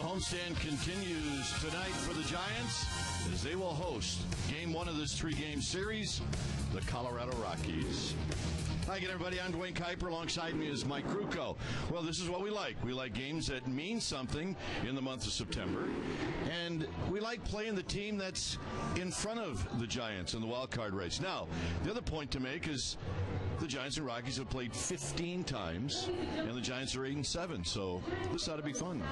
Homestand continues tonight for the Giants as they will host Game 1 of this three-game series, the Colorado Rockies. Hi again, everybody. I'm Dwayne Kuiper. Alongside me is Mike Krukow. Well, this is what we like. We like games that mean something in the month of September. And we like playing the team that's in front of the Giants in the wild card race. Now, the other point to make is the Giants and Rockies have played 15 times, and the Giants are 8-7. So this ought to be fun.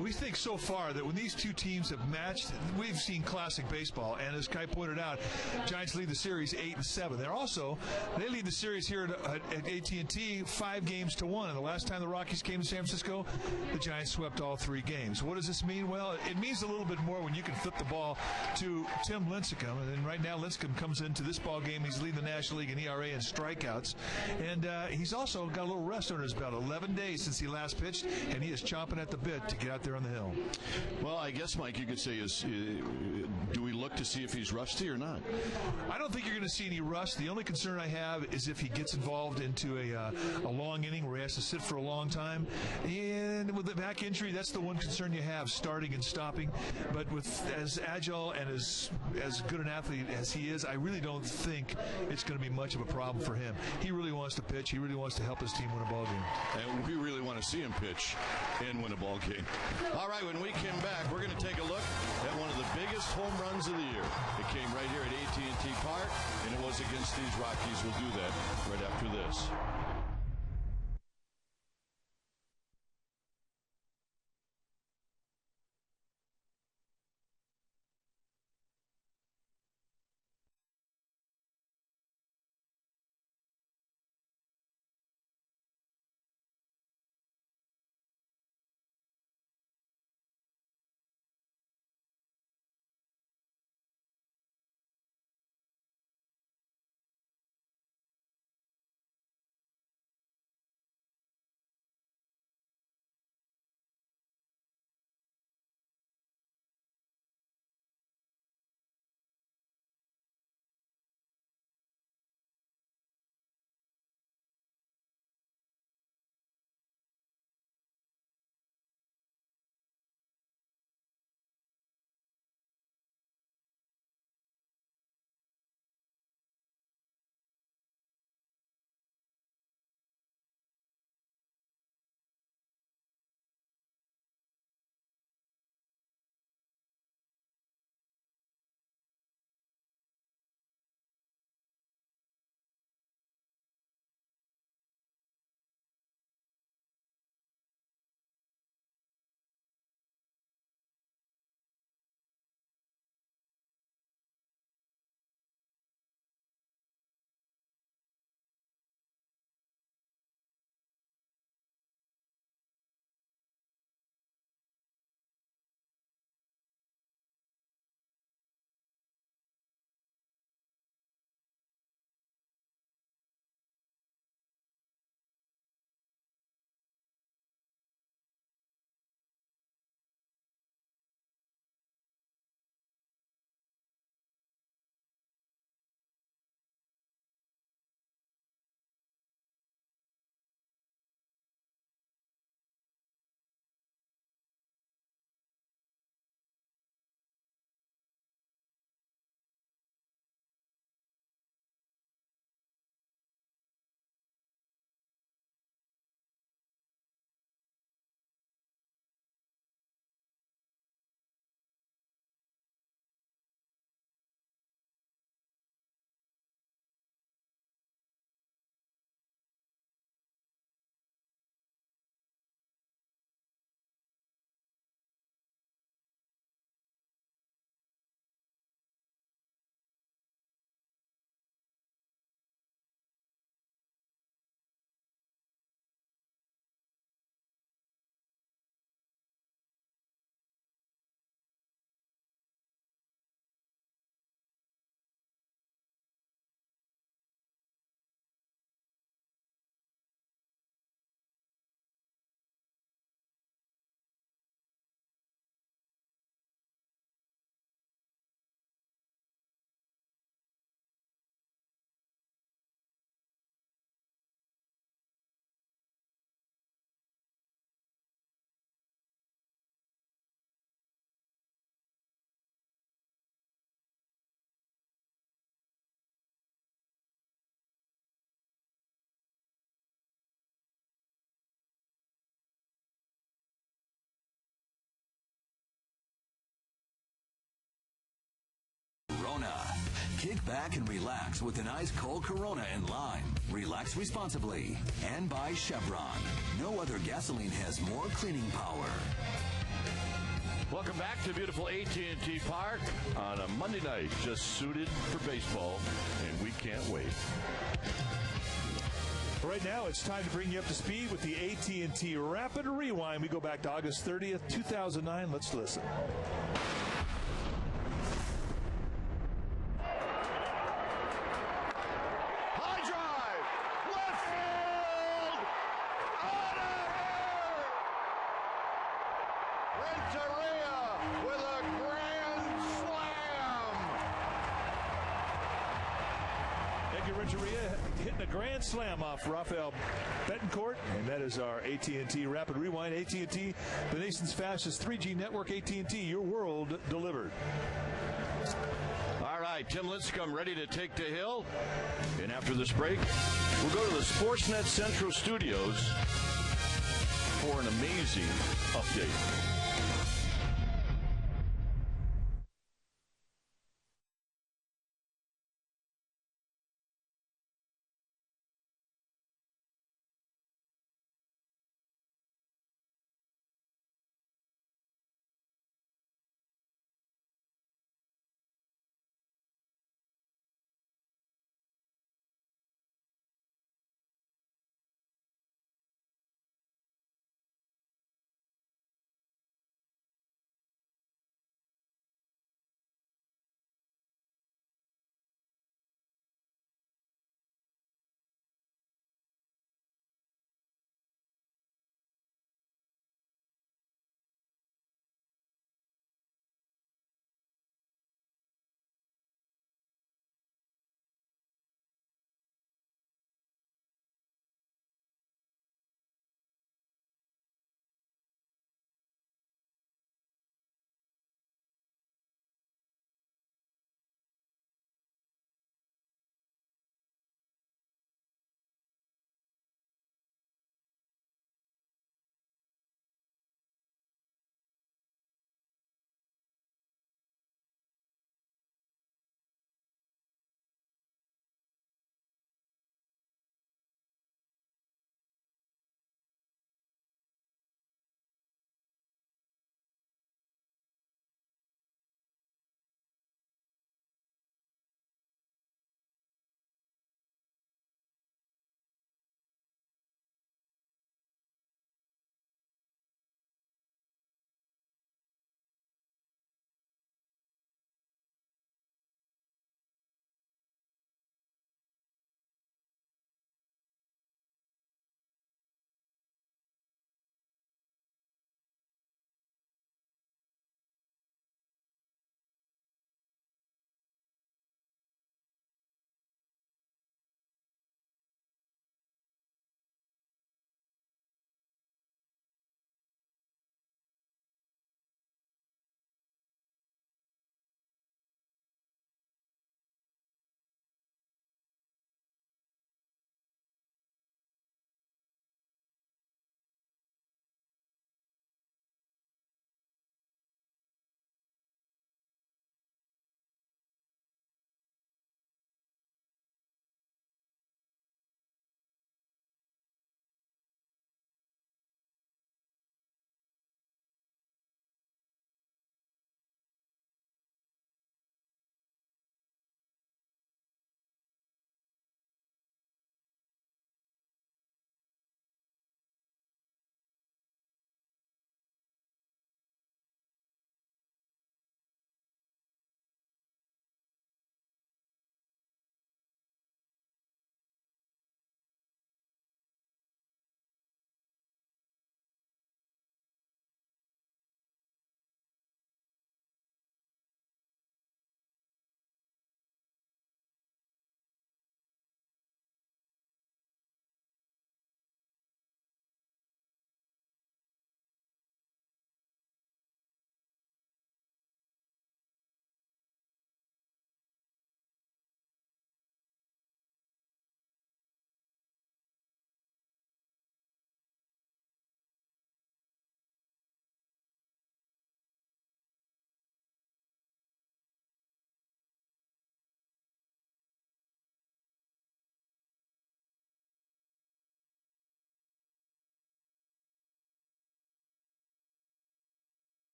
We think so far that when these two teams have matched, we've seen classic baseball. And as Kai pointed out, Giants lead the series 8-7. They lead the series here at AT&T 5-1. And the last time the Rockies came to San Francisco, the Giants swept all 3 games. What does this mean? Well, it means a little bit more when you can flip the ball to Tim Lincecum. And right now, Lincecum comes into this ball game. He's leading the National League in ERA and strikeouts. And he's also got a little rest under his belt. 11 days since he last pitched, and he is chomping at the bit to get out there on the hill. Well, I guess, Mike, you could say, do we look to see if he's rusty or not? I don't think you're going to see any rust. The only concern I have is if he gets involved into a long inning where he has to sit for a long time. And with the back injury, that's the one concern you have, starting and stopping. But with as agile and as good an athlete as he is, I really don't think it's going to be much of a problem for him. He really wants to pitch. He really wants to help his team win a ball game. And we really want to see him pitch and win a ball game. All right, when we come back, we're going to take a look at one of the biggest home runs of the year. It came right here at AT&T Park, and it was against these Rockies. We'll do that right after this. back and relax with an ice cold Corona and lime. Relax responsibly. And by Chevron. No other gasoline has more cleaning power. Welcome back to beautiful AT&T Park on a Monday night, just suited for baseball, and we can't wait. Right now, it's time to bring you up to speed with the AT&T Rapid Rewind. We go back to August 30th, 2009. Let's listen. High drive, left field, out of here. Renteria with a grand slam. Edgar Renteria hitting a grand slam off Rafael Betancourt, and that is our AT&T Rapid Rewind. AT&T, the nation's fastest 3G network. AT&T, your world delivered. All right, Tim Lincecum ready to take the hill. And after this break, we'll go to the Sportsnet Central Studios for an amazing update.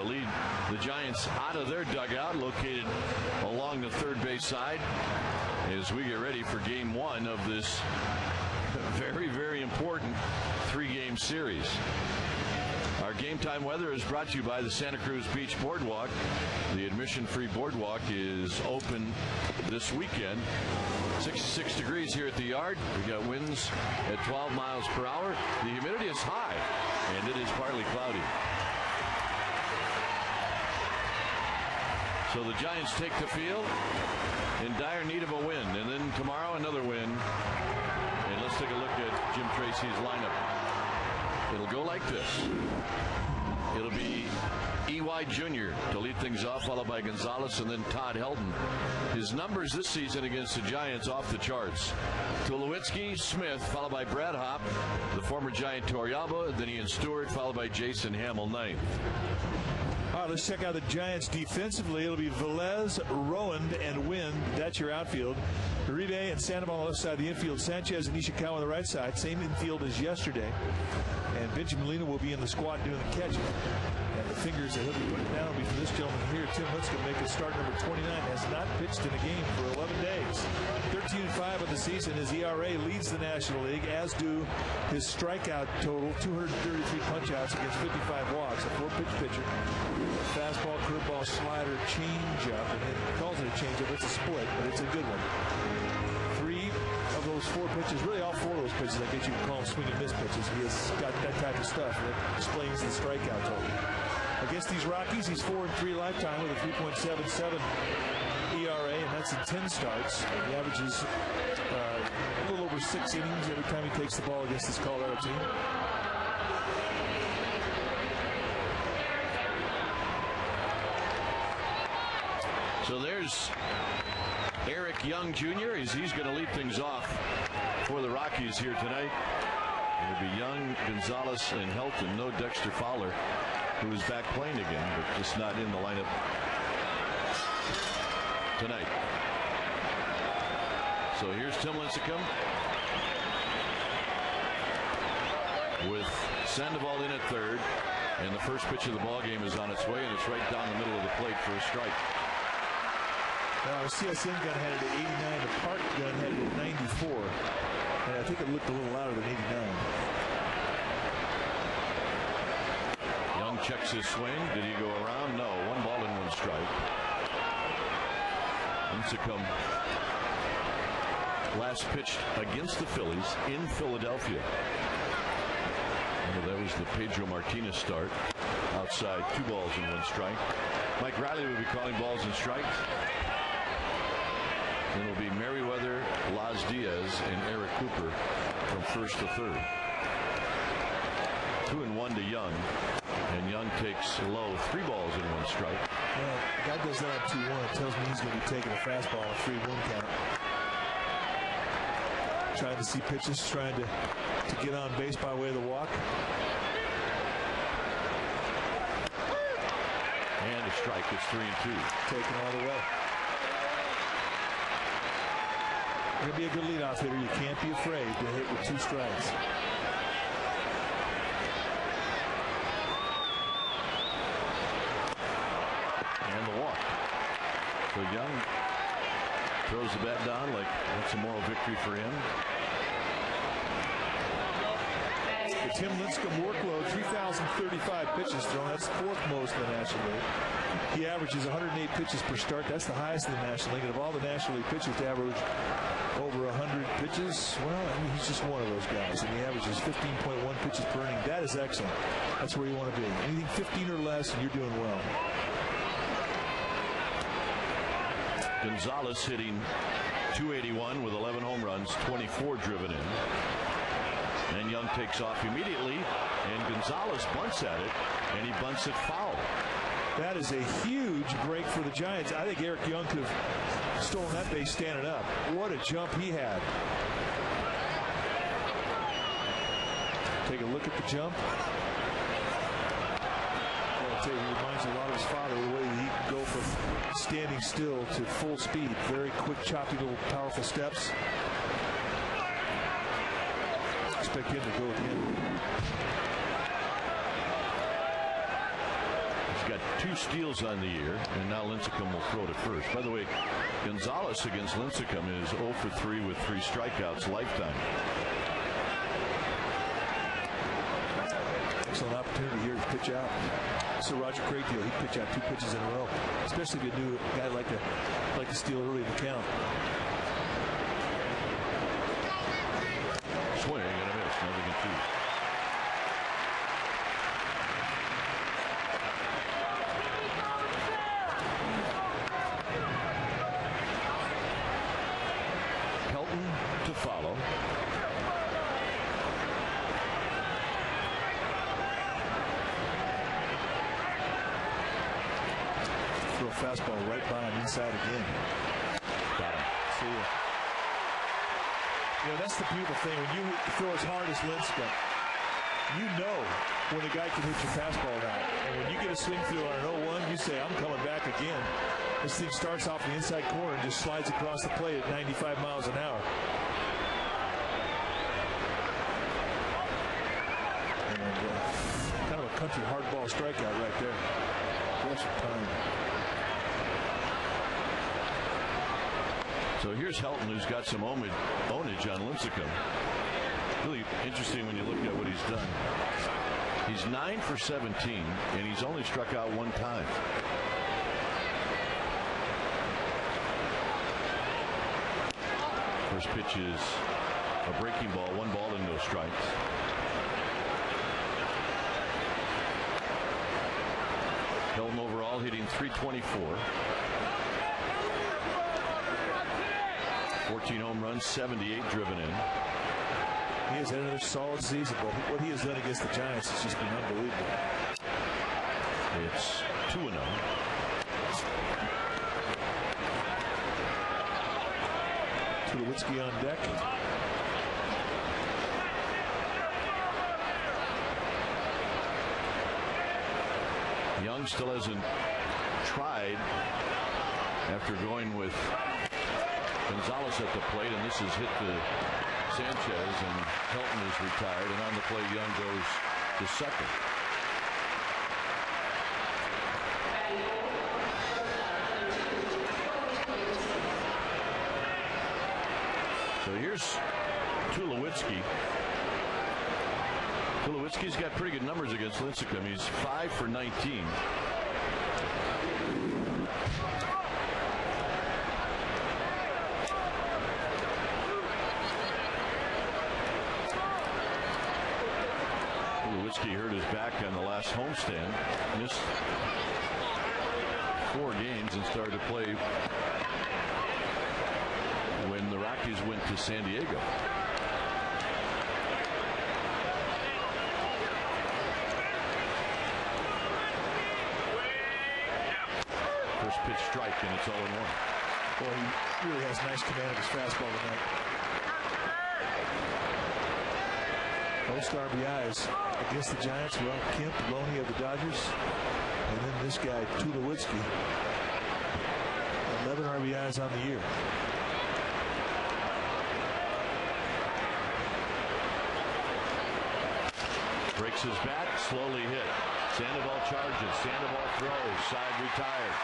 lead the Giants out of their dugout, located along the third base side, as we get ready for game one of this very, very important three-game series. Our game time weather is brought to you by the Santa Cruz Beach Boardwalk. The admission-free boardwalk is open this weekend. 66 degrees here at the yard. We got winds at 12 miles per hour. The humidity is high, and it is partly cloudy. So the Giants take the field in dire need of a win, and then tomorrow another win. And let's take a look at Jim Tracy's lineup. It'll go like this. It'll be E.Y. Jr. to lead things off, followed by Gonzalez, and then Todd Helton. His numbers this season against the Giants off the charts. Tulowitzki, Smith, followed by Brad Hopp, the former Giant Torrealba, then Ian Stewart, followed by Jason Hamill, ninth. All right, let's check out the Giants defensively. It'll be Velez, Rowand, and Wynn. That's your outfield. Uribe and Sandoval on the left side of the infield. Sanchez and Ishikawa on the right side. Same infield as yesterday. And Benjamin Molina will be in the squat doing the catching. And the fingers that he'll be putting down will be for this gentleman here. Tim Lincecum making start number 29. Has not pitched in a game for 11 days. 13-5 of the season. His ERA leads the National League, as do his strikeout total. 233 punch-outs against 55 walks. A four-pitch pitcher. Fastball, curveball, slider, changeup. And he calls it a changeup. It's a split, but it's a good one. Three of those four pitches, really all four of those pitches, I guess you can call them swing and miss pitches. He has got that type of stuff that explains the strikeout total. Against these Rockies, he's 4-3 lifetime with a 3.77 ERA, and that's in 10 starts. He averages a little over 6 innings every time he takes the ball against this Colorado team. So there's Eric Young Jr. He's going to lead things off for the Rockies here tonight. It'll be Young, Gonzalez, and Helton. No Dexter Fowler, who is back playing again, but just not in the lineup tonight. So here's Tim Lincecum with Sandoval in at third, and the first pitch of the ball game is on its way, and it's right down the middle of the plate for a strike. CSN gun had it at 89. The Park gun had it at 94. And I think it looked a little louder than 89. Young checks his swing. Did he go around? No. 1 ball and 1 strike. Lincecum last pitched against the Phillies in Philadelphia. That was the Pedro Martinez start. Outside, 2 balls and 1 strike. Mike Riley will be calling balls and strikes. Then it'll be Merriweather, Laz Diaz, and Eric Cooper from first to third. 2-1 to Young, and Young takes low, 3 balls and 1 strike. Well, the guy does that at 2-1. It tells me he's going to be taking a fastball on a 3-1 count. Trying to see pitches, trying to get on base by way of the walk. And a strike. It's 3-2. Taken all the way. Going to be a good leadoff hitter. You can't be afraid to hit with 2 strikes. And the walk. So Young throws the bat down like that's a moral victory for him. The Tim Lincecum workload, 3,035 pitches thrown. That's the 4th most in the National League. He averages 108 pitches per start. That's the highest in the National League. And of all the National League pitchers to average over 100 pitches, well, I mean, he's just one of those guys. And he averages 15.1 pitches per inning. That is excellent. That's where you want to be. Anything 15 or less, and you're doing well. Gonzalez hitting .281 with 11 home runs, 24 driven in. And Young takes off immediately, and Gonzalez bunts at it, and he bunts it foul. That is a huge break for the Giants. I think Eric Young could have stolen that base standing up. What a jump he had. Take a look at the jump. I'll tell you, he reminds a lot of his father, the way he can go from standing still to full speed. Very quick, choppy, little powerful steps. Expect him to go again. He's got 2 steals on the year, and now Lincecum will throw to first. By the way, Gonzalez against Lincecum is 0 for 3 with 3 strikeouts lifetime. Excellent opportunity here to pitch out. So Roger Craig deal, he'd pitch out 2 pitches in a row, especially if you knew a guy like to steal early in the count. Swing and a miss, nothing in 2. To follow. Throw a fastball right by him inside again. Got him. See ya. You know, that's the beautiful thing. When you throw as hard as Lincecum, you know when a guy can hit your fastball or not. And when you get a swing through on an 0-1, you say, I'm coming back again. This thing starts off the inside corner and just slides across the plate at 95 miles an hour. And kind of a country hardball strikeout right there. Pressure time. So here's Helton, who's got some ownage on Lincecum. Really interesting when you look at what he's done. He's 9 for 17, and he's only struck out 1 time. First pitch is a breaking ball, 1 ball and no strikes. Helton overall hitting .324. 14 home runs, 78 driven in. He has had another solid season, but what he has done against the Giants has just been unbelievable. It's 2-0. Tulowitzki on deck. Young still hasn't tried after going with Gonzalez at the plate, and this is hit to Sanchez, and Helton is retired, and on the plate Young goes to second. So here's Tulowitzki. Tulowitzki's got pretty good numbers against Lincecum. He's 5 for 19. Tulowitzki hurt his back on the last homestand. Missed 4 games and started to play when the Rockies went to San Diego. First pitch strike, and it's 0-1. Boy, he really has nice command of his fastball tonight. Most RBIs against the Giants. Well, Kemp, Loney of the Dodgers, and then this guy, Tulowitzki. 11 RBIs on the year. Breaks his bat, slowly hit. Sandoval charges, Sandoval throws, side retired.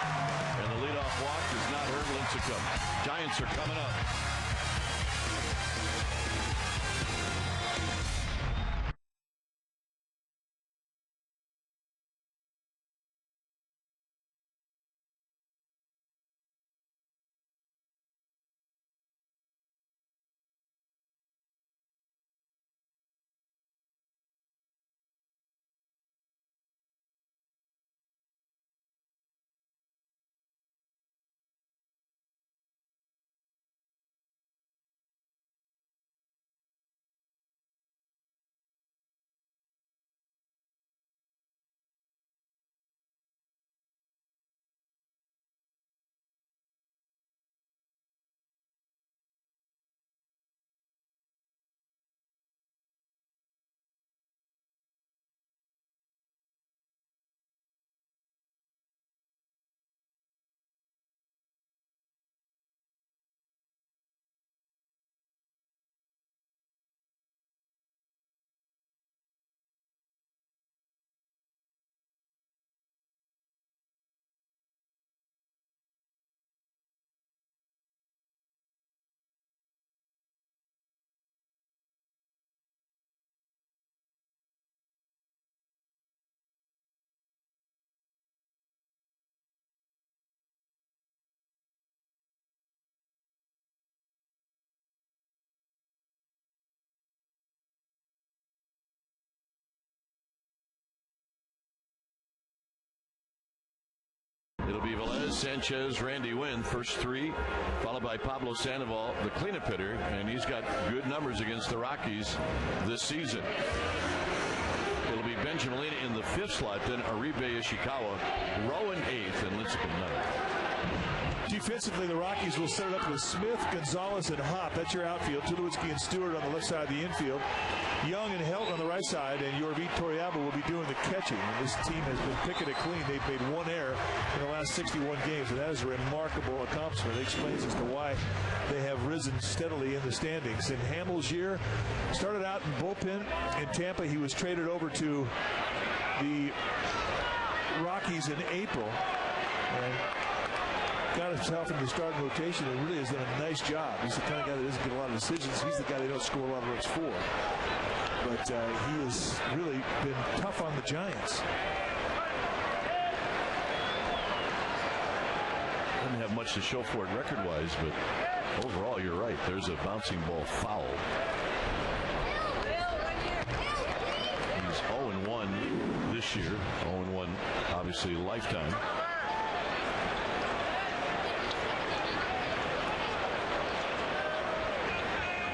And the leadoff walk does not hurt Lincecum. Giants are coming up. It'll be Velez, Sanchez, Randy Wynn, first three, followed by Pablo Sandoval, the cleanup hitter, and he's got good numbers against the Rockies this season. It'll be Benjamin Molina in the fifth slot, then Aribe Ishikawa, Rowan eighth, and Lincecum ninth. Defensively, the Rockies will set it up with Smith, Gonzalez, and Hopp. That's your outfield. Tulowitzki and Stewart on the left side of the infield. Young and Helton on the right side, and Yorvit Torrealba will be doing the catching. And this team has been picking it clean. They've made one error in the last 61 games, and that is a remarkable accomplishment. It explains as to why they have risen steadily in the standings. And Hamels' year started out in bullpen in Tampa. He was traded over to the Rockies in April and got himself into the starting rotation and really has done a nice job. He's the kind of guy that doesn't get a lot of decisions. He's the guy they don't score a lot of runs for. But he has really been tough on the Giants. Doesn't have much to show for it record-wise, but overall, you're right. There's a bouncing ball foul. He's 0-1 this year. 0-1, obviously, lifetime.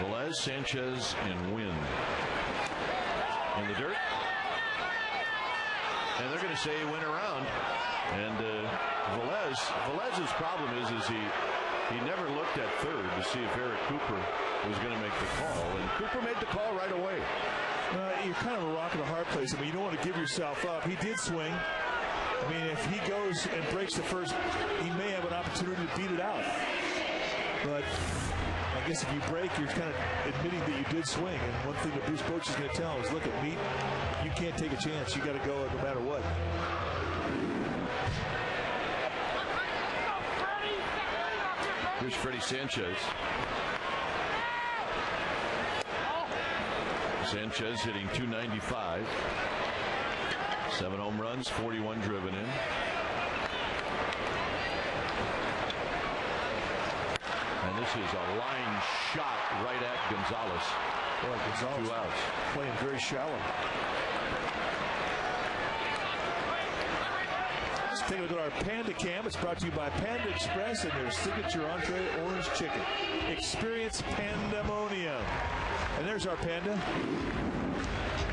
Velez, Sanchez, and Wynn in the dirt. And they're going to say he went around. And Velez's problem is he never looked at third to see if Eric Cooper was going to make the call. And Cooper made the call right away. You're kind of a rock and a hard place. I mean, you don't want to give yourself up. He did swing. I mean, if he goes and breaks the first, he may have an opportunity to beat it out. But I guess if you break, you're kind of admitting that you did swing. And one thing that Bruce Bochy is going to tell him is, look, at me, you can't take a chance. You got to go no matter what. Here's Freddie Sanchez. Sanchez hitting .295. 7 home runs, 41 driven in. And this is a line shot right at Gonzalez. Boy, Gonzalez 2 outs. Playing very shallow. Let's take a look at our Panda Cam. It's brought to you by Panda Express and their signature entree, orange chicken. Experience pandemonium. And there's our Panda.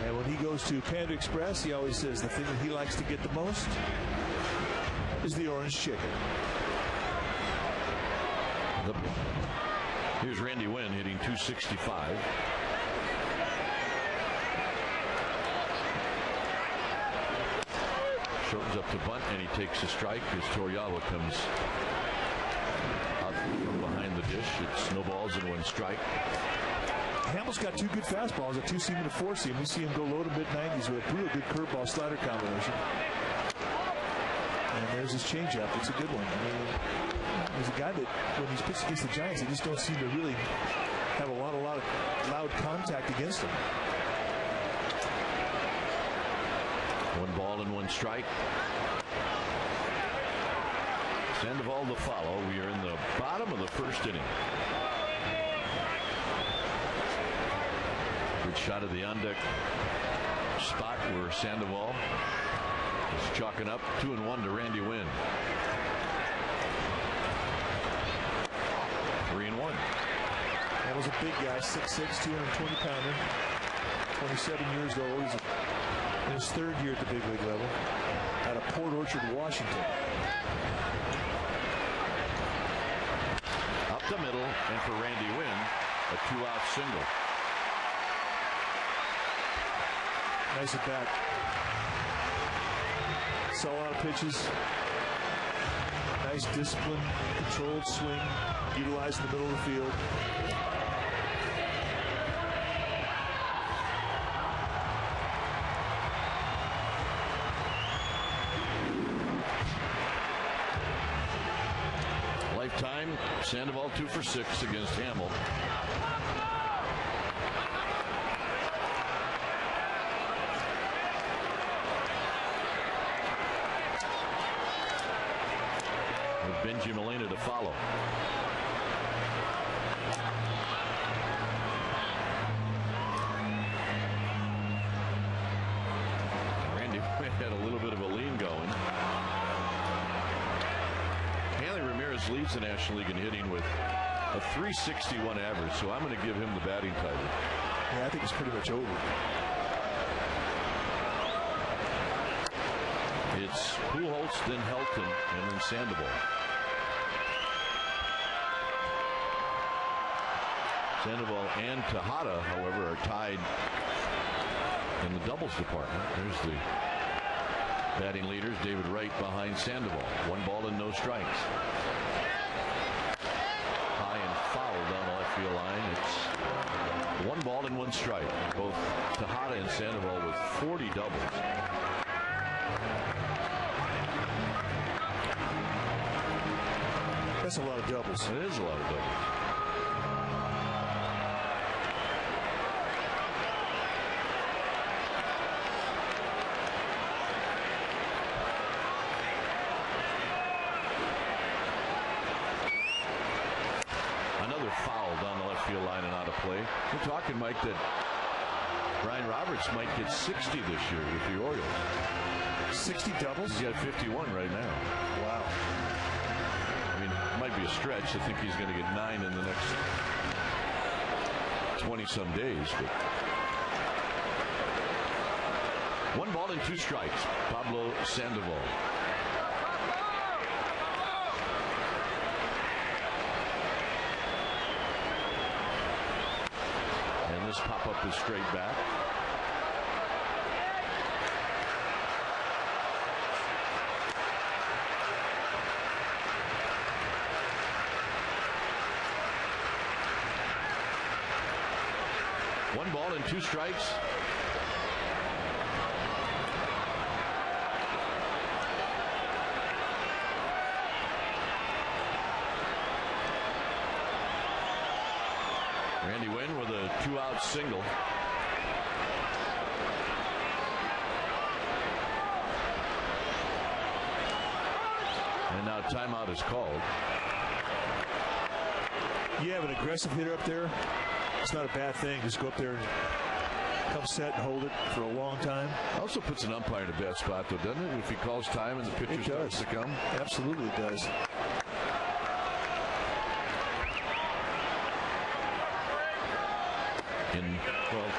And when he goes to Panda Express, he always says the thing that he likes to get the most is the orange chicken. Here's Randy Wynn hitting .265. Shortens up to bunt, and he takes a strike as Torrealba comes out from behind the dish. It's no balls and 1 strike. Hamels got 2 good fastballs, a 2-seam and a 4-seam. We see him go low to mid-90s with a real good curveball slider combination. And there's his changeup. It's a good one. I mean, he's a guy that when he's pitched against the Giants, they just don't seem to really have a lot of loud contact against him. 1 ball and 1 strike. Sandoval the follow. We are in the bottom of the first inning. Good shot of the on-deck spot where Sandoval is chalking up. 2-1 to Randy Wynn. 3-1. That was a big guy, 6'6", 220-pounder, 27 years old. He's in his 3rd year at the big league level out of Port Orchard, Washington. Up the middle, and for Randy Wynn, a 2-out single. Nice at bat. Saw a lot of pitches. Nice discipline, controlled swing, utilized in the middle of the field. Lifetime, Sandoval 2 for 6 against Hamill. Benji Molina to follow. Randy had a little bit of a lean going. Giants leads the National League in hitting with a .361 average, so I'm going to give him the batting title. Yeah, I think it's pretty much over. It's Pujols, then Helton, and then Sandoval. Sandoval and Tejada, however, are tied in the doubles department. There's the batting leaders, David Wright behind Sandoval. 1 ball and no strikes. High and foul down the left field line. It's 1 ball and 1 strike. Both Tejada and Sandoval with 40 doubles. That's a lot of doubles. It is a lot of doubles. Another foul down the left field line and out of play. We're talking, Mike, that Brian Roberts might get 60 this year with the Orioles. 60 doubles? He's got 51 right now. Wow. I mean, it might be a stretch. I think he's going to get 9 in the next 20-some days. But 1 ball and 2 strikes. Pablo Sandoval. And this pop-up is straight back. One ball and 2 strikes. Randy Wynn with a 2-out single. And now timeout is called. You have an aggressive hitter up there. It's not a bad thing. Just go up there and come set and hold it for a long time. Also puts an umpire in a bad spot, though, doesn't it? If he calls time and the pitcher starts to come. Absolutely it does.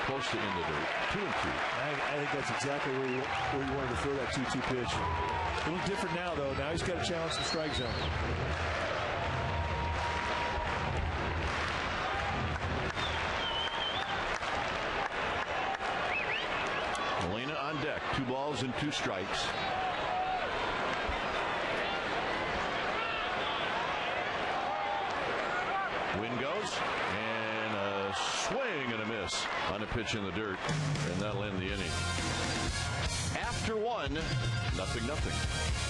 Close to in the dirt. 2-2. I think that's exactly where you wanted to throw that 2-2 pitch. A little different now, though. Now he's got to challenge the strike zone. Molina on deck. 2 balls and 2 strikes. Win goes, and a swing and a miss on a pitch in the dirt, and that'll end the inning. After 1, 0-0.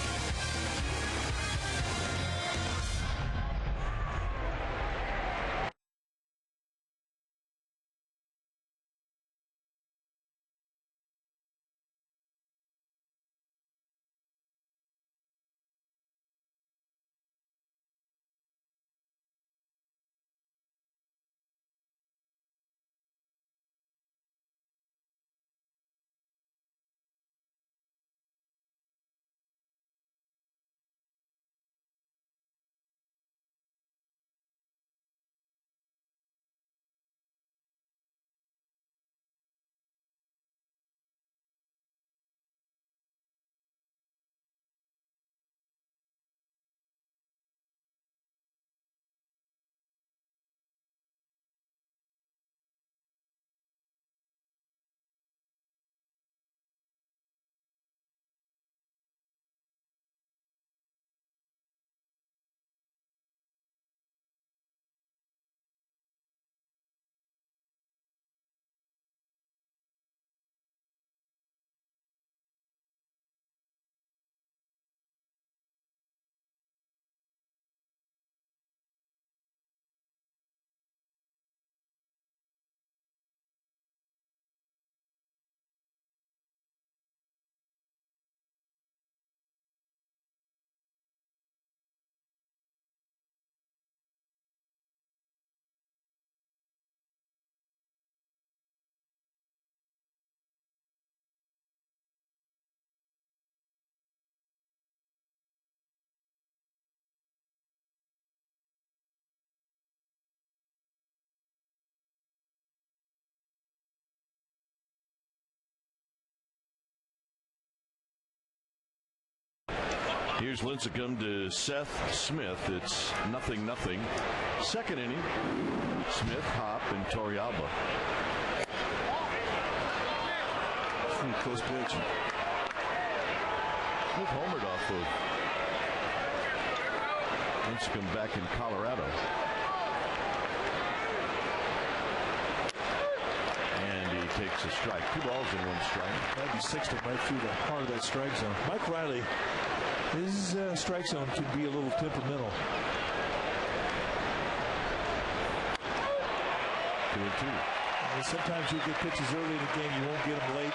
Here's Lincecum to Seth Smith. It's 0-0. Second inning. Smith, Hop, and Torrealba. Pretty close pitch. Smith homered off of Lincecum back in Colorado. And he takes a strike. 2 balls and 1 strike. That'd be 6 right through the heart of that strike zone. Mike Riley, his strike zone can be a little temperamental. 2-2. And sometimes you'll get pitches early in the game, you won't get them late.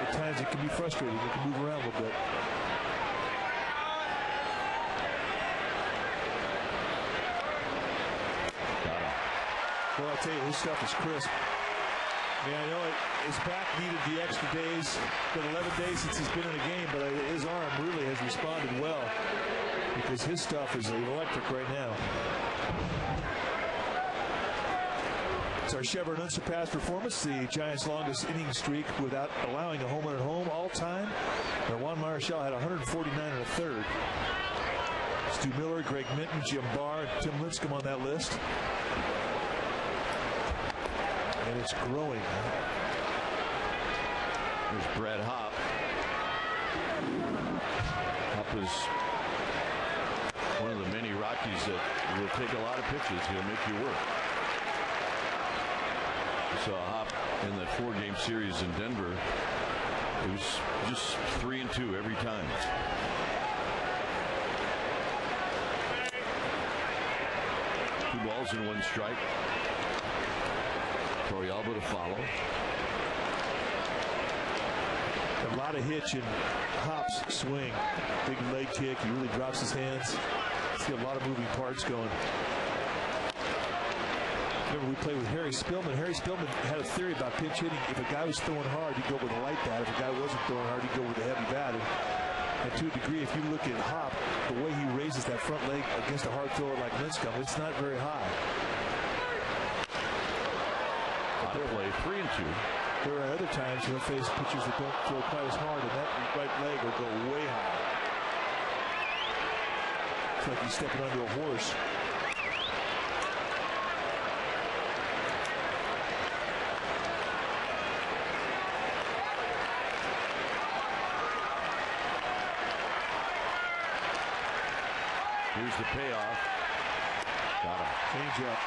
At times it can be frustrating. It can move around a little bit. Got him. Well, I tell you, his stuff is crisp. I mean, I know his back needed the extra days. It's been 11 days since he's been in a game, but his arm really has responded well because his stuff is electric right now. It's our Chevron unsurpassed performance, the Giants' longest inning streak without allowing a home run at home all time. Juan Marichal had 149 and a third. Stu Miller, Greg Minton, Jim Barr, and Tim Lincecum on that list. And it's growing. There's Brad Hop. Hop is one of the many Rockies that will take a lot of pitches. He'll make you work. So Hop in that 4-game series in Denver, it was just 3-2 every time. Two balls and 1 strike. Torrealba to follow. A lot of hitch in Hop's swing. Big leg kick. He really drops his hands. See a lot of moving parts going. Remember, we played with Harry Spillman. Harry Spillman had a theory about pinch hitting. If a guy was throwing hard, he'd go with a light bat. If a guy wasn't throwing hard, he'd go with a heavy bat. And to a degree, if you look at Hop, the way he raises that front leg against a hard thrower like Lincecum, it's not very high. Out of play, 3-2. There are other times he'll face pitchers that don't throw quite as hard, and that right leg will go way high. It's like he's stepping onto a horse. Here's the payoff. Got him. Change up.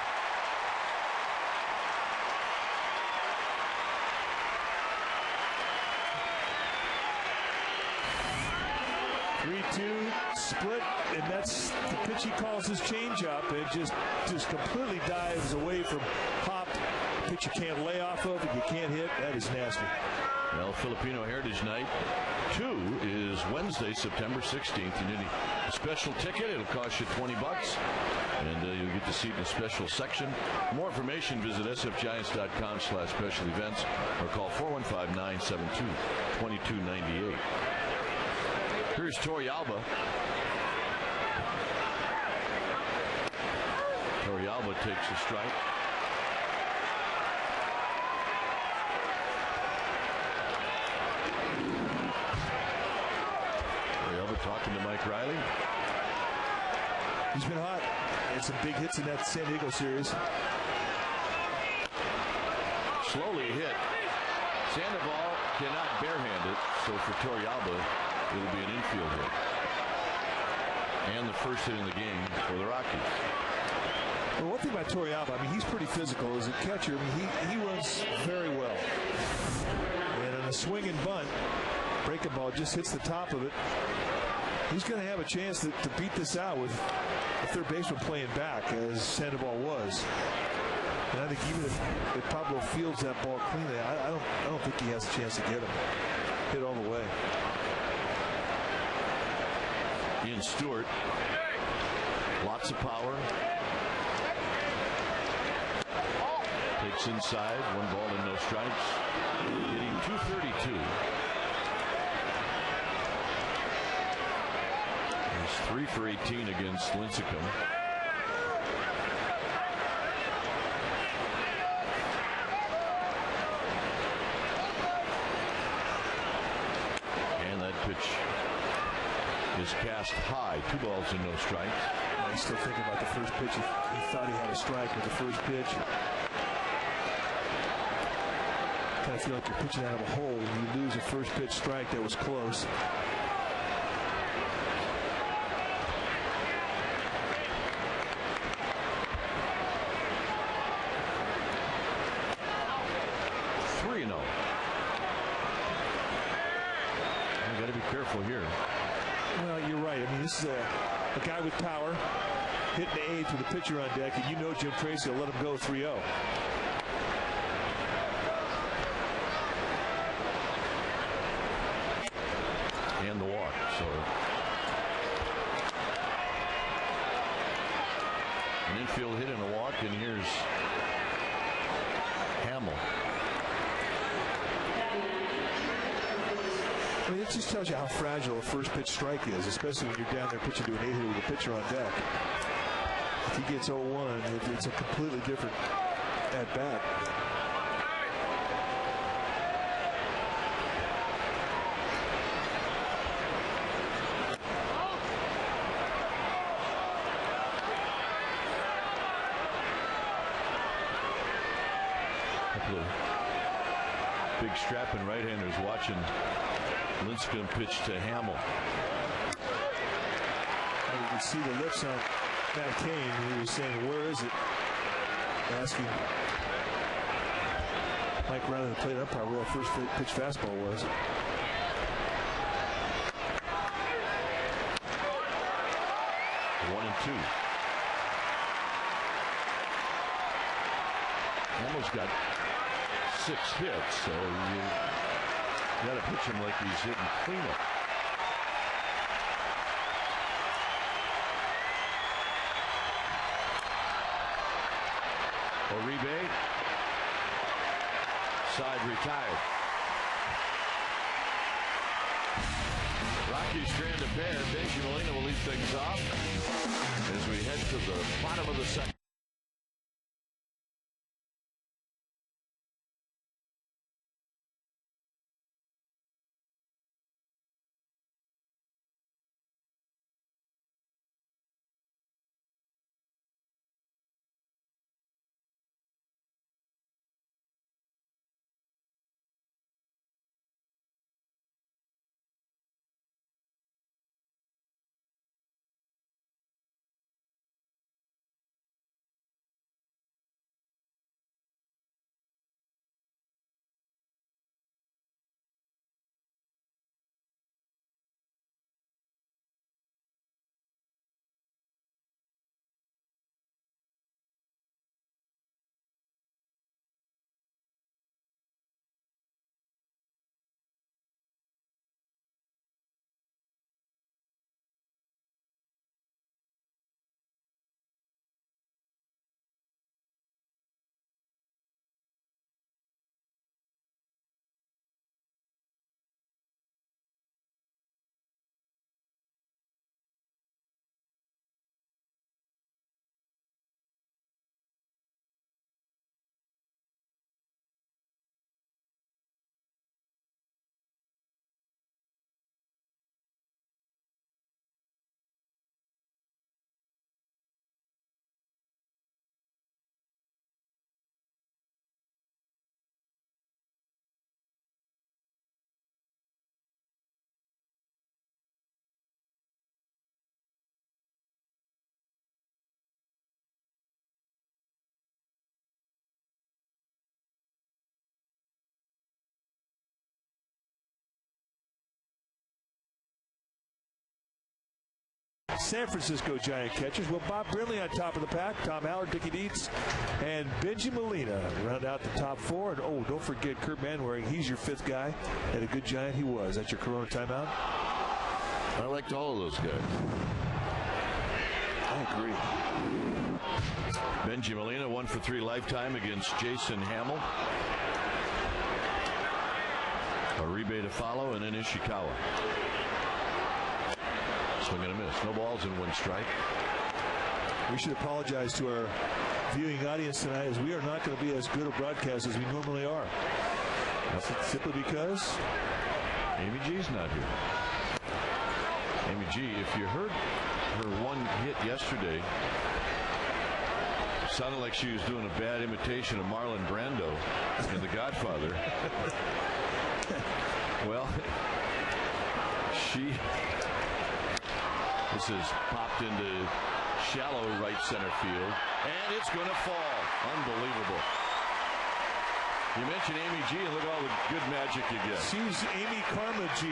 Split, and that's the pitch he calls his changeup. It just completely dives away from Hop. A pitch you can't lay off of and you can't hit. That is nasty. Well, Filipino Heritage Night 2 is Wednesday, September 16th. You need a special ticket. It'll cost you $20, and you'll get to see it in a special section. For more information, visit sfgiants.com/special events or call 415-972-2298. Here's Torrealba. Torrealba takes a strike. Torrealba talking to Mike Riley. He's been hot. Had some big hits in that San Diego series. Slowly hit. Sandoval cannot barehand it, so for Torrealba, it'll be an infield hit. And the first hit in the game for the Rockies. Well, one thing about Torrealba, I mean, he's pretty physical as a catcher. I mean, he runs very well. And on a swing and bunt, breaking ball just hits the top of it. He's going to have a chance to beat this out with a third baseman playing back, as Sandoval was. And I think even if Pablo fields that ball cleanly, I don't think he has a chance to get him. Hit all the way. Ian Stewart, lots of power. Takes inside, 1 ball and no strikes. Hitting .232. He's 3 for 18 against Lincecum. pitch is cast high. 2 balls and no strikes. He's still thinking about the first pitch. He thought he had a strike with the first pitch. Kind of feel like you're pitching out of a hole when you lose a first pitch strike that was close. Careful here. Well, you're right. I mean, this is a guy with power hitting the eighth with a pitcher on deck, and you know Jim Tracy will let him go 3-0. And the walk. So an infield hit and a walk, and here's Hamill. I mean, it just tells you how fragile a first pitch strike is, especially when you're down there pitching to an 8-hitter with a pitcher on deck. If he gets 0-1, it's a completely different at bat. Big strapping right-handers watching Lincecum pitch to Hamill. And you can see the lips on Matt Cain. He was saying, "Where is it?" Asking Mike Brown, the plate umpire, where that first pitch fastball was. One and two. Hamill's got 6 hits, so you got to pitch him like he's hitting cleanup. Uribe, side retired. Rockies strand a pair. Benji Molina will lead things off as we head to the bottom of the second. San Francisco Giant catchers. Well, Bob Brinley on top of the pack. Tom Howard, Dickie Dietz, and Benji Molina round out the top 4. And, oh, don't forget Kurt Manwaring. He's your 5th guy. And a good Giant he was. That's your Corona timeout? I liked all of those guys. I agree. Benji Molina, 1 for 3 lifetime against Jason Hamill. Uribe to follow, and then Ishikawa. Swing and a miss. No balls and 1 strike. We should apologize to our viewing audience tonight, as we are not going to be as good a broadcast as we normally are. Simply because Amy G's not here. Amy G, if you heard her one hit yesterday, sounded like she was doing a bad imitation of Marlon Brando in The Godfather. Well, this is popped into shallow right center field, and it's going to fall. Unbelievable. You mentioned Amy G, and look at all the good magic you get. She's Amy Karma G.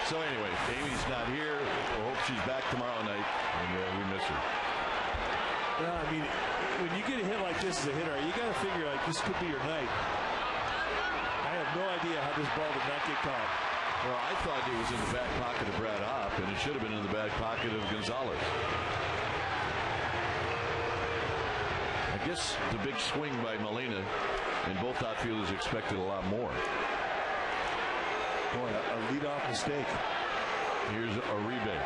So anyway, Amy's not here. We'll hope she's back tomorrow night, and we miss her. Well, I mean, when you get a hit like this as a hitter, you got to figure like this could be your night. I have no idea how this ball did not get caught. Well, I thought it was in the back pocket of Brad Opp, and it should have been in the back pocket of Gonzalez. I guess the big swing by Molina, and both outfielders expected a lot more. Boy, a leadoff mistake. Here's Uribe.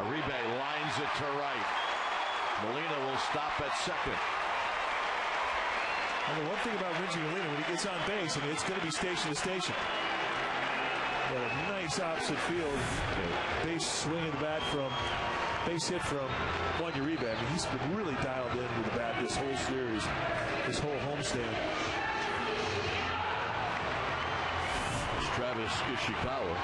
Uribe lines it to right. Molina will stop at second. And the one thing about Reggie Molina, when he gets on base, I mean, it's going to be station to station. Got a nice opposite field base swing of the bat from base hit from Juan Uribe. I mean, he's been really dialed in with the bat this whole series, this whole homestand. Travis Ishikawa.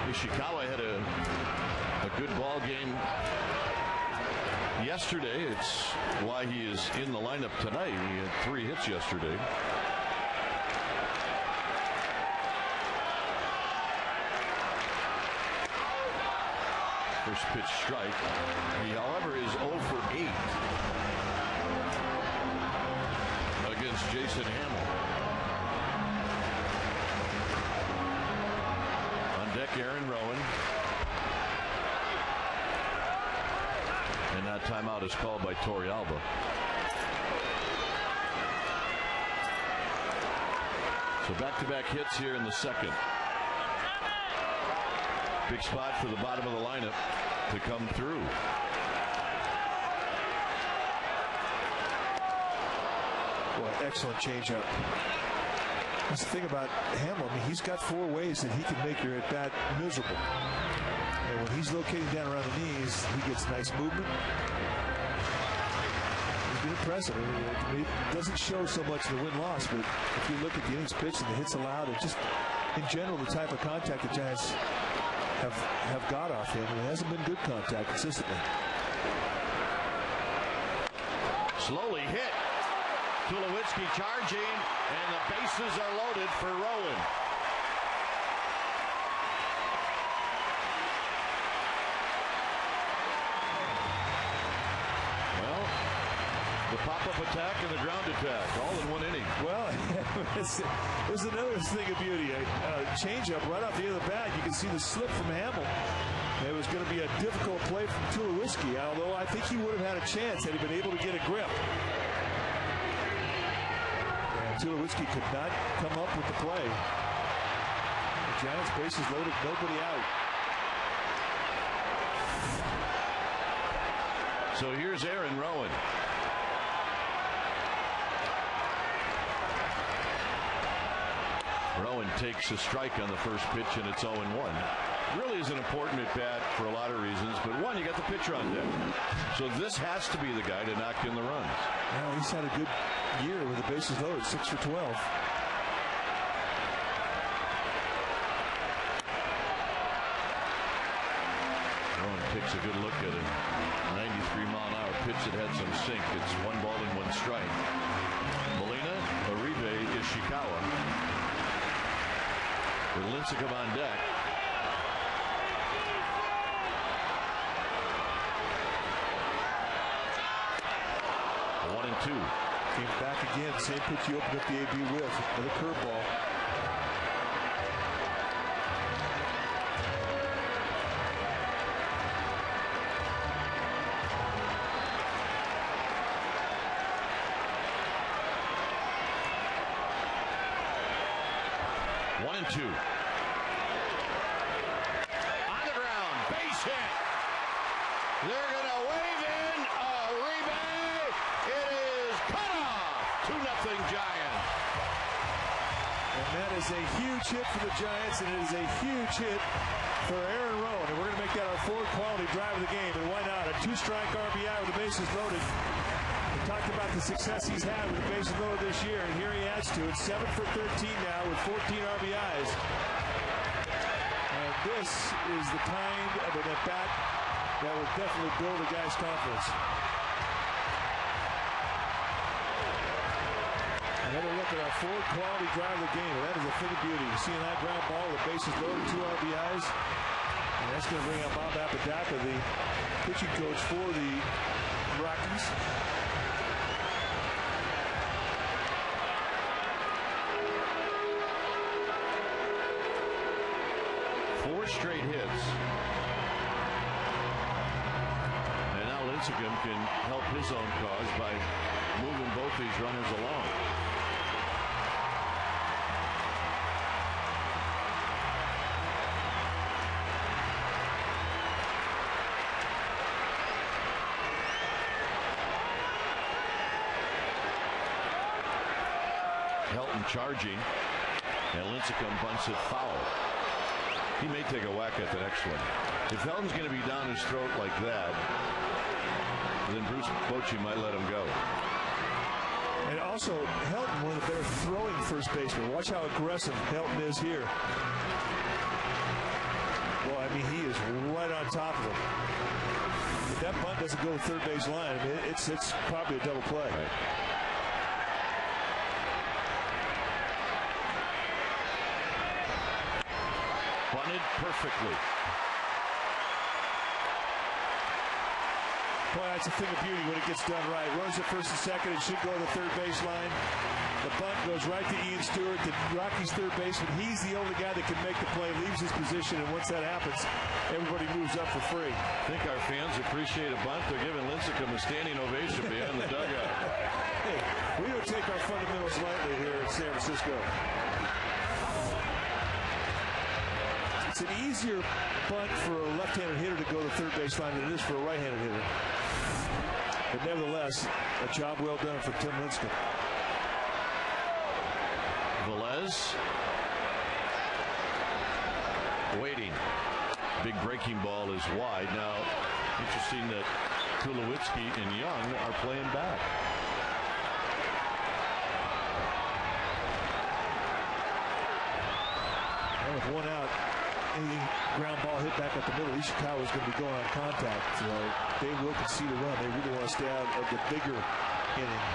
Ishikawa had a good ball game yesterday. It's why he is in the lineup tonight. He had 3 hits yesterday. First pitch strike. He, however, is 0 for 8 against Jason Hamill. On deck, Aaron Rowan. And that timeout is called by Torrealba. So back-to-back hits here in the second. Big spot for the bottom of the lineup to come through. Boy, excellent changeup. That's the thing about Hamill. I mean, he's got 4 ways that he can make your at-bat miserable. And when he's located down around the knees, he gets nice movement. He's been impressive. I mean, it doesn't show so much the win-loss, but if you look at the innings pitched and the hits allowed, and just in general the type of contact the Giants have got off him, and it hasn't been good contact consistently. Slowly hit. Tulowitzki charging, and the bases are loaded for Rowan. Well, the pop-up attack and the ground attack, all in one inning. Well, it was another thing of beauty. A change-up right off the end of the bat. You can see the slip from Hamill. It was going to be a difficult play from Tulowitzki, although I think he would have had a chance had he been able to get a grip. Tulowitzki could not come up with the play. The Giants bases loaded, nobody out. So here's Aaron Rowan. Rowan takes a strike on the first pitch, and it's 0-1. Really is an important at bat for a lot of reasons, but one, you got the pitcher on deck. So this has to be the guy to knock in the runs. Yeah, he's had a good year with the bases loaded, 6 for 12. Rowan takes a good look at it. 93-mile-an-hour pitch that had some sink. It's 1 ball and 1 strike. Molina, Uribe, Ishikawa. With Lincecum on deck. Two. Came back again. Same pitch you opened up the AB with. Another curveball. One and two. On the ground. Base hit. They're going to wave in Uribe. It is cut off to Giant. And that is a huge hit for the Giants, and it is a huge hit for Aaron Rowan. And we're going to make that our fourth quality drive of the game. And why not? A two-strike RBI with the bases loaded. We talked about the success he's had with the bases loaded this year, and here he adds to it. 7 for 13 now with 14 RBIs. And this is the kind of an at-bat that will definitely build a guy's confidence. Another look at our fourth quality drive of the game. That is a thing of beauty. You see that ground ball, the bases loaded, 2 RBIs. And that's going to bring out Bob Apodaca, the pitching coach for the Rockies. 4 straight hits. And now Lincecum can help his own cause by moving both these runners along. Helton charging, and Lincecum bunts it foul. He may take a whack at the next one. If Helton's going to be down his throat like that, then Bruce Bochy might let him go. And also, Helton, one of the better throwing first basemen. Watch how aggressive Helton is here. Well, I mean, he is right on top of him. If that bunt doesn't go to third base line, I mean, it's probably a double play. Right. Bunted perfectly. Boy, that's a thing of beauty when it gets done right. Runs at first and second. It should go to the third baseline. The bunt goes right to Ian Stewart, the Rockies' third baseman. He's the only guy that can make the play, leaves his position, and once that happens, everybody moves up for free. I think our fans appreciate a bunt. They're giving Lincecum a standing ovation behind the dugout. Hey, we don't take our fundamentals lightly here in San Francisco. It's an easier bunt for a left-handed hitter to go to the third baseline than it is for a right-handed hitter. But nevertheless, a job well done for Tim Lincecum. Velez waiting. Big breaking ball is wide. Now, interesting that Tulowitzki and Young are playing back. And with one out, any ground ball hit back up the middle, Ishikawa is going to be going on contact. They will concede a run. They really want to stay out of the bigger inning.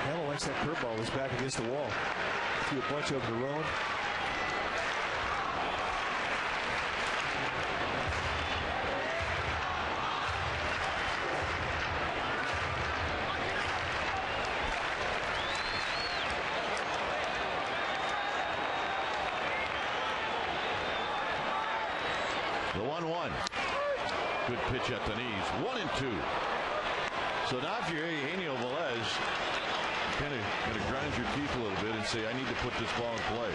Hamel likes that curveball. He's back against the wall. See a bunch of them to Rowan. The 1-1. Good pitch at the knees. 1-2. So now if you're Eugenio Velez, kind of going to grind your teeth a little bit and say, I need to put this ball in play.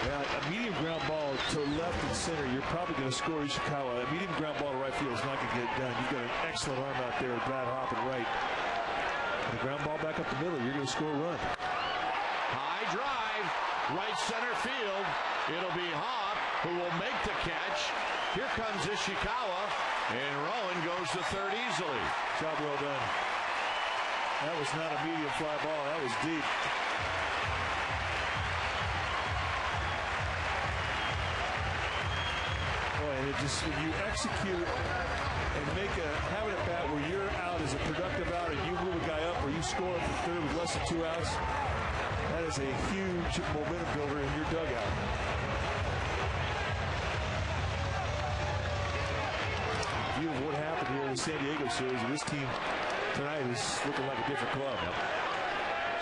Yeah, a medium ground ball to left and center, you're probably going to score Ishikawa. A medium ground ball to right field is not going to get it done. You've got an excellent arm out there with Brad Hopp and right. And the ground ball back up the middle, you're going to score a run. High drive, right center field. It'll be Hopp who will make the catch. Here comes Ishikawa, and Rowan goes to third easily. Job well done. That was not a medium fly ball. That was deep. Boy, and it just, when you execute and have it at bat where you're out as a productive out and you move a guy up or you score from third with less than 2 outs, that is a huge momentum builder in your dugout. View of what happened here in the San Diego series, and this team tonight is looking like a different club. Yep.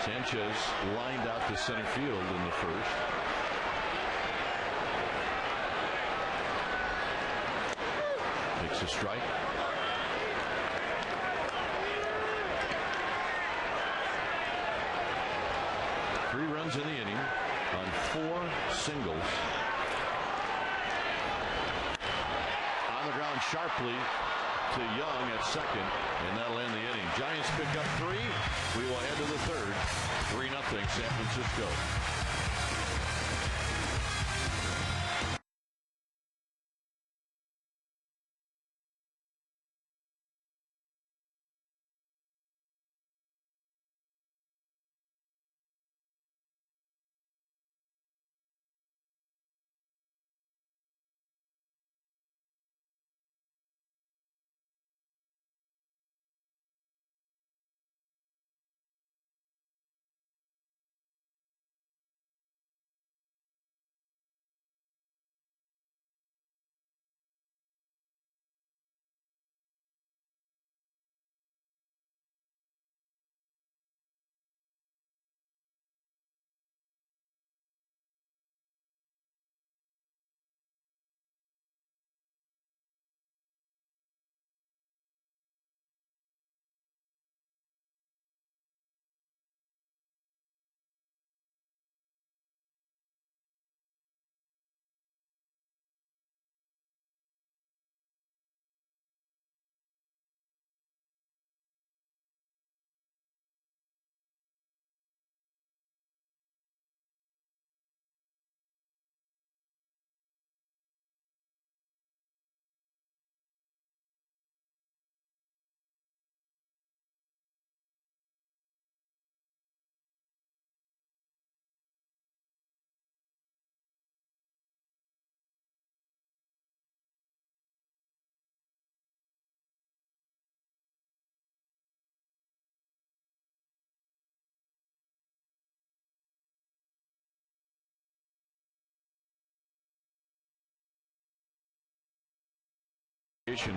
Sanchez lined out to center field in the first. Makes a strike. Three runs in the inning on 4 singles. On the ground sharply to Young at second, and that'll end the inning. Giants pick up 3. We will head to the third. 3-0 San Francisco.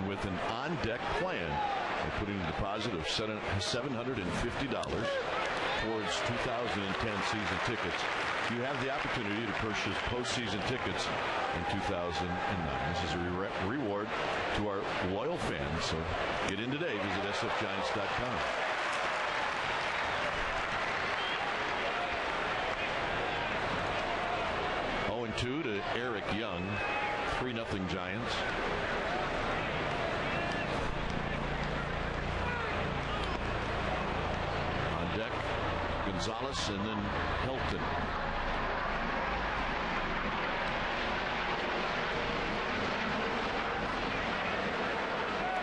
With an on-deck plan, they're putting a deposit of $750 towards 2010 season tickets. You have the opportunity to purchase postseason tickets in 2009. This is a reward to our loyal fans. So get in today. Visit sfgiants.com. (0-2) to Eric Young. 3-0 Giants. Gonzalez and then Hilton.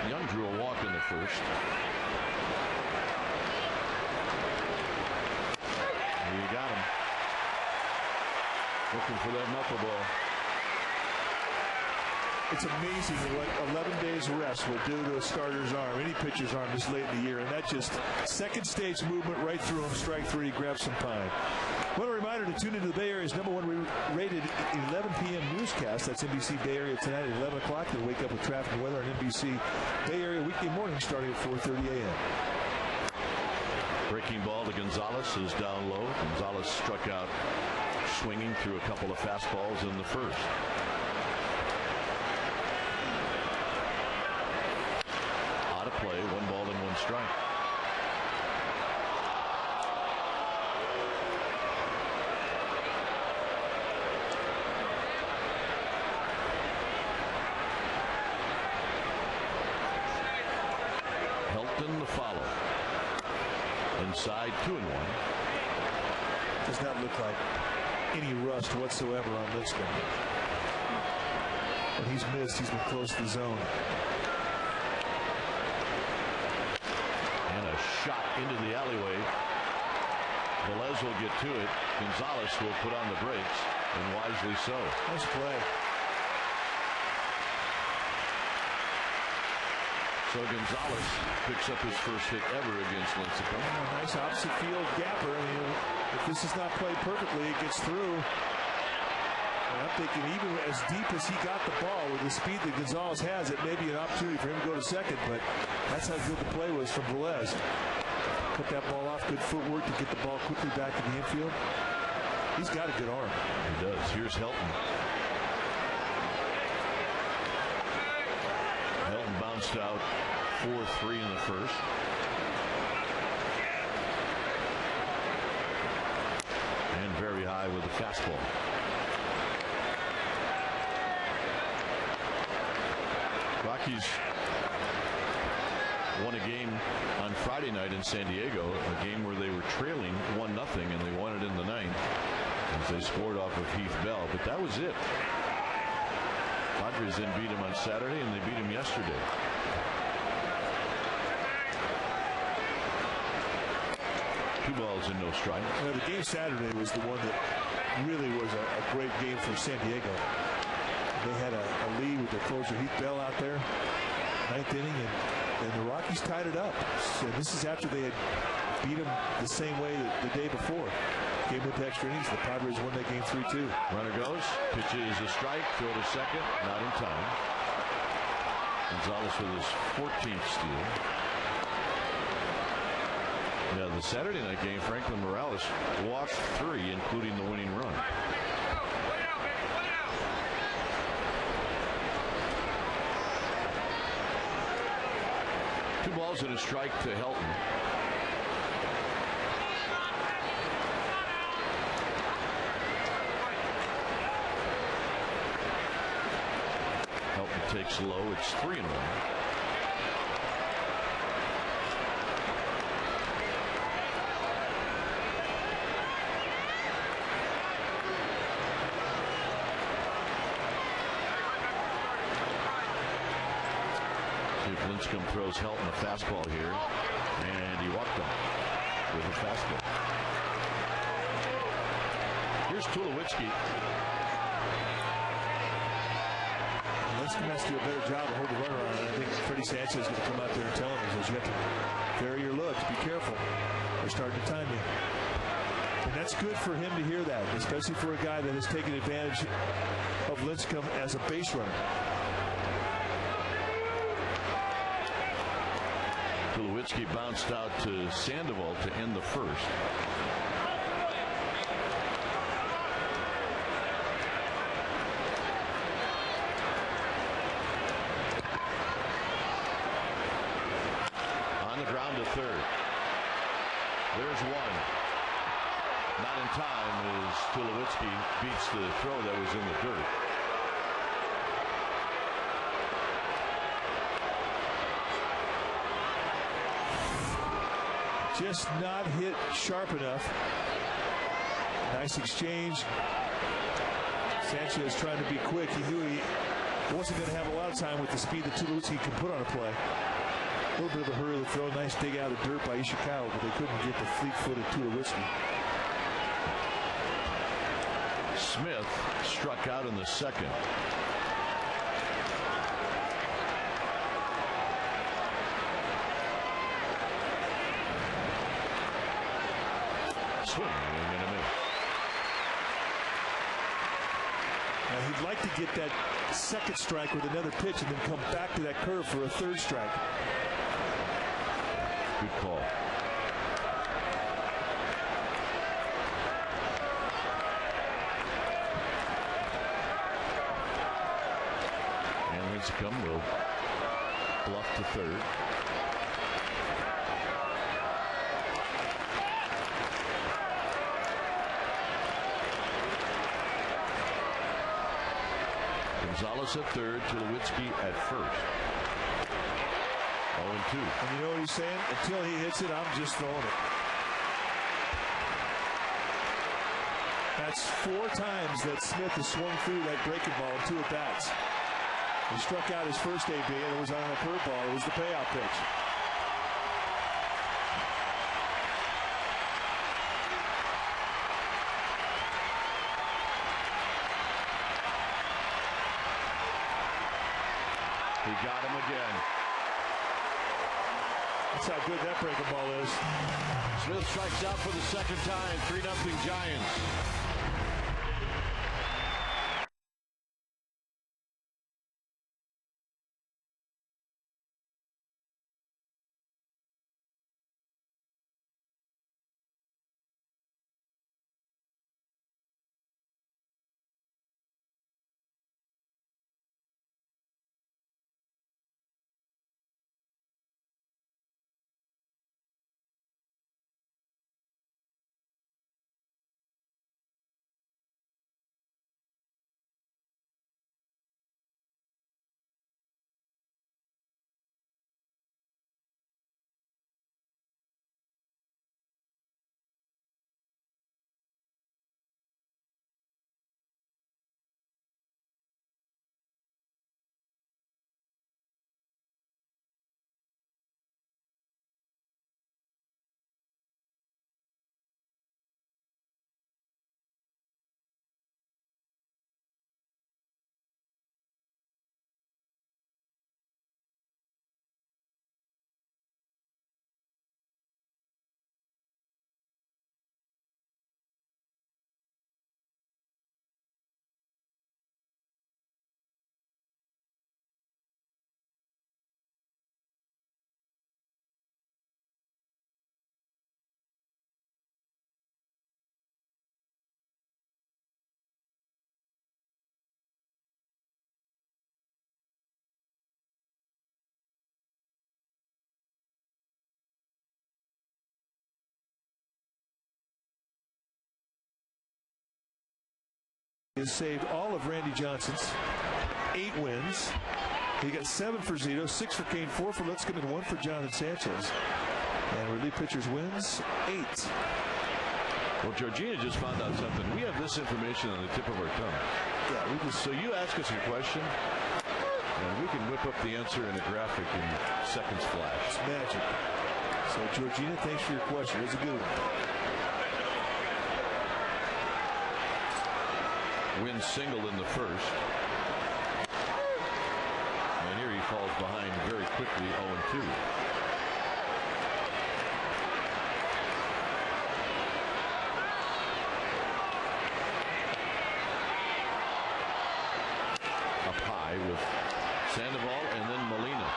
Young drew a walk in the first. You got him. Looking for that knuckleball. It's amazing what 11 days rest will do to a starter's arm, any pitcher's arm this late in the year. And that just second stage movement right through him. Strike 3, grab some pine. What a reminder to tune into the Bay Area's #1 rated 11 p.m. newscast. That's NBC Bay Area tonight at 11 o'clock. You'll wake up with traffic and weather on NBC Bay Area weekday morning starting at 4:30 a.m. Breaking ball to Gonzalez is down low. Gonzalez struck out swinging through a couple of fastballs in the first. Out of play, 1 ball and 1 strike. Hilton the follow. Inside 2-1. Does not look like any rust whatsoever on Lincecum. When he's missed, he's been close to the zone. And a shot into the alleyway. Velez will get to it. Gonzalez will put on the brakes, and wisely so. Nice play. So Gonzalez picks up his first hit ever against Lincecum. A nice opposite field gapper. I mean, if this is not played perfectly, it gets through. And I'm thinking even as deep as he got the ball with the speed that Gonzalez has, it may be an opportunity for him to go to second, but that's how good the play was from Velez. Cut that ball off, good footwork to get the ball quickly back in the infield. He's got a good arm. He does. Here's Hilton. Hilton bounced out 4-3 in the first. And very high with the fastball. Rockies won a game on Friday night in San Diego, a game where they were trailing 1-0, and they won it in the ninth as they scored off of Heath Bell. But that was it. Padres then beat him on Saturday, and they beat him yesterday. Two balls and no strike. The game Saturday was the one that really was a great game for San Diego. They had a lead with their closer Heath Bell out there, ninth inning, and the Rockies tied it up. So this is after they had beat them the same way the day before. Game went to extra innings. The Padres won that game 3-2. Runner goes. Pitch is a strike. Throw to second. Not in time. Gonzalez with his 14th steal. Yeah, the Saturday night game, Franklin Morales walked 3, including the winning run. Two balls and a strike to Helton. Helton takes low. It's 3-1. Lincecum throws Helton a fastball here, and he walked him with a fastball. Here's Tulowitzki. Lincecum has to do a better job of holding the runner on. And I think Freddie Sanchez is going to come out there and tell him, he says, you have to vary your looks, be careful. They're starting to time you. And that's good for him to hear that, especially for a guy that has taken advantage of Lincecum as a base runner. Tulowitzki bounced out to Sandoval to end the first. On the ground to third. There's one. Not in time as Tulowitzki beats the throw that was in the dirt. Just not hit sharp enough. Nice exchange. Sanchez trying to be quick. He knew he wasn't going to have a lot of time with the speed that Tulowitzki can put on a play. A little bit of a hurry to throw. Nice dig out of the dirt by Ishikawa, but they couldn't get the fleet-footed Tulowitzki. Smith struck out in the second. Swing and a miss. Now he'd like to get that second strike with another pitch and then come back to that curve for a third strike. Good call. And Lincecum will bluff to third. Gonzalez at third, Tulowitzki at first. 0-2. And you know what he's saying? Until he hits it, I'm just throwing it. That's 4 times that Smith has swung through that breaking ball in 2 at-bats. He struck out his first AB, and it was on a curveball. It was the payoff pitch. He got him again. That's how good that breaking ball is. Smith strikes out for the second time. 3-0 Giants. has saved all of Randy Johnson's 8 wins. He got 7 for Zito, 6 for Kane, 4 for Lincecum, and 1 for Jonathan Sanchez. And relief pitchers wins 8. Well, Georgina just found out something. We have this information on the tip of our tongue. Yeah, So you ask us a question, and we can whip up the answer in a graphic in seconds flash. It's magic. So, Georgina, thanks for your question. It was a good one. Wins single in the first. And here he falls behind very quickly, 0-2. Up high with Sandoval and then Molina.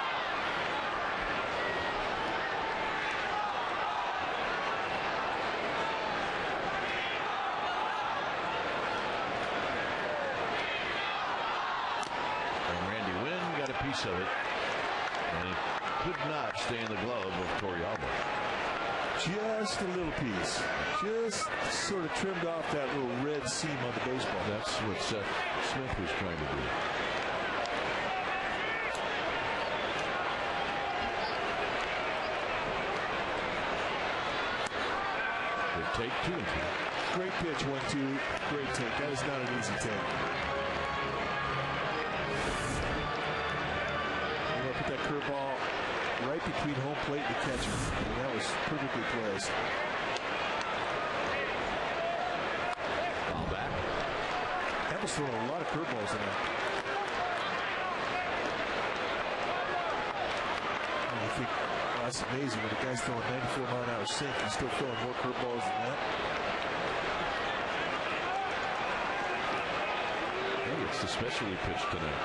Piece of it, and it could not stay in the glove of Torrealba. Just a little piece. Just sort of trimmed off that little red seam on the baseball. That's what Seth Smith was trying to do. Good take, 2-2. Great pitch, 1-2. Great take. That is not an easy take. Put that curveball right between home plate and the catcher. And that was perfectly placed. Ball back. That was throwing a lot of curveballs in there. And you think, oh, that's amazing. When the guy's throwing 94-mile-an-hour sink, he's still throwing more curveballs than that. I think it's the specialty pitch tonight.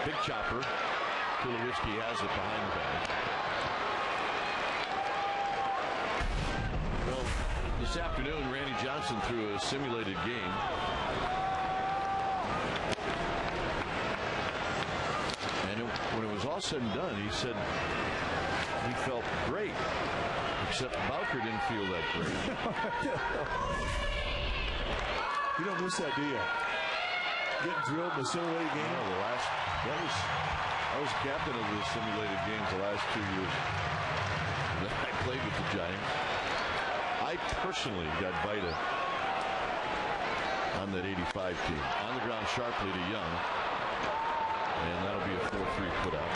Big chopper. Tulowitzki has it behind the bag. Well, this afternoon, Randy Johnson threw a simulated game. And when it was all said and done, he said he felt great. Except Bowker didn't feel that great. You don't miss that, do you? Getting drilled in the simulated game? No, I was captain of the simulated games the last 2 years that I played with the Giants. I personally got Vita on that 85 team. On the ground sharply to Young. And that'll be a 4-3 put out.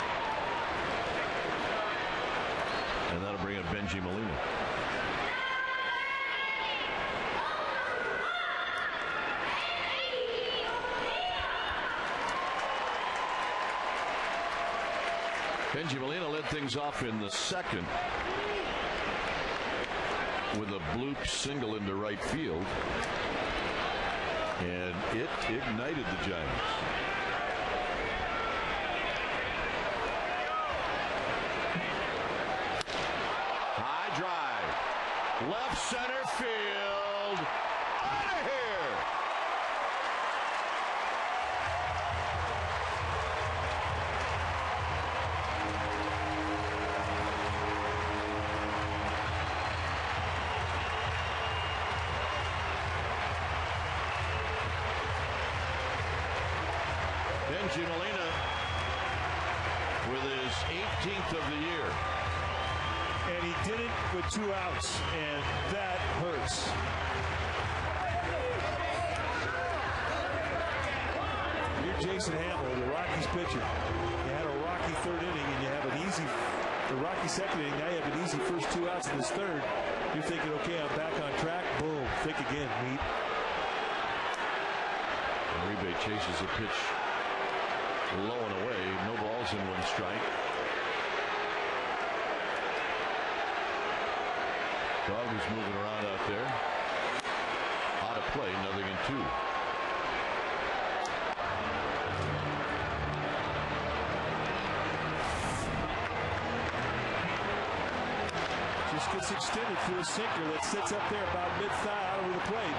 And that'll bring up Benji Molina. Benji Molina led things off in the second with a bloop single into right field, and it ignited the Giants. High drive, left center field, out of here. Benji Molina with his 18th of the year. And he did it with 2 outs, and that hurts. You're Jason Hamill, the Rockies pitcher. You had a rocky 3rd inning, and you have an easy, the rocky 2nd inning. Now you have an easy first 2 outs in this 3rd. You're thinking, okay, I'm back on track. Boom, think again, meet. Uribe chases a pitch low and away. No balls in 1 strike. Dog was moving around out there. Out of play, 0-2. Just gets extended through a sinker that sits up there about mid-thigh out over the plate.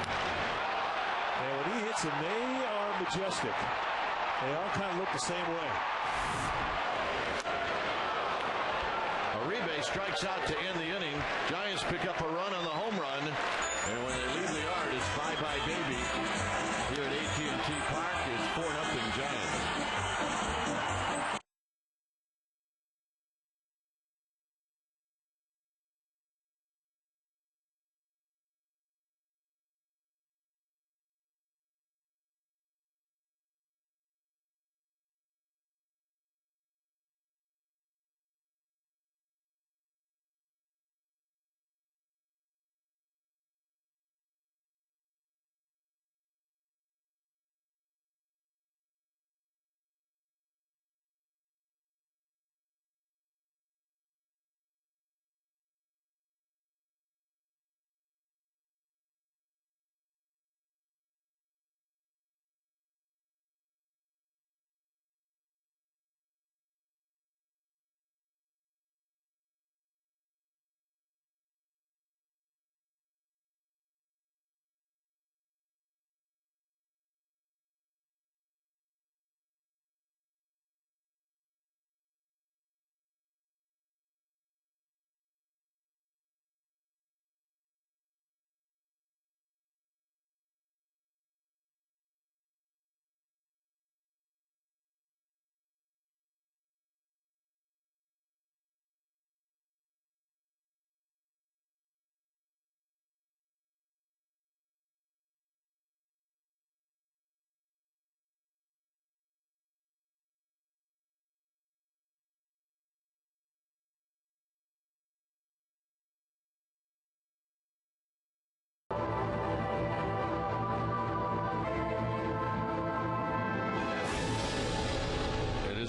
And when he hits them, they are majestic. They all kind of look the same way. A Uribe strikes out to end the inning. Giants pick up a run on the home run. And when they leave the yard, it's bye-bye baby. Here at AT&T Park, it's 4-0 Giants.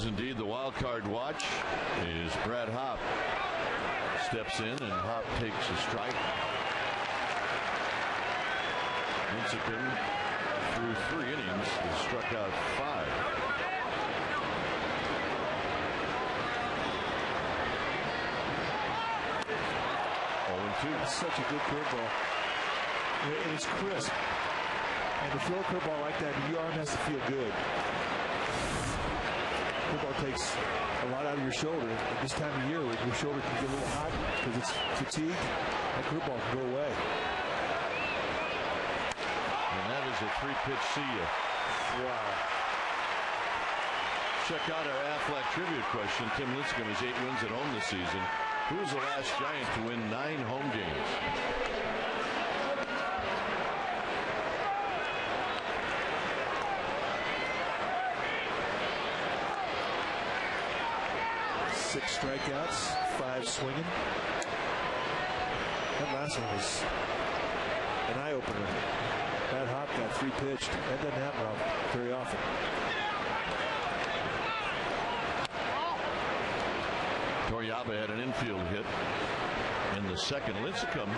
Indeed, the wild card watch is Brad Hopp. Steps in and Hopp takes a strike. Lincecum, through 3 innings, has struck out 5. That's such a good curveball. And it's crisp. And to throw a curveball like that, your arm has to feel good. Curveball takes a lot out of your shoulder. At this time of year, where your shoulder can get a little hot because it's fatigued, that curveball can go away. And that is a 3-pitch see ya. Wow. Check out our Aflac trivia question. Tim Lincecum has 8 wins at home this season. Who was the last Giant to win 9 home games? Six strikeouts, 5 swinging. That last one was an eye-opener. Brad Hopp got 3 pitched. That doesn't happen very often. Torrealba had an infield hit in the second. Lincecum,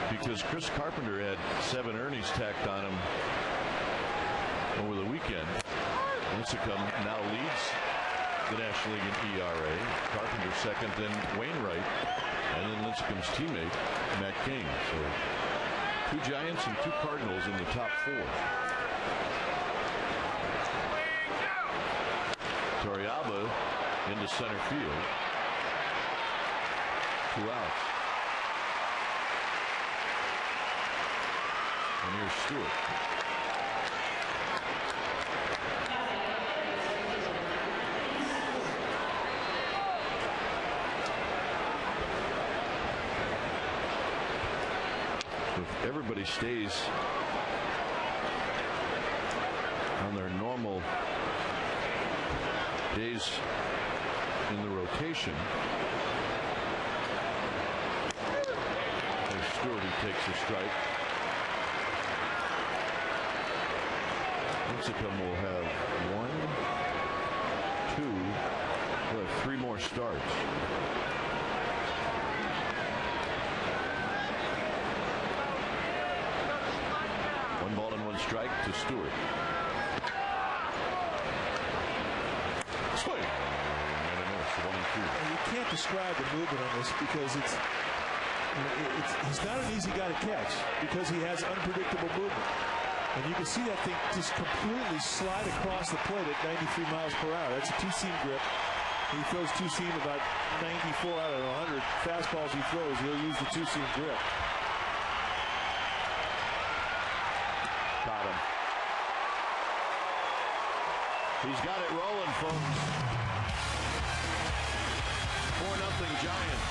because Chris Carpenter had 7 earnings tacked on him over the weekend. Lincecum now leads the National League in ERA. Carpenter second, then Wainwright, and then Lincecum's teammate, Matt King. So 2 Giants and 2 Cardinals in the top 4. Torrealba into center field. 2 outs. And here's Stewart. If everybody stays on their normal days in the rotation, there's Stewart who takes a strike. Lincecum will have 1, 2, we'll have 3 more starts. One ball and 1 strike to Stewart. Swing. And a miss, 1 and 2. You can't describe the movement on this because he's not an easy guy to catch because he has unpredictable movement. And you can see that thing just completely slide across the plate at 93 miles per hour. That's a 2-seam grip. He throws two-seam about 94 out of 100 fastballs he throws. He'll use the two-seam grip. Got him. He's got it rolling, folks. 4-0 Giants.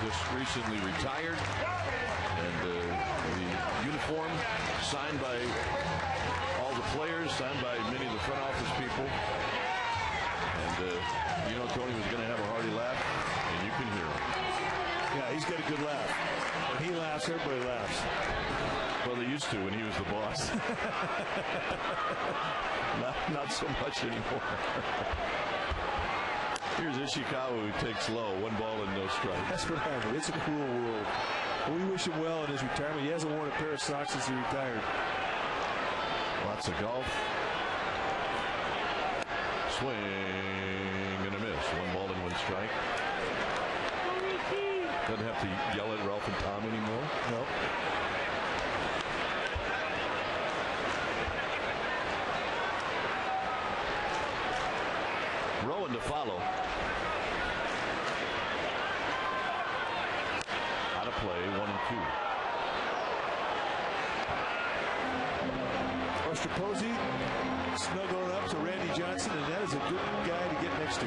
Just recently retired, and the uniform signed by all the players, signed by many of the front office people, and Tony was going to have a hearty laugh, and you can hear him. Yeah, he's got a good laugh. When he laughs, everybody laughs. Well, they used to when he was the boss. not so much anymore. Here's Ishikawa, who takes low. 1 ball and no strike. That's what happened. It's a cruel world. We wish him well in his retirement. He hasn't worn a pair of socks since he retired. Lots of golf. Swing and a miss. 1 ball and 1 strike. Doesn't have to yell at Ralph and Tom anymore. Nope. Rowan to follow. Out of play, 1 and 2. Buster Posey snuggling up to Randy Johnson, and that is a good guy to get next to.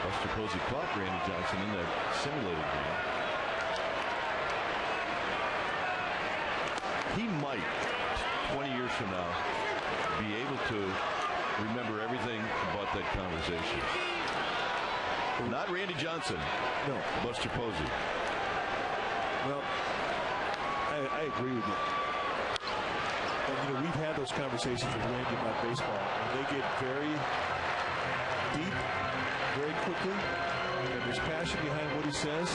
Buster Posey caught Randy Johnson in that simulated game. He might, 20 years from now, be able to remember everything about that conversation. Not Randy Johnson. No. Buster Posey. Well, I agree with you. And, we've had those conversations with Randy about baseball, and they get very deep, very quickly, and there's passion behind what he says,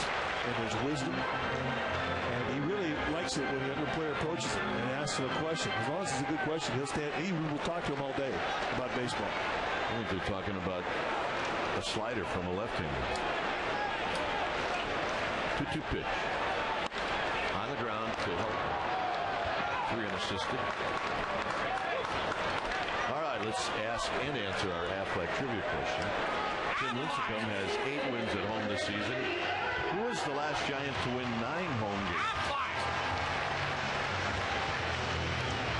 and there's wisdom. And he really likes it when the other player approaches him and asks him a question. As long as it's a good question, he'll stand. He will talk to him all day about baseball. I think they're talking about a slider from a left-hander. 2-2 pitch. On the ground to help. 3 unassisted. All right, let's ask and answer our Aflac trivia question. Tim Lincecum has 8 wins at home this season. Who was the last Giant to win 9 home games?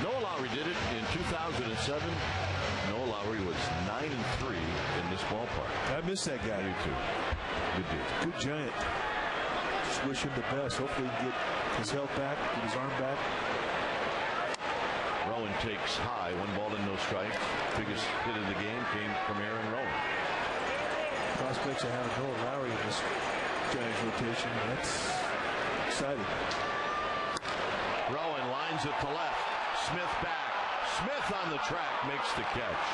Noah Lowry did it in 2007. Noah Lowry was 9-3 in this ballpark. I miss that guy. Me too. Good dude. Good Giant. Just wish him the best. Hopefully he can get his health back, get his arm back. Rowan takes high. 1 ball and no strikes. Biggest hit of the game came from Aaron Rowan. Prospects of having Noah Lowry in this Giants rotation. That's exciting. Rowan Lines it to left. Smith back. Smith on the track makes the catch.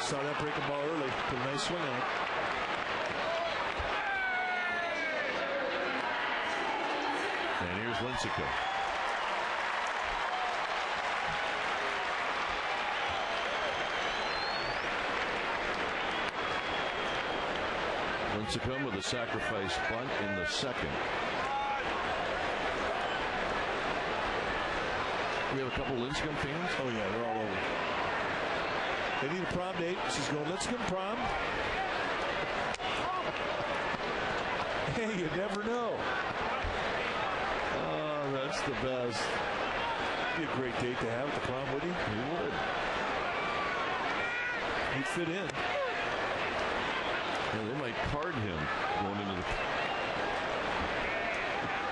Saw that breaking ball early. Put a nice swing on it. And here's Lincecum. Lincecum with a sacrifice bunt in the second. We have a couple Lincecum fans. Oh yeah, they're all over. They need a prom date. She's going, Lincecum prom. Hey, you never know. Oh, that's the best. Be a great date to have at the prom, would he? He would. He'd fit in. Yeah, they might card him going into the.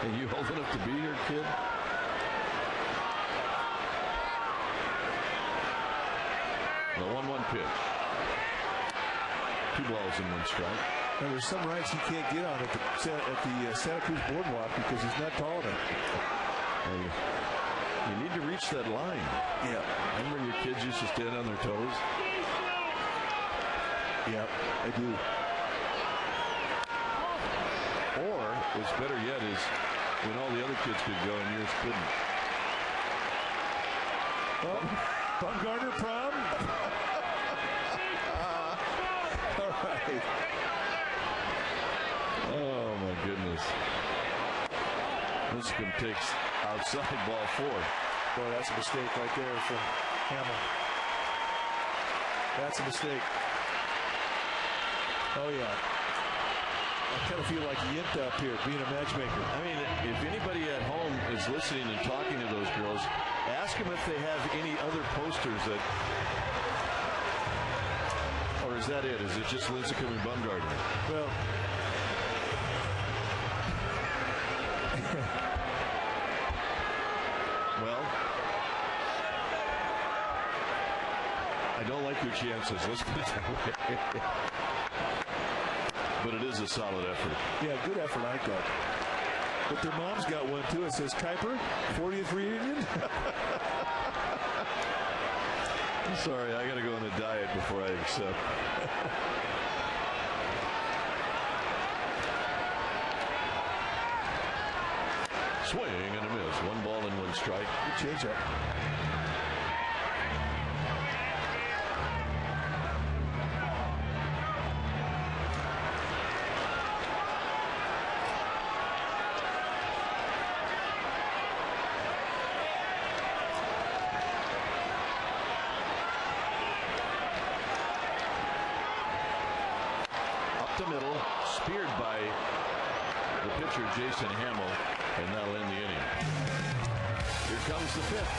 Are you old enough to be here, kid? The 1-1 pitch. 2 balls and 1 strike. Now, there's some rights he can't get on at the Santa Cruz Boardwalk because he's not tall enough. You need to reach that line. Yeah. Remember your kids used to stand on their toes? Yeah, I do. Or, what's better yet is when all the other kids could go and yours couldn't. Oh, Bumgarner prom? All right. Oh, my goodness. Lincecum takes outside ball 4. Boy, that's a mistake right there from Hamill. That's a mistake. Oh, yeah. I kind of feel like Yinta up here, being a matchmaker. I mean, if anybody at home is listening and talking to those girls, ask them if they have any other posters that... Or is that it? Is it just Lincecum and Bumgarner? Well... Well, I don't like your chances. Let's put it that way. But it is a solid effort. Yeah, good effort, I thought. But their mom's got one, too. It says, Kuiper, 40th reunion. I'm sorry, I got to go on a diet before I accept. Swing and a miss. 1 ball and 1 strike. Good change-up. Up the middle, speared by the pitcher, Jason Hamill, and that'll end the inning. Here comes the 5th.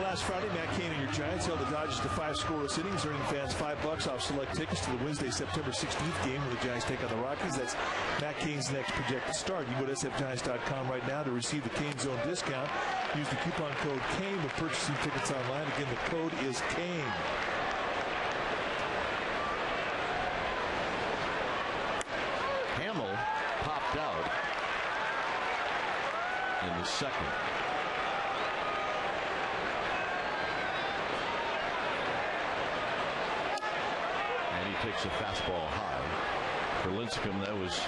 last Friday, Matt Cain and your Giants held the Dodgers to 5 scoreless innings, earning fans $5 off select tickets to the Wednesday, September 16th game when the Giants take on the Rockies. That's Matt Cain's next projected start. You can go to sfgiants.com right now to receive the Cain Zone discount. Use the coupon code CAIN when purchasing tickets online. Again, the code is CAIN. Hamill popped out in the second. And he takes a fastball high. For Lincecum, that was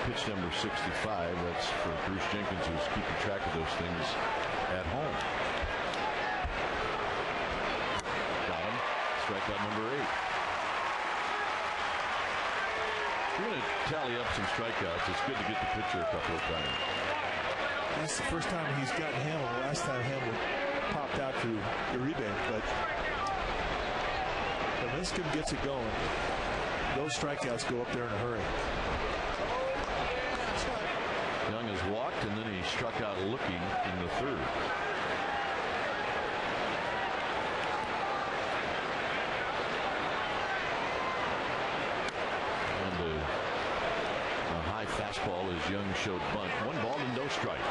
pitch number 65. That's for Bruce Jenkins, who's keeping track of those things at home. Got him. Strikeout number 8. We're going to tally up some strikeouts. It's good to get the pitcher a couple of times. That's the first time he's gotten Hamill. The last time Hamill popped out to Uribe, but when Lincecum gets it going, those strikeouts go up there in a hurry. Young has walked, and then he struck out looking in the third. A high fastball as Young showed bunt. 1 ball and no strikes.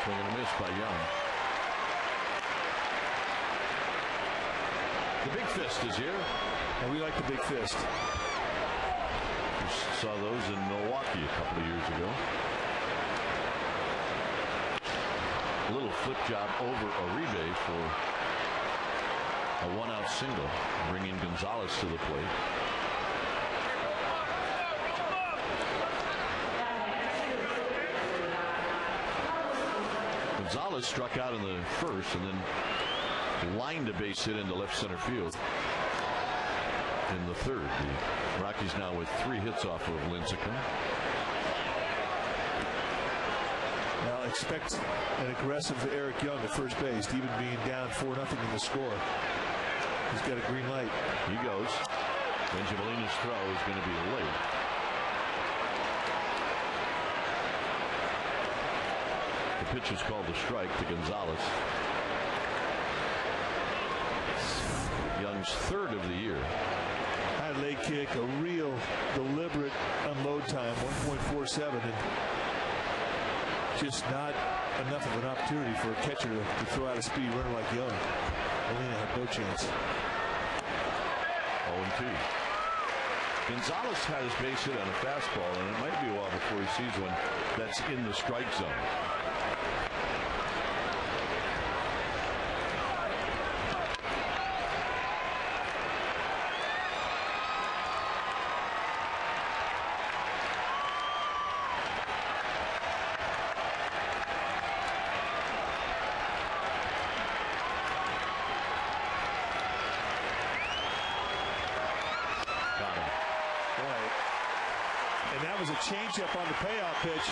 Swing and a miss by Young. The big fist is here. And we like the big fist. We saw those in Milwaukee a couple of years ago. A little flip job over Uribe for a 1-out single, bringing Gonzalez to the plate. Gonzalez struck out in the first and then lined a base hit into left center field in the third. The Rockies now with 3 hits off of Lincecum. Now expect an aggressive Eric Young at first base, even being down 4-0 in the score. He's got a green light. He goes. Benjamin's throw is going to be late. The pitch is called a strike to Gonzalez. Young's third of the year. High leg kick, a real deliberate unload time, 1.47, and just not enough of an opportunity for a catcher to throw out a speedy runner like Young. Molina had no chance. 0-2. Gonzalez had his base hit on a fastball, and it might be a while before he sees one that's in the strike zone. Changeup on the payoff pitch.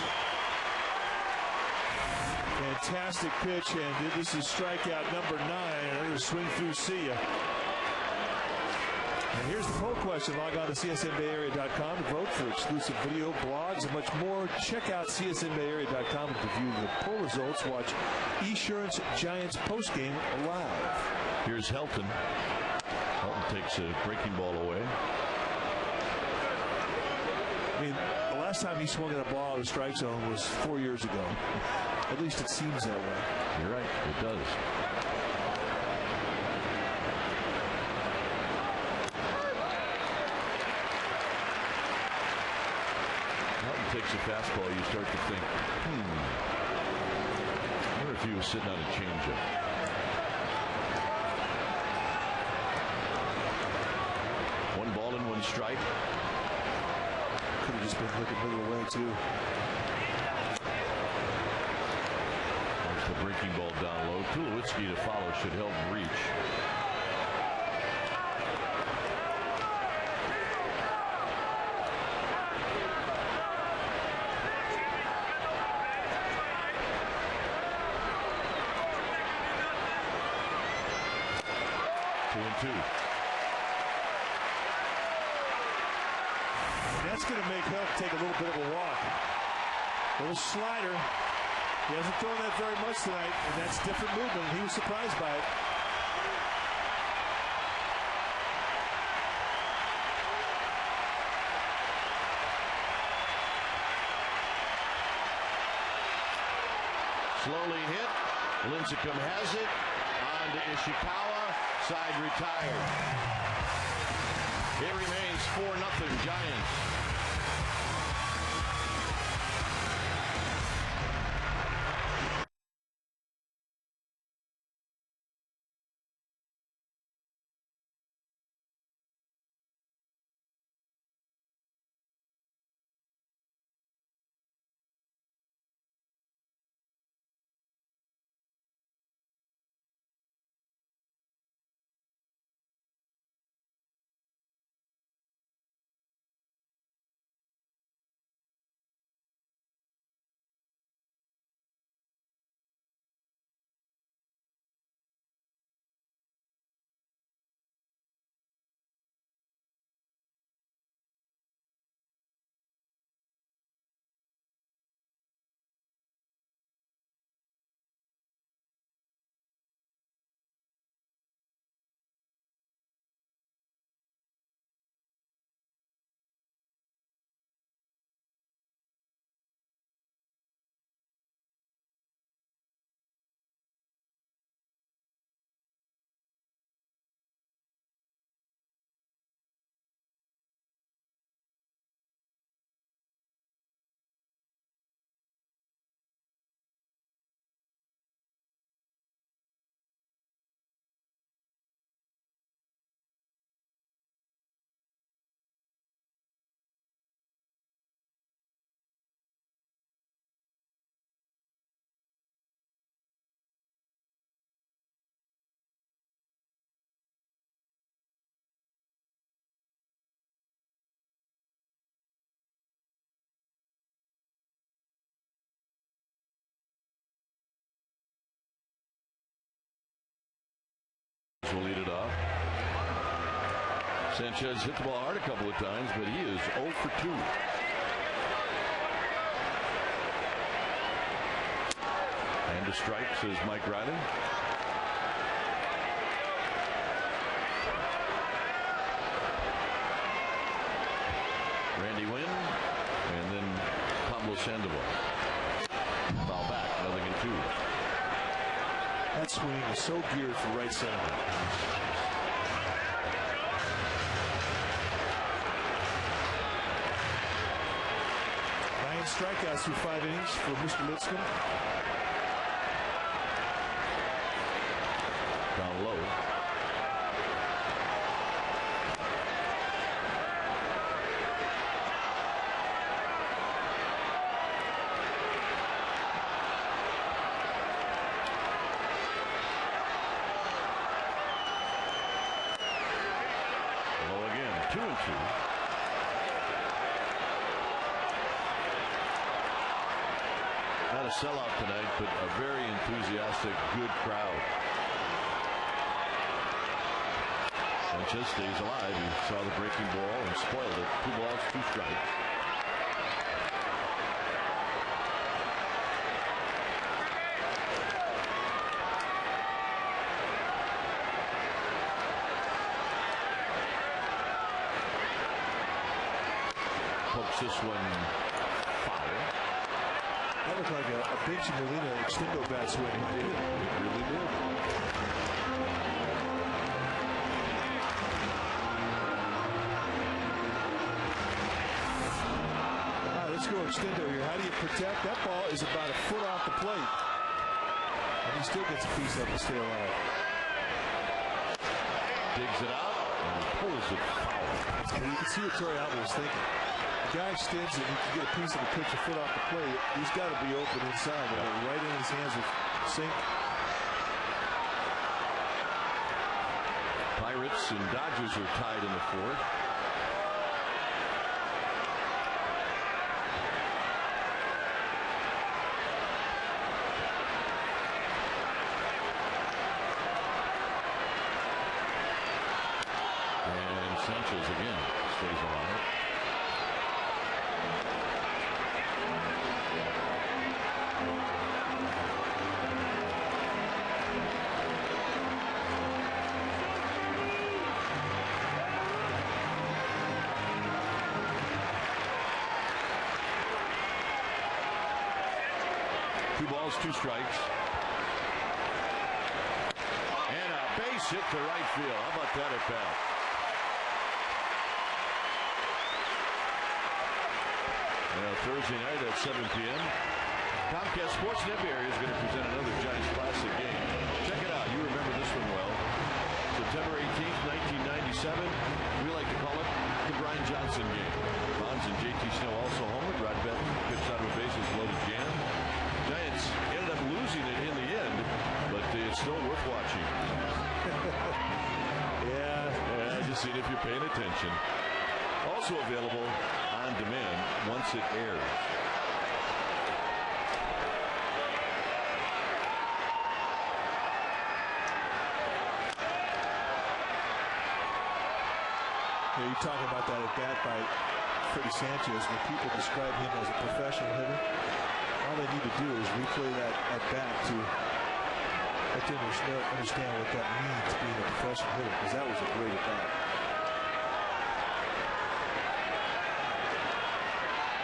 Fantastic pitch, and this is strikeout number 9. Another swing through, see ya. And here's the poll question. Log on to csnbayarea.com to vote for exclusive video, blogs, and much more. Check out csnbayarea.com to view the poll results. Watch Esurance Giants postgame live. Here's Helton. Helton takes a breaking ball away. I mean, the last time he swung at a ball in the strike zone was 4 years ago. At least it seems that way. You're right. It does. Helton takes a fastball. You start to think, I wonder if he was sitting on a changeup. One ball and one strike. Could have just been looking middle away, too. There's the breaking ball down low. Tulowitzki to follow should help reach. 2-2. That's going to make Huff take a little bit of a walk. Little slider. He hasn't thrown that very much tonight, and that's different movement. He was surprised by it. Slowly hit. Lincecum has it. On to Ishikawa. Side retired. It remains 4-0 Giants. Will lead it off. Sanchez hit the ball hard a couple of times, but he is 0 for 2. And a strike, says Mike Riley. Randy Wynn, and then Pablo Sandoval. Foul back, 0-2. That swing is so geared for right center. 9 strikeouts through 5 innings for Mr. Lincecum. Down low. Low again, 2-2. Not a sellout tonight, but a very enthusiastic, good crowd. Sanchez stays alive. He saw the breaking ball and spoiled it. 2 balls, 2 strikes. Pokes this one foul. That looked like a Benji Molina extendo bat swing. It really did. All right, let's go extendo here. How do you protect? That ball is about a foot off the plate. And he still gets a piece of it to stay alive. Digs it out and pulls it foul. And you can see what Torrey Alba was thinking. The guy extends it, he can get a piece of the pitch a foot off the plate. He's got to be open inside. Right in his hands with sink. Pirates and Dodgers are tied in the 4th. And Sanchez again stays alive. Two balls, two strikes. And a base hit to right field. How about that at bat? Thursday night at 7 p.m. Comcast Sports Net area is going to present another Giants Classic game. Check it out. You remember this one well. September 18th, 1997. We like to call it the Brian Johnson game. Bonds and JT Snow also homered. Rod Benton pitched out of a bases loaded jam. Giants ended up losing it in the end, but it's still worth watching. Yeah, just seeing if you're paying attention. Also available on demand once it airs. You're talking about that at bat by Freddie Sanchez. When people describe him as a professional hitter, all they need to do is replay that at bat to understand what that means, being a professional hitter, because that was a great at bat.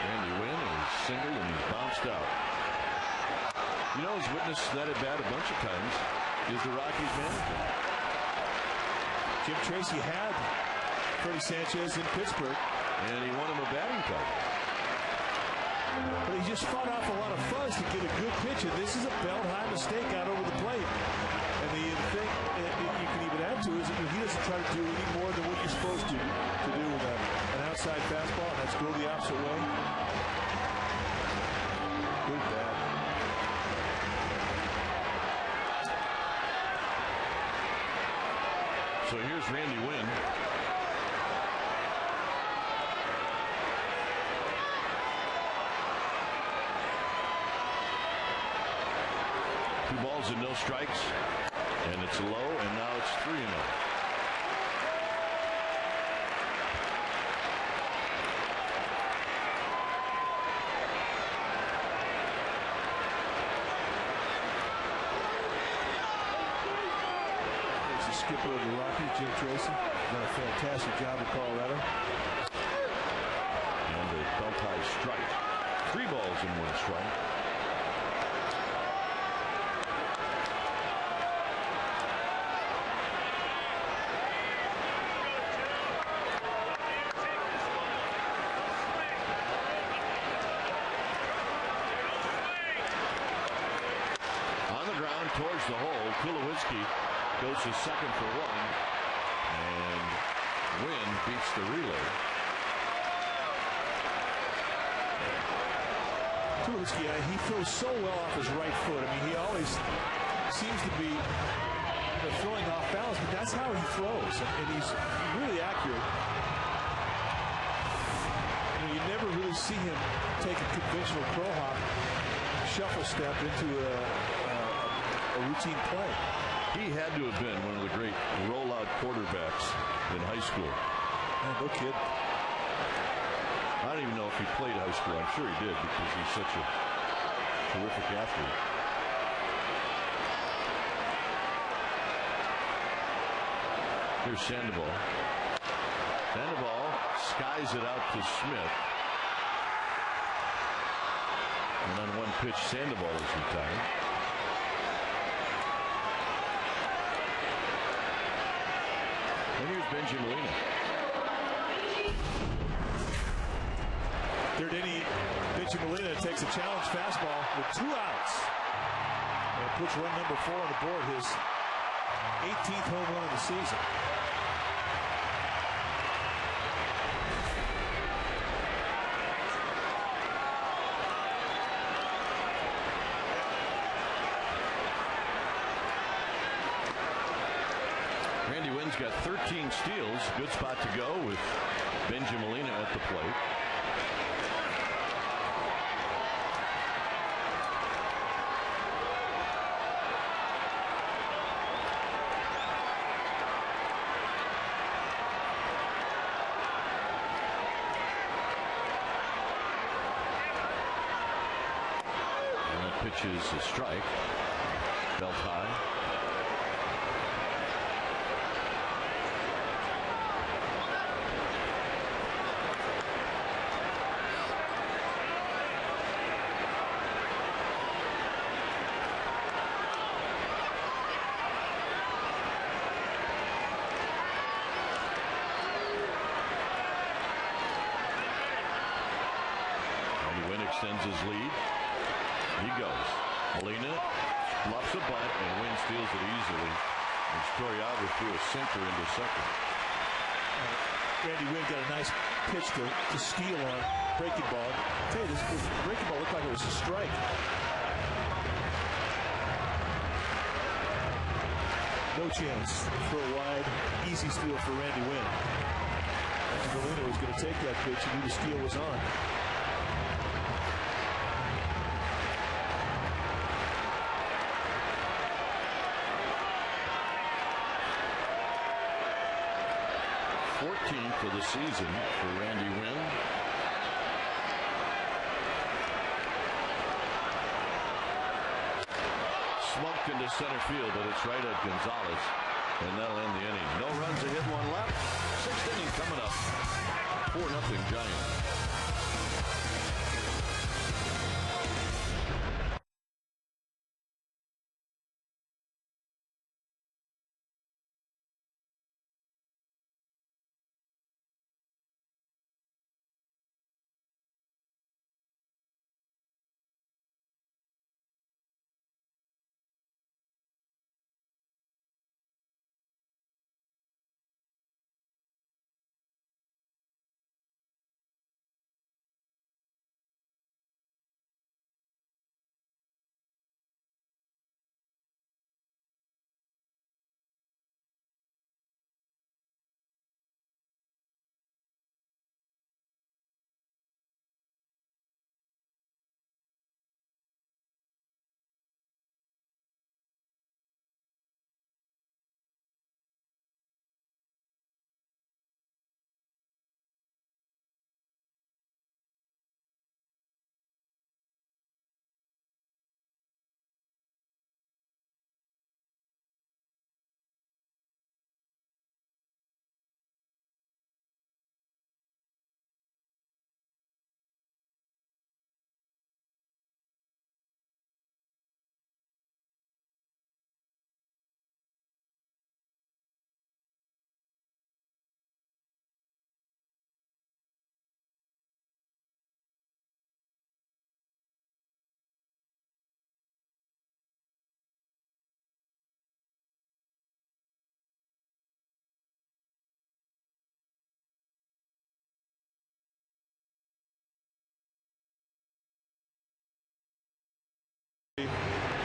Randy Wynn is singled and he's bounced out. You know who's witnessed that at bat a bunch of times is the Rockies manager. Jim Tracy had Freddie Sanchez in Pittsburgh. And he won him a batting title. But he just fought off a lot of fuzz to get a good pitch, and this is a belt-high mistake out over the plate. And the thing you can even add to is that he doesn't try to do any more than what you're supposed to do with an outside fastball, and that's go the opposite way. Good bat. So here's Randy Wynn. Two balls and no strikes, and it's low, and now it's 3-0. There's the skipper of the Rockies, Jim Tracy. Done a fantastic job in Colorado. And a belt-high strike. 3 balls and 1 strike. Towards the hole, Kulowski goes to second for 1, and Wynn beats the relay. Kulowski, he throws so well off his right foot. I mean, he always seems to be throwing off balance, but that's how he throws, and he's really accurate. You never really see him take a conventional crow hop shuffle step into a routine play. He had to have been one of the great rollout quarterbacks in high school. No kid. I don't even know if he played high school. I'm sure he did because he's such a terrific athlete. Here's Sandoval. Sandoval skies it out to Smith. And on one pitch, Sandoval is retired. And here's Benji Molina. Third inning, Benji Molina takes a challenge fastball with 2 outs. And puts run number 4 on the board, his 18th home run of the season. Randy Wynn's got 13 steals. Good spot to go with Benji Molina at the plate. which is a strike. Belt high. Extends his lead. He goes. Molina bluffs a bunt, and Wynn steals it easily. And Storyava threw a sinker into second. Randy Wynn got a nice pitch to steal on breaking ball. I'll tell you, this breaking ball looked like it was a strike. No chance. Throw wide. Easy steal for Randy Wynn. Molina was going to take that pitch. He knew the steal was on. For the season for Randy Wynn. Smoked into center field, but it's right at Gonzalez, and that'll end the inning. No runs, a hit, one left. Sixth inning coming up. 4-0 Giants.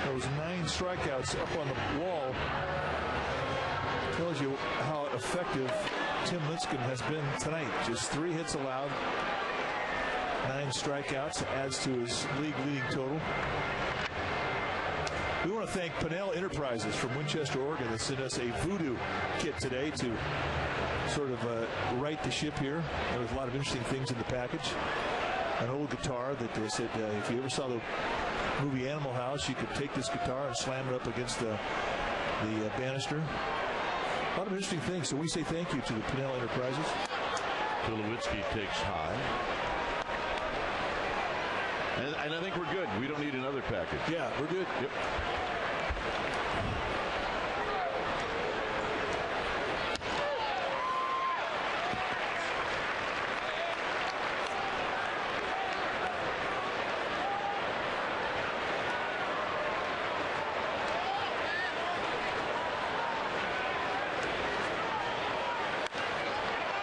Those 9 strikeouts up on the wall tells you how effective Tim Lincecum has been tonight. Just 3 hits allowed, 9 strikeouts, adds to his league-leading total. We want to thank Pinnell Enterprises from Winchester, Oregon, that sent us a voodoo kit today to sort of right the ship here. There was a lot of interesting things in the package. An old guitar that they said if you ever saw the movie Animal House, you could take this guitar and slam it up against the banister. A lot of interesting things. So we say thank you to the Pinnell Enterprises. Tulowitzki takes high. And I think we're good. We don't need another package. Yeah, we're good. Yep.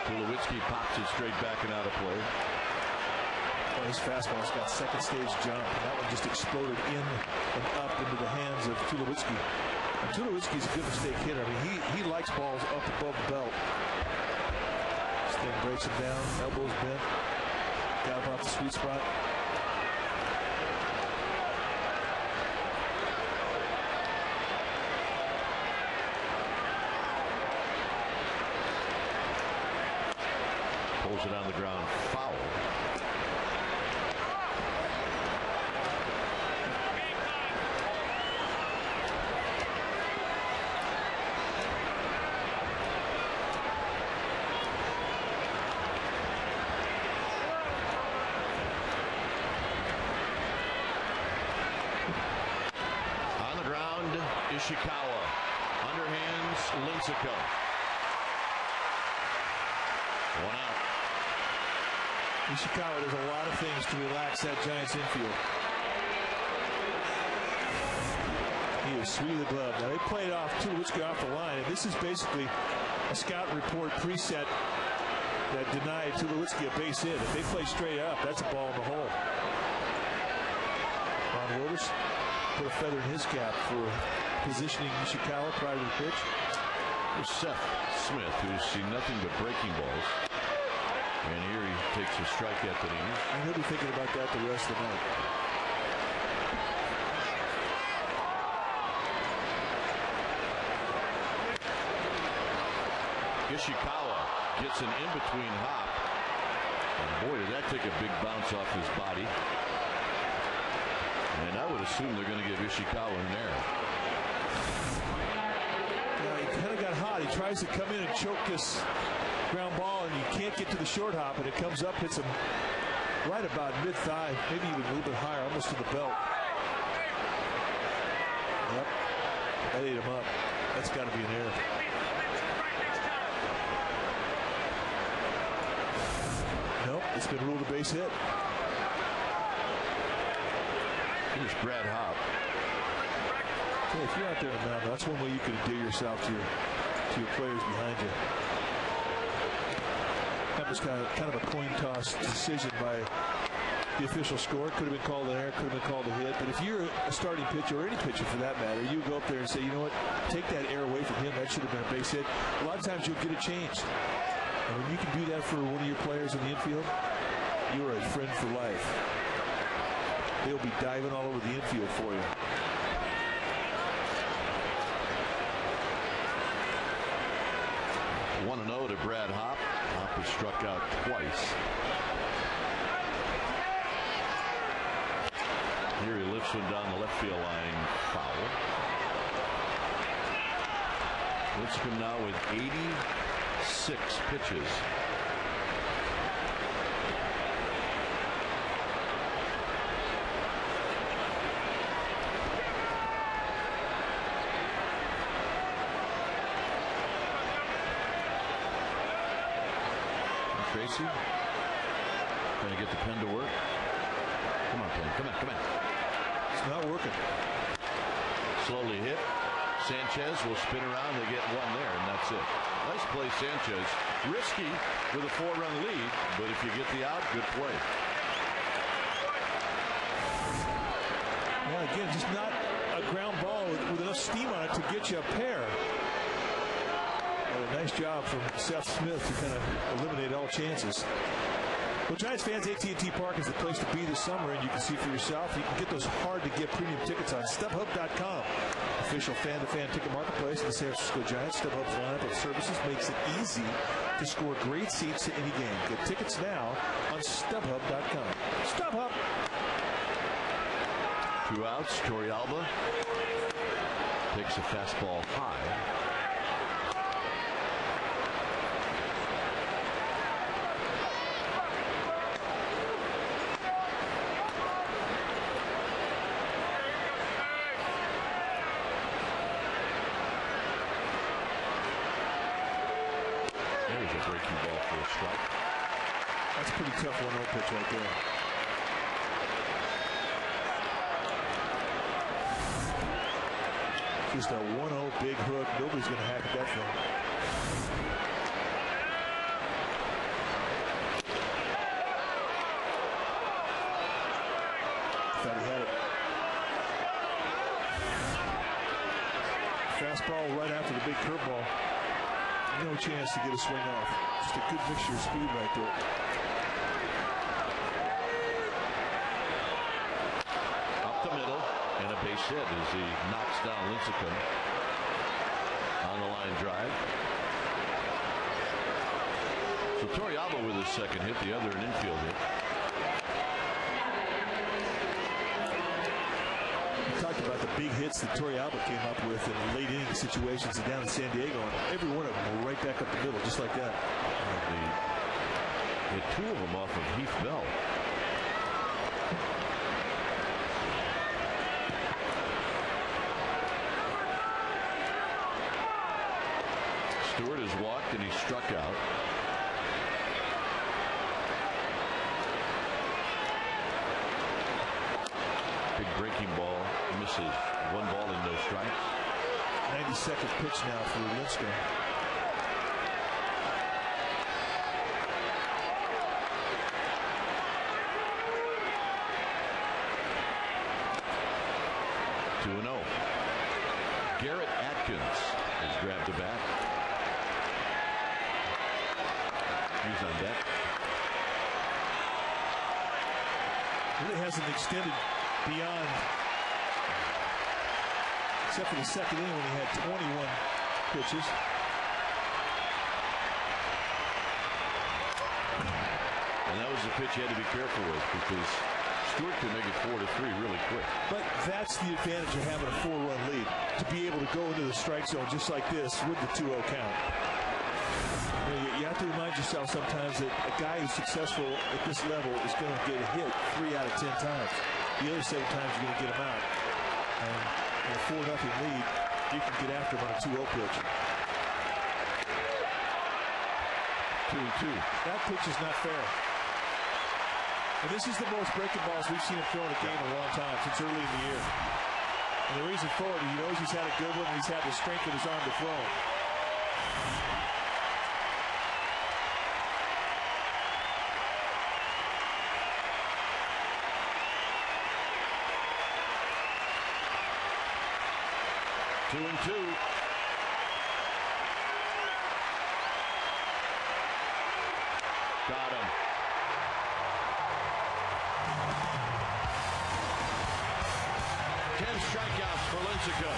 Tulowitzki pops it straight back and out of play. His fastball's got second stage jump. That one just exploded in and up into the hands of Tulowitzki. And Tulowitzki's a good mistake hitter. I mean, he likes balls up above the belt. This thing breaks him down, elbows bent, got him off the sweet spot. Pulls it on the ground, foul. Ishikawa underhands Lincecum. 1 out. Ishikawa does a lot of things to relax that Giants infield. He is sweet of the glove. Now they played off Tulowitzki off the line, and this is basically a scout report preset that denied Tulowitzki a base hit. If they play straight up, that's a ball in the hole. Ron Willis put a feather in his cap for positioning Ishikawa prior to the pitch. There's Seth Smith, who's seen nothing but breaking balls. And here he takes a strike at the knees. And he'll be thinking about that the rest of the night. Ishikawa gets an in-between hop. And boy, did that take a big bounce off his body. And I would assume they're going to give Ishikawa an error. Yeah, he kind of got hot. He tries to come in and choke this ground ball, and you can't get to the short hop, and it comes up, hits him right about mid-thigh, maybe even a little bit higher, almost to the belt. Yep, that ate him up. That's got to be an error. Nope, it's been ruled a base hit. Here's Brad Hobb. Hey, if you're out there in the mound, that's one way you can endear yourself to your players behind you. That was kind of a coin toss decision by the official score. Could have been called an error, could have been called a hit. But if you're a starting pitcher, or any pitcher for that matter, you go up there and say, you know what, take that error away from him. That should have been a base hit. A lot of times you'll get it changed. And when you can do that for one of your players in the infield, you are a friend for life. They'll be diving all over the infield for you. One 1-0 to Brad Hopp. Hopp has struck out twice. Here he lifts one down the left field line, foul. Lincecum now with 86 pitches. Tracy trying to get the pen to work. Come on, pen. Come on, come on. It's not working. Slowly hit. Sanchez will spin around. They get one there, and that's it. Nice play, Sanchez. Risky with a 4-run lead, but if you get the out, good play. Yeah, again, just not a ground ball with enough steam on it to get you a pair. A nice job from Seth Smith to kind of eliminate all chances. Well, Giants fans, AT&T Park is the place to be this summer, and you can see for yourself. You can get those hard-to-get premium tickets on StubHub.com. Official fan-to-fan ticket marketplace of the San Francisco Giants. StubHub's lineup of services makes it easy to score great seats to any game. Get tickets now on StubHub.com. StubHub! 2 outs. Torrealba takes a fastball high. There's a breaking ball for a strike. That's a pretty tough 1-0 pitch right there. Just a 1-0 big hook. Nobody's going to hack at that thing. Thought he had it. Fastball right after the big curveball. No chance to get a swing off. Just a good mixture of speed right there. Up the middle, and a base hit as he knocks down Lincecum on the line drive. So Torrealba with his second hit, the other an infield hit. We talked about the big hits that Torrealba came up with in late inning situations down in San Diego, and every one of them were right back up the middle, just like that. They hit 2 of them off of Heath Bell. Stewart has walked and he's struck out. Big breaking ball misses. 1 ball and no strikes. 92nd pitch now for Lincecum. Garrett Atkins has grabbed the bat. He's on deck. Really hasn't extended beyond, except for the second inning when he had 21 pitches. And that was the pitch he had to be careful with because Stewart could make it 4-3 really quick. But that's the advantage of having a 4-run lead, to be able to go into the strike zone just like this with the 2-0 count. You have to remind yourself sometimes that a guy who's successful at this level is going to get a hit 3 out of 10 times. The other 7 times you're going to get him out. And in a 4-0 lead, you can get after him on a 2-0 pitch. 2-2. That pitch is not fair. And this is the most breaking balls we've seen him throw in a game in a long time, since early in the year. And the reason for it, he knows he's had a good one, and he's had the strength in his arm to throw it. Two and two. Got him. Strikeouts for Lincecum.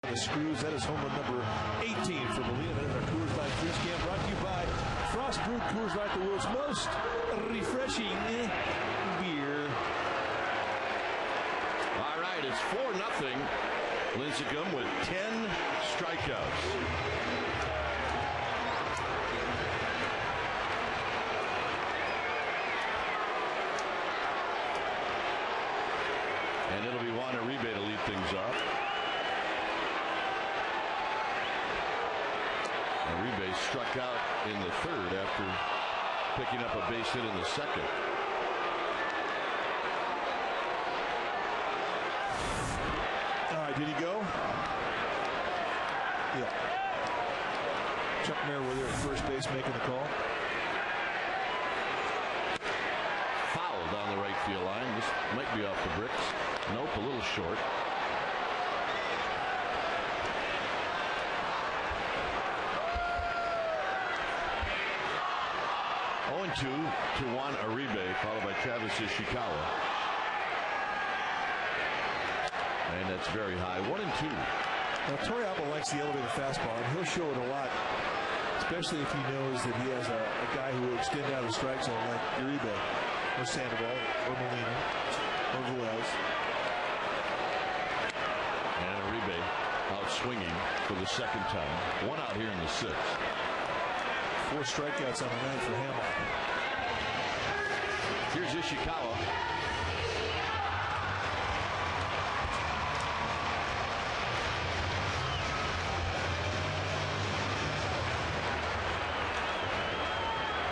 The screws, that is home run number 18 for Molina. That is our Coors Light pregame, brought to you by Frost Brewed Coors Light, the world's most refreshing beer. All right, it's 4-0. Lincecum with 10 strikeouts. And it'll be Juan Uribe to lead things off. Uribe struck out in the third after picking up a base hit in the second. All right, did he go? Yeah. Chuck Merriweather there at first base making the call. Foul down the right field line. This might be off the bricks. Nope, a little short. To Juan Uribe, followed by Travis Ishikawa. And that's very high. 1-2. Now, Toriyama likes the elevated fastball, and he'll show it a lot, especially if he knows that he has a guy who will extend out of the strike zone like Uribe or Sandoval or Molina or Velez. And Uribe out swinging for the second time. 1 out here in the 6th. 4 strikeouts on the night for Hamill. Here's Ishikawa.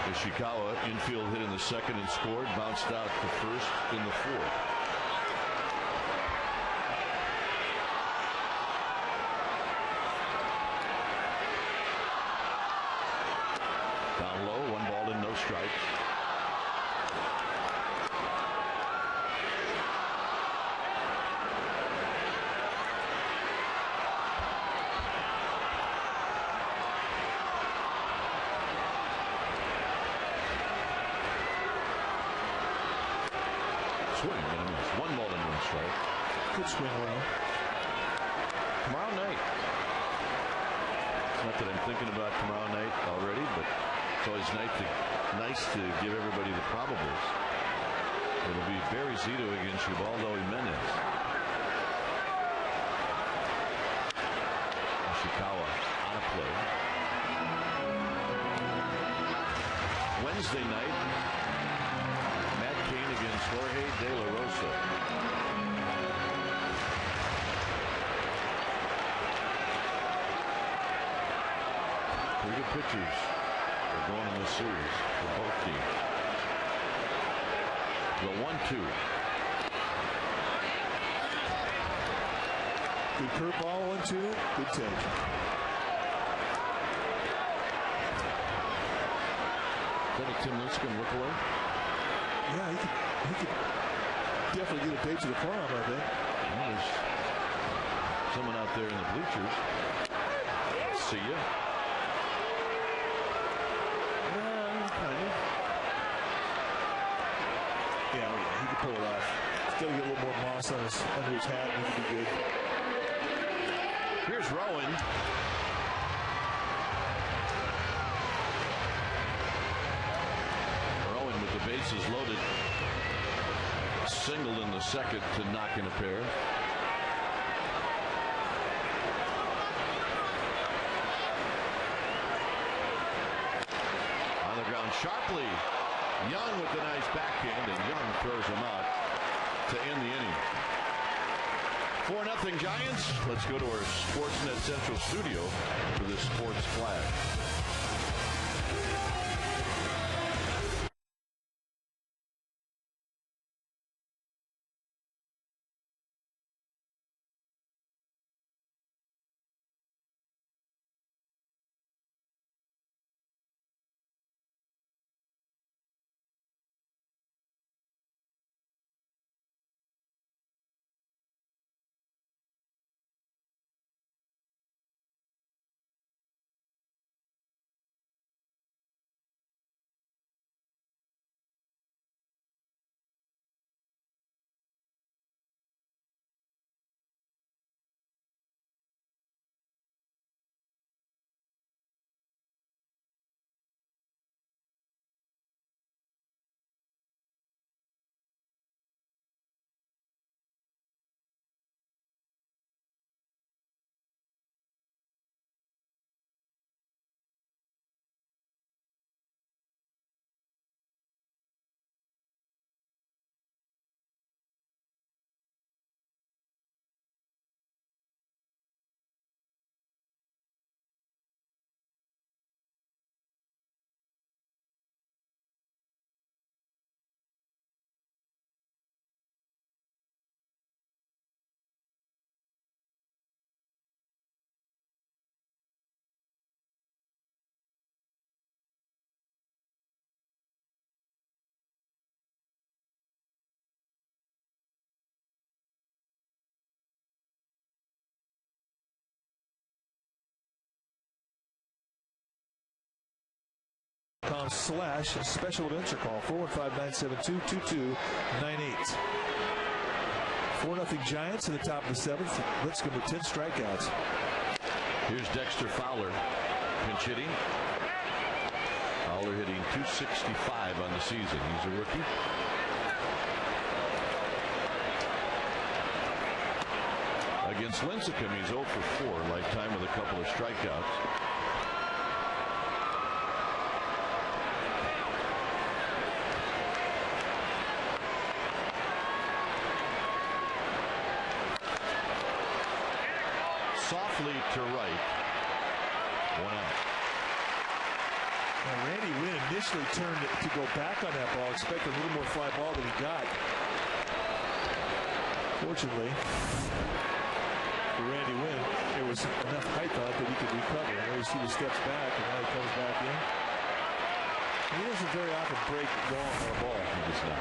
Ishikawa, infield hit in the 2nd and scored, bounced out to 1st in the 4th. Down low, 1 ball and no strikes. Swing and a miss. 1 ball and 1 strike. Good swing, well. Tomorrow night. It's not that I'm thinking about tomorrow night already, but it's always nice to give everybody the probables. It'll be Barry Zito against Ubaldo Jimenez. Ishikawa on a play. Wednesday night, Matt Cain against Jorge De La Rosa. Pretty good pitchers are going in this series for both teams. The 1-2. Good curveball, 1-2. Good take. Is that a Tim Lincecum lookalike? Yeah, he could definitely get a date to the prom, I think. Well, there's someone out there in the bleachers. See ya. Kind of. Yeah, he could pull it off. He's got to get a little more moss on under his hat, and he could be good. Here's Rowan. Rowan with the bases loaded. Single in the 2nd to knock in a pair. On the ground sharply. Young with the nice backhand, and Young throws him out to end the inning. 4-0 Giants. Let's go to our Sportsnet Central studio for this Sports Flash. /special events or call 415-972-2298. 4-0 Giants in the top of the 7th. Lincecum with 10 strikeouts. Here's Dexter Fowler, pinch hitting. Fowler hitting .265 on the season. He's a rookie. Against Lincecum, he's 0 for 4, lifetime with a couple of strikeouts. Softly to right. 1 out. Now, Randy Wynn initially turned to go back on that ball, expecting a little more fly ball than he got. Fortunately, for Randy Wynn, there was enough height on it that he could recover. And there you see the steps back, and now he comes back in. He doesn't very often break long on a ball. He does not.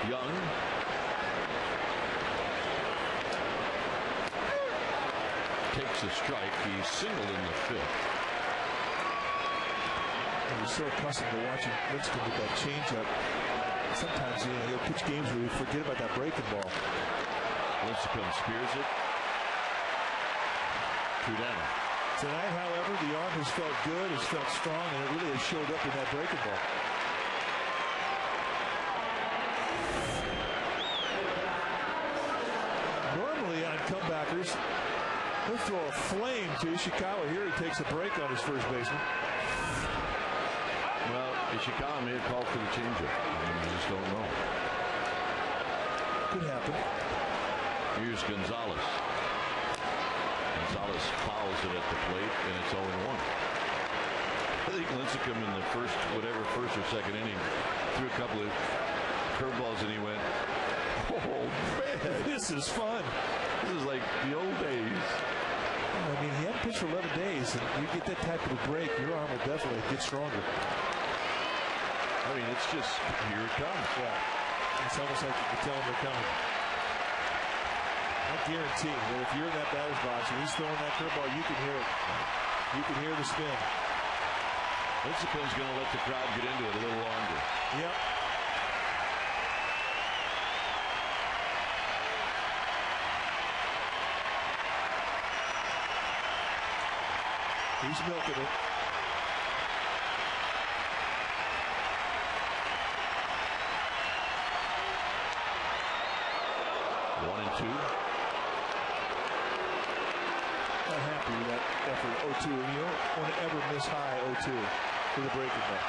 Young. Takes a strike. He's singled in the 5th. We're so accustomed to watching Lincecum with that changeup. Sometimes he'll pitch games where we forget about that breaking ball. Lincecum spears it. 2 down. Tonight, however, the arm has felt good, has felt strong, and it really has showed up in that breaking ball. Normally on comebackers, he'll throw a flame to Ishikawa. Here he takes a break on his first baseman. Well, Ishikawa may have called for the changeup. You just don't know. Could happen. Here's Gonzalez. Gonzalez fouls it at the plate, and it's 0-1. I think Lincecum in the first or second inning threw a couple of curveballs, and he went, "Oh man, This is fun." this is like the old days." I mean, he hadn't pitched for 11 days, and you get that type of a break, your arm will definitely get stronger. I mean, it's just, here it comes. Yeah. It's almost like you can tell them they're coming. I guarantee that if you're in that batter's box and he's throwing that curveball, you can hear it. You can hear the spin. Lincecum's going to let the crowd get into it a little longer. Yep. He's milking it. One and 2. Not happy with that effort, 0-2. And you don't want to ever miss high 0-2 with a breaking ball.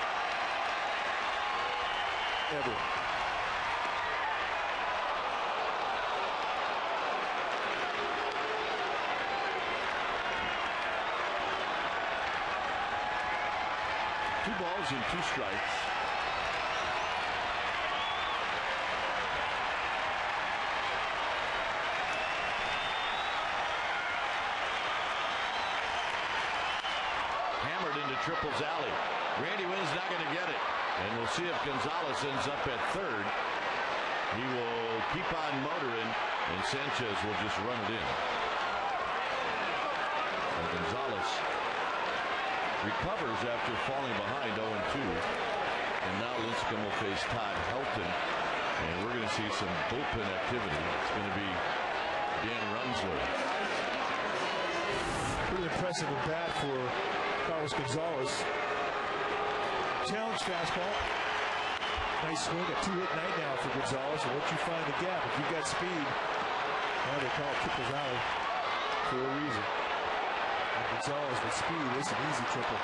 Ever. Two balls and 2 strikes. Hammered into Triple's alley. Randy Wynn's not going to get it. And we'll see if Gonzalez ends up at third. He will keep on motoring, and Sanchez will just run it in. And Gonzalez recovers after falling behind 0-2. And now Lincecum will face Todd Helton. And we're going to see some bullpen activity. It's going to be Dan Runsler. Pretty impressive at bat for Carlos Gonzalez. Challenge fastball. Nice swing, a 2-hit night now for Gonzalez. And once you find the gap, if you've got speed, now they call it Triple's alley for a reason. And Gonzalez with speed, it's an easy triple.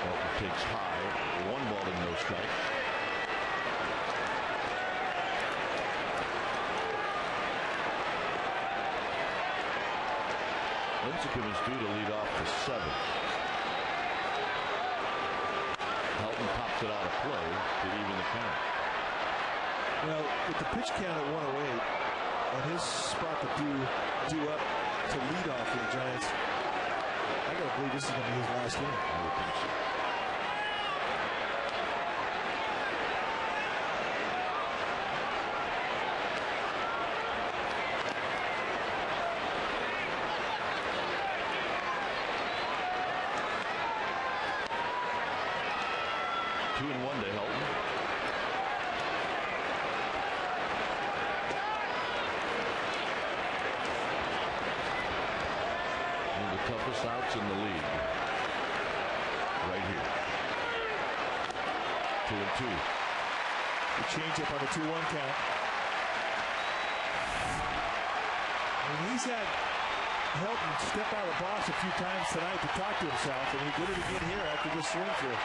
Helton takes high. 1 ball and no strike. Lincecum is due to lead off the 7th. Helton pops it out of play to even the count. Well, with the pitch count at 108, and his spot to do up to lead off for the Giants, I got to believe this is going to be his last inning. I would think so. 2-1 to Helton. One of the toughest outs in the league. Right here. 2-2. The changeup on the 2-1 count. And he's had Helton step out of the box a few times tonight to talk to himself, and he did it again here after this swing through.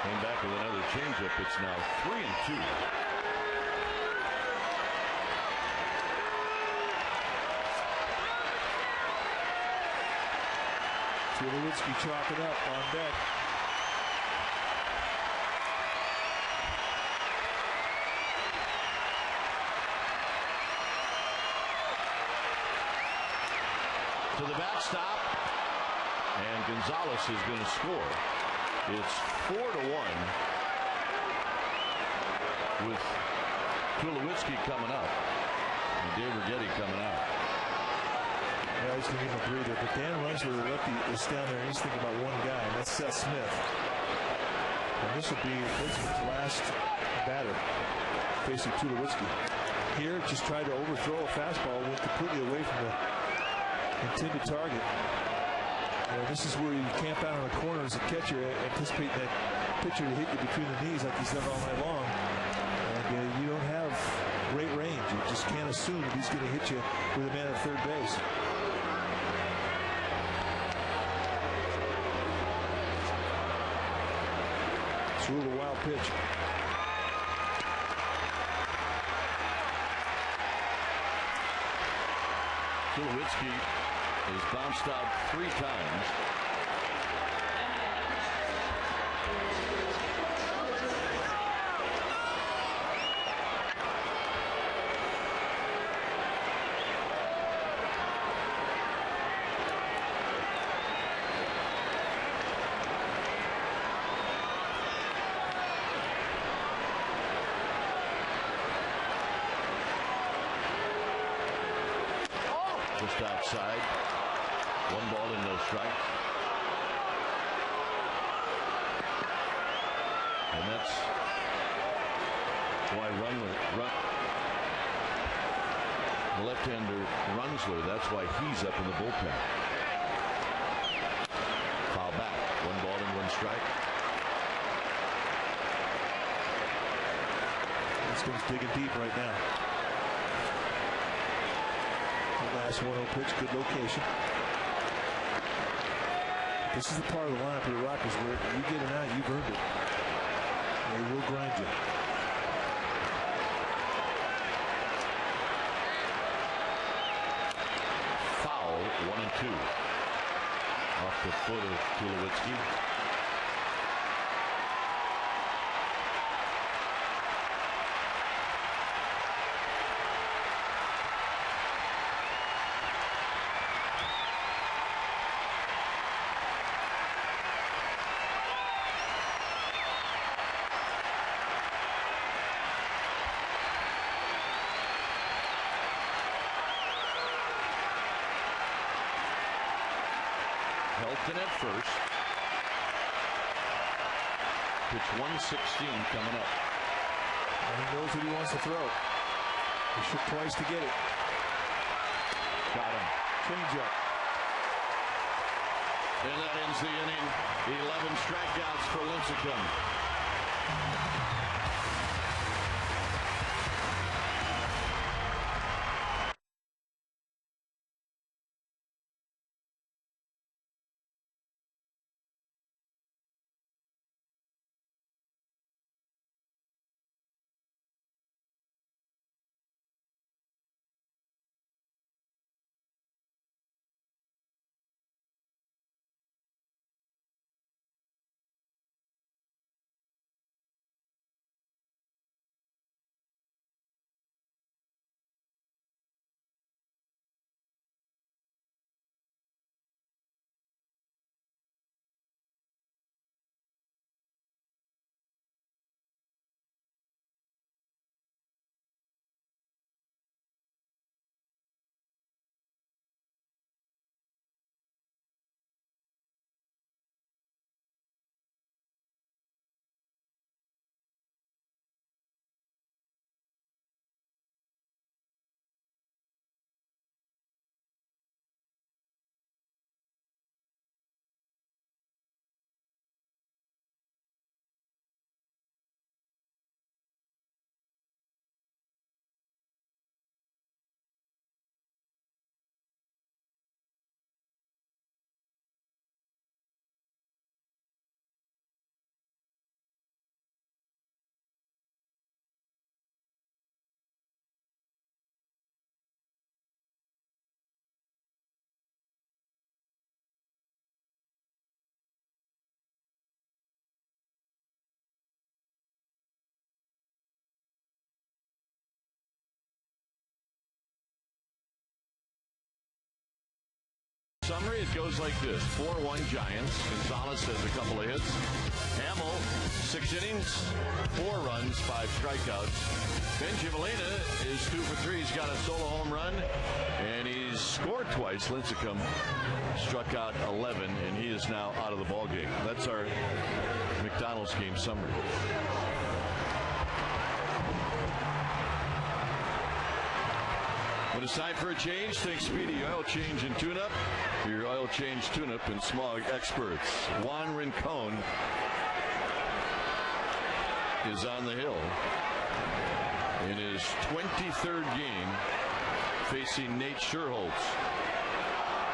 Came back with another changeup. It's now 3-2. Tulowitzki chalking up on deck. To the backstop, and Gonzalez is going to score. It's 4-1 with Tulowitzki coming up and Dave Righetti coming out. Yeah, he's going to give him a breather, but Dan Runsler, the lefty, is down there, and he's thinking about one guy, and that's Seth Smith. And this will be Lincecum's last batter facing Tulowitzki. Here, just tried to overthrow a fastball, went completely away from the intended target. And this is where you camp out on the corner as a catcher, anticipating that pitcher to hit you between the knees like he's done all night long. And you don't have great range. You just can't assume that he's going to hit you with a man at third base. Threw a wild pitch. Tulowitzki has bounced out 3 times. Just outside. 1 ball and no strike. And that's why the left-hander Runsler, that's why he's up in the bullpen. Foul back. 1 ball and 1 strike. Lincecum's digging deep right now. Last 1-0 pitch, good location. This is the part of the lineup of the Rockies where you get it out, you've earned it. They will grind you. Foul, 1-2. Off the foot of Tulowitzki. Helton at first. Pitch 116 coming up. And he knows what he wants to throw. He shook twice to get it. Got him. Change up. And that ends the inning. 11 strikeouts for Lincecum. goes like this. 4-1 Giants. Gonzalez has a couple of hits. Hamill, 6 innings, 4 runs, 5 strikeouts. Benji Molina is 2 for 3. He's got a solo home run, and he's scored twice. Lincecum struck out 11, and he is now out of the ball game. That's our McDonald's game summary. When it's time for a change, think Speedy Oil Change and Tune-Up. Your oil change tune-up and smog experts. Juan Rincon is on the hill in his 23rd game facing Nate Sherholtz.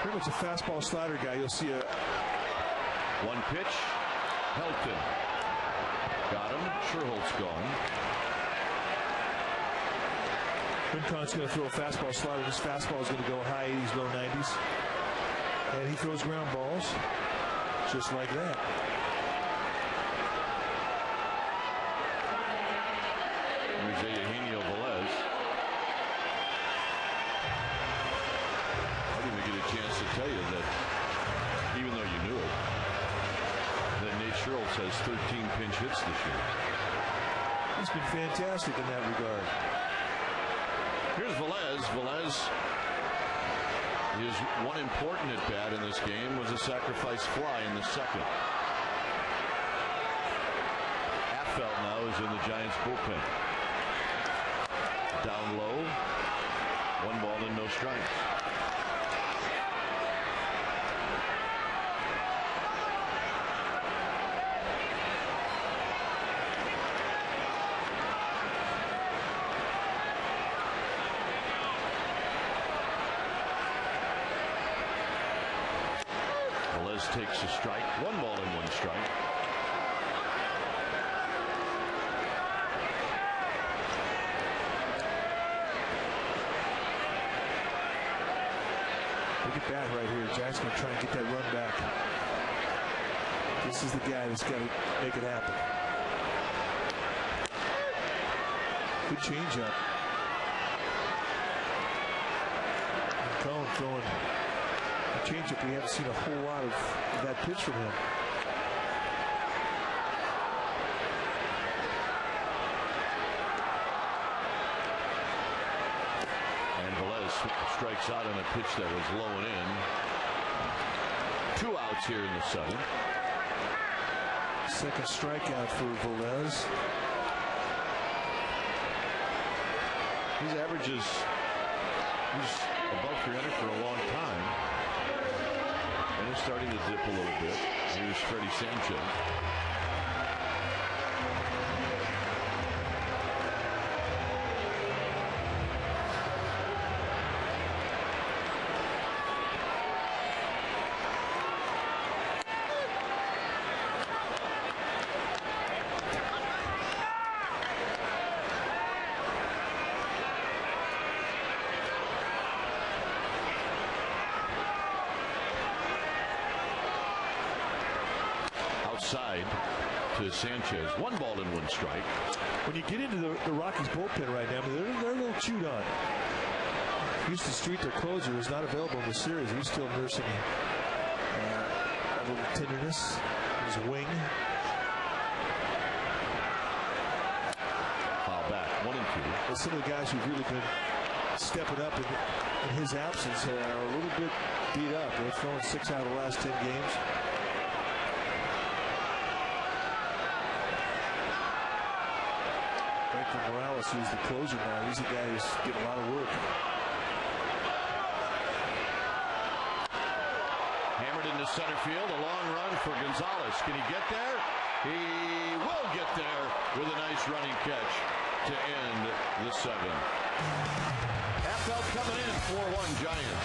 Pretty much a fastball slider guy. You'll see a one pitch. Helton got him. Sherholtz gone. Rincon's going to throw a fastball slider. This fastball is going to go high 80s, low 90s. And he throws ground balls just like that. Here's Eugenio Velez. I didn't even get a chance to tell you that, even though you knew it, that Nate Sherholtz has 13 pinch hits this year. He's been fantastic in that regard. Here's Velez. Velez, his one important at bat in this game was a sacrifice fly in the second. Affelt now is in the Giants bullpen. Down low, 1 ball and no strikes. Takes a strike. 1 ball and 1 strike. Look at that right here. Jack's going to try and get that run back. This is the guy that's got to make it happen. Good changeup. Cone throwing a changeup. We haven't seen a whole lot of that pitch from him. And Velez strikes out on a pitch that was low and in. 2 outs here in the 7th. Second strikeout for Velez. His average is above 300 for a long time. And it's starting to dip a little bit. Here's Freddie Sanchez. Outside to Sanchez. 1 ball and 1 strike. When you get into the Rockies bullpen right now, they're a little chewed on. Houston Street, their closer, is not available in the series. He's still nursing a little tenderness in his wing. Foul back. 1 and 2. But some of the guys who've really been stepping up in his absence are a little bit beat up. They've thrown 6 out of the last 10 games. Morales, who's the closer now, he's the guy who's getting a lot of work. Hammered into center field. A long run for Gonzalez. Can he get there? He will get there with a nice running catch to end the 7th. Affelt coming in. 4-1 Giants.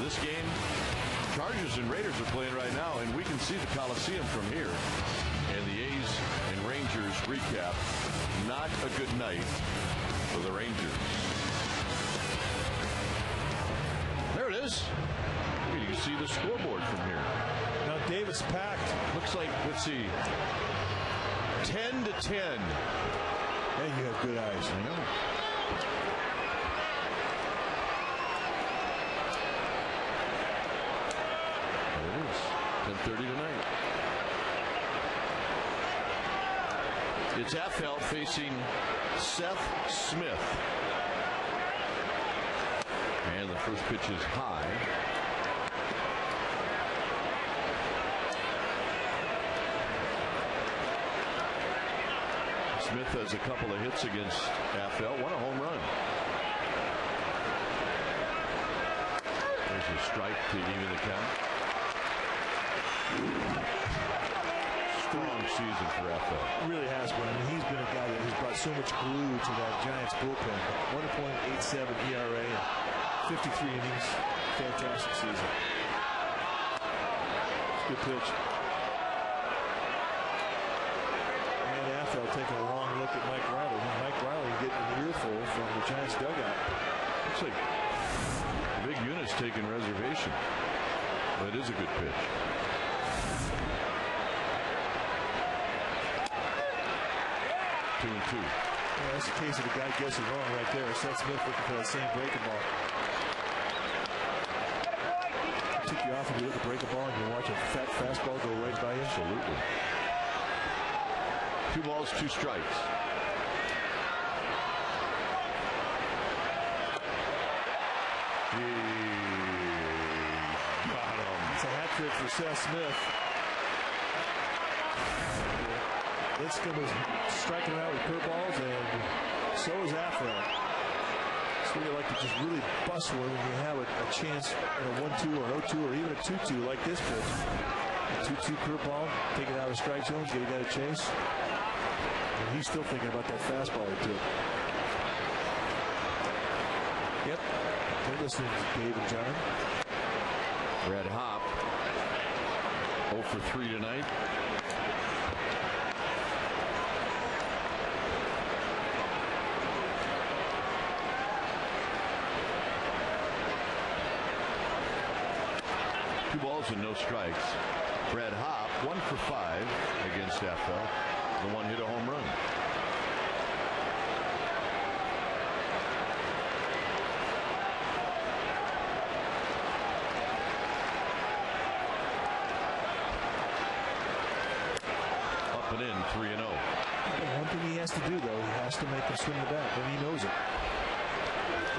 This game, Chargers and Raiders are playing right now, and we can see the Coliseum from here. And the A's and Rangers recap. Not a good night for the Rangers. There it is. You can see the scoreboard from here. Now, David's packed. Looks like, let's see, 10-10. Hey, you have good eyes. I know. There it is. 10:30 tonight. It's Affeldt facing Seth Smith. And the first pitch is high. Smith has a couple of hits against Affeldt, won a home run. There's a strike to even the count. Strong season for Affeldt. It really has been. I mean, he's been a guy that has brought so much glue to that Giants bullpen. 1.87 ERA, 53 innings. Fantastic season. Good pitch. And Affeldt taking a long look at Mike Riley. And Mike Riley getting an earful from the Giants dugout. Looks like the big unit's taking reservation. But it is a good pitch. Two and two. Yeah, that's the case of the guy guessing wrong right there. Seth Smith looking for that same breaking ball. Took you off and you look at the breaking ball and you watch a fat fastball go right by you. Absolutely. 2 balls, 2 strikes. He got him. It's a hat trick for Seth Smith. Lincecum is striking out with curveballs, and so is Affeldt. So you like to just really bust one when you have a chance at a 1-2 or an 0-2 or even a 2-2 like this pitch. A 2-2 curveball, take it out of strike zone, get a guy to chase. And he's still thinking about that fastball he took. Yep, they're listening to Dave and John. Red Hop 0 for 3 tonight. Two balls and no strikes. Red Hop 1 for 5 against Affeldt. The one hit a home run. Up and in, 3-0. One thing he has to do, though, he has to make him swing the bat, and he knows it.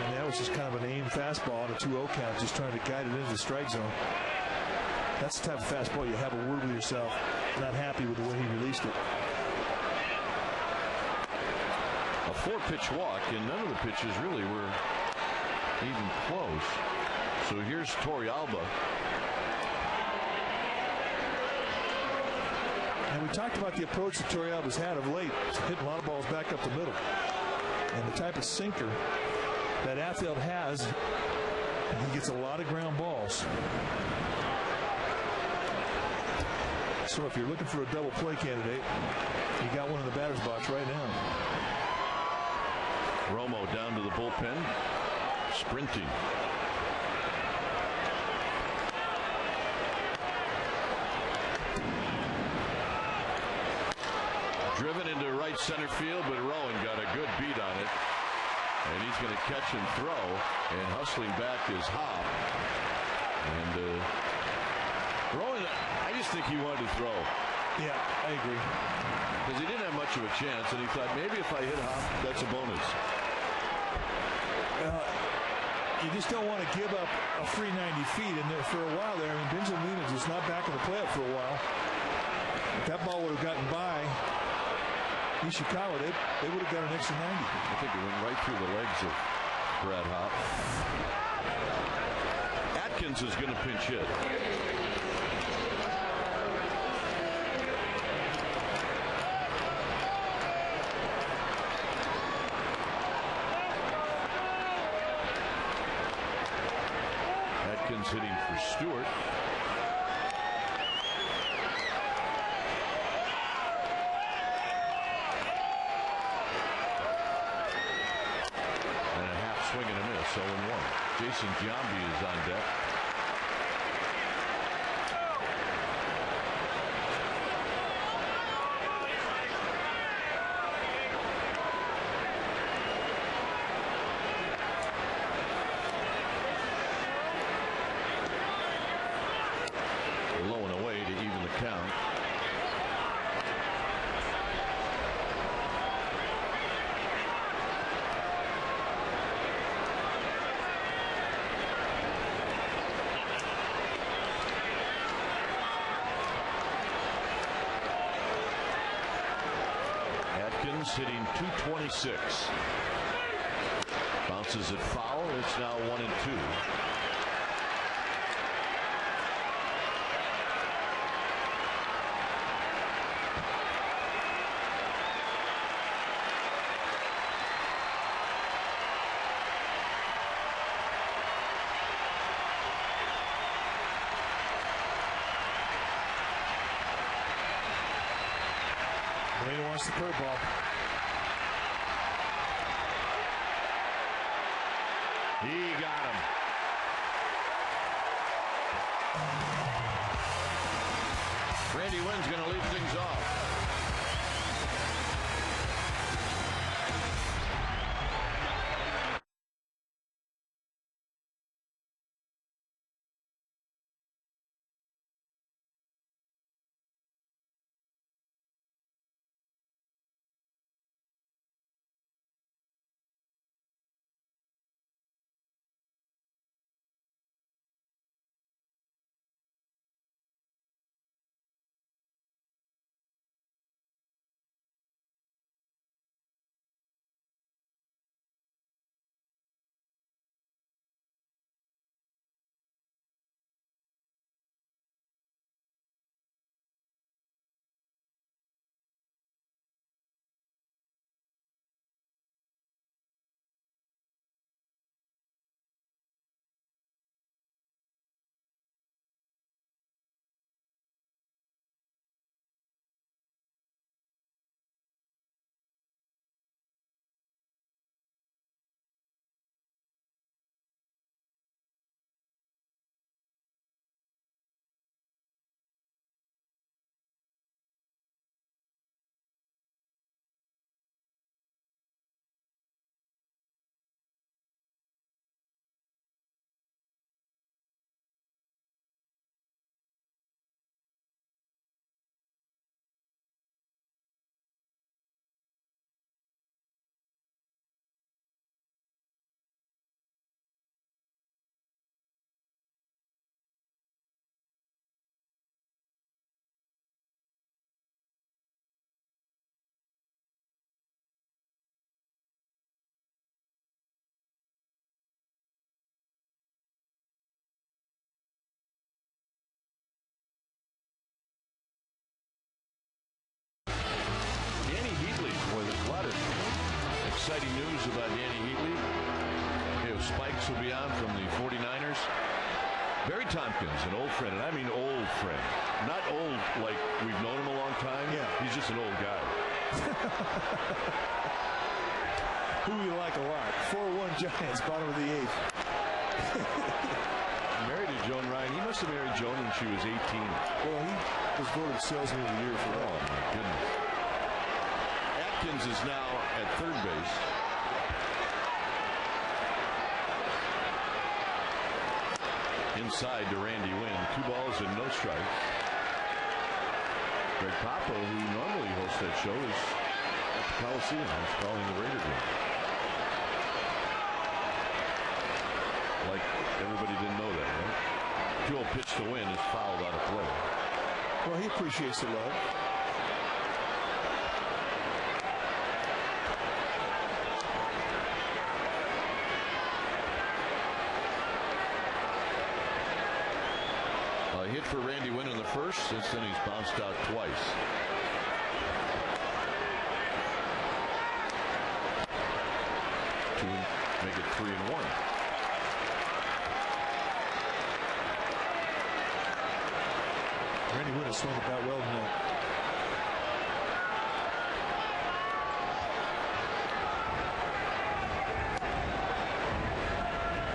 And that was just kind of an aimed fastball on a 2-0 count, just trying to guide it into the strike zone. That's the type of fastball you have a word with yourself, not happy with the way he released it. A 4-pitch walk, and none of the pitches really were even close. So here's Torrealba. And we talked about the approach that Torrealba's had of late, hitting a lot of balls back up the middle. And the type of sinker that Affeldt has, and he gets a lot of ground balls. So if you're looking for a double play candidate, you got one in the batter's box right now. Romo down to the bullpen, sprinting. Driven into right center field, but Rowan got a good beat on it. And he's going to catch and throw, and hustling back is Hop. And Rowan, I just think he wanted to throw. Yeah, I agree. Because he didn't have much of a chance, and he thought maybe if I hit Hop, that's a bonus. You just don't want to give up a free 90 feet. And for a while there, I mean, Benjamin is just not back in the playoff for a while. If that ball would have gotten by Ishikawa, they would have got an extra 90. I think it went right through the legs of Brad Hop. Atkins is going to pinch hit. Atkins hitting for Stewart. And a half swing and a miss, 0-1. Jason Giambi is on deck. Low and away to even the count. Atkins hitting .226. Bounces it foul. It's now 1-2. Molina wants the curveball. He got him. Randy Wynn's going to lead things off. Exciting news about Danny Heatley. Okay, Spikes will be on from the 49ers. Barry Tompkins, an old friend, and I mean old friend. Not old like we've known him a long time. Yeah. He's just an old guy. Who we like a lot. 4-1 Giants, bottom of the 8th. Married to Joan Ryan. He must have married Joan when she was 18. Well, he was voted salesman of the year for that. Oh, my goodness. Atkins is now at third base. Inside to Randy Wynn. 2 balls and no strikes. Greg Papa, who normally hosts that show, is at the Coliseum. He's calling the Raider game. Like everybody didn't know that, right? 2-0 pitch to Wynn is fouled out of play. Well, he appreciates the love. A hit for Randy Wynn in the first. Since then, he's bounced out twice. To make it 3-1. Randy Wood has swung the bat well tonight.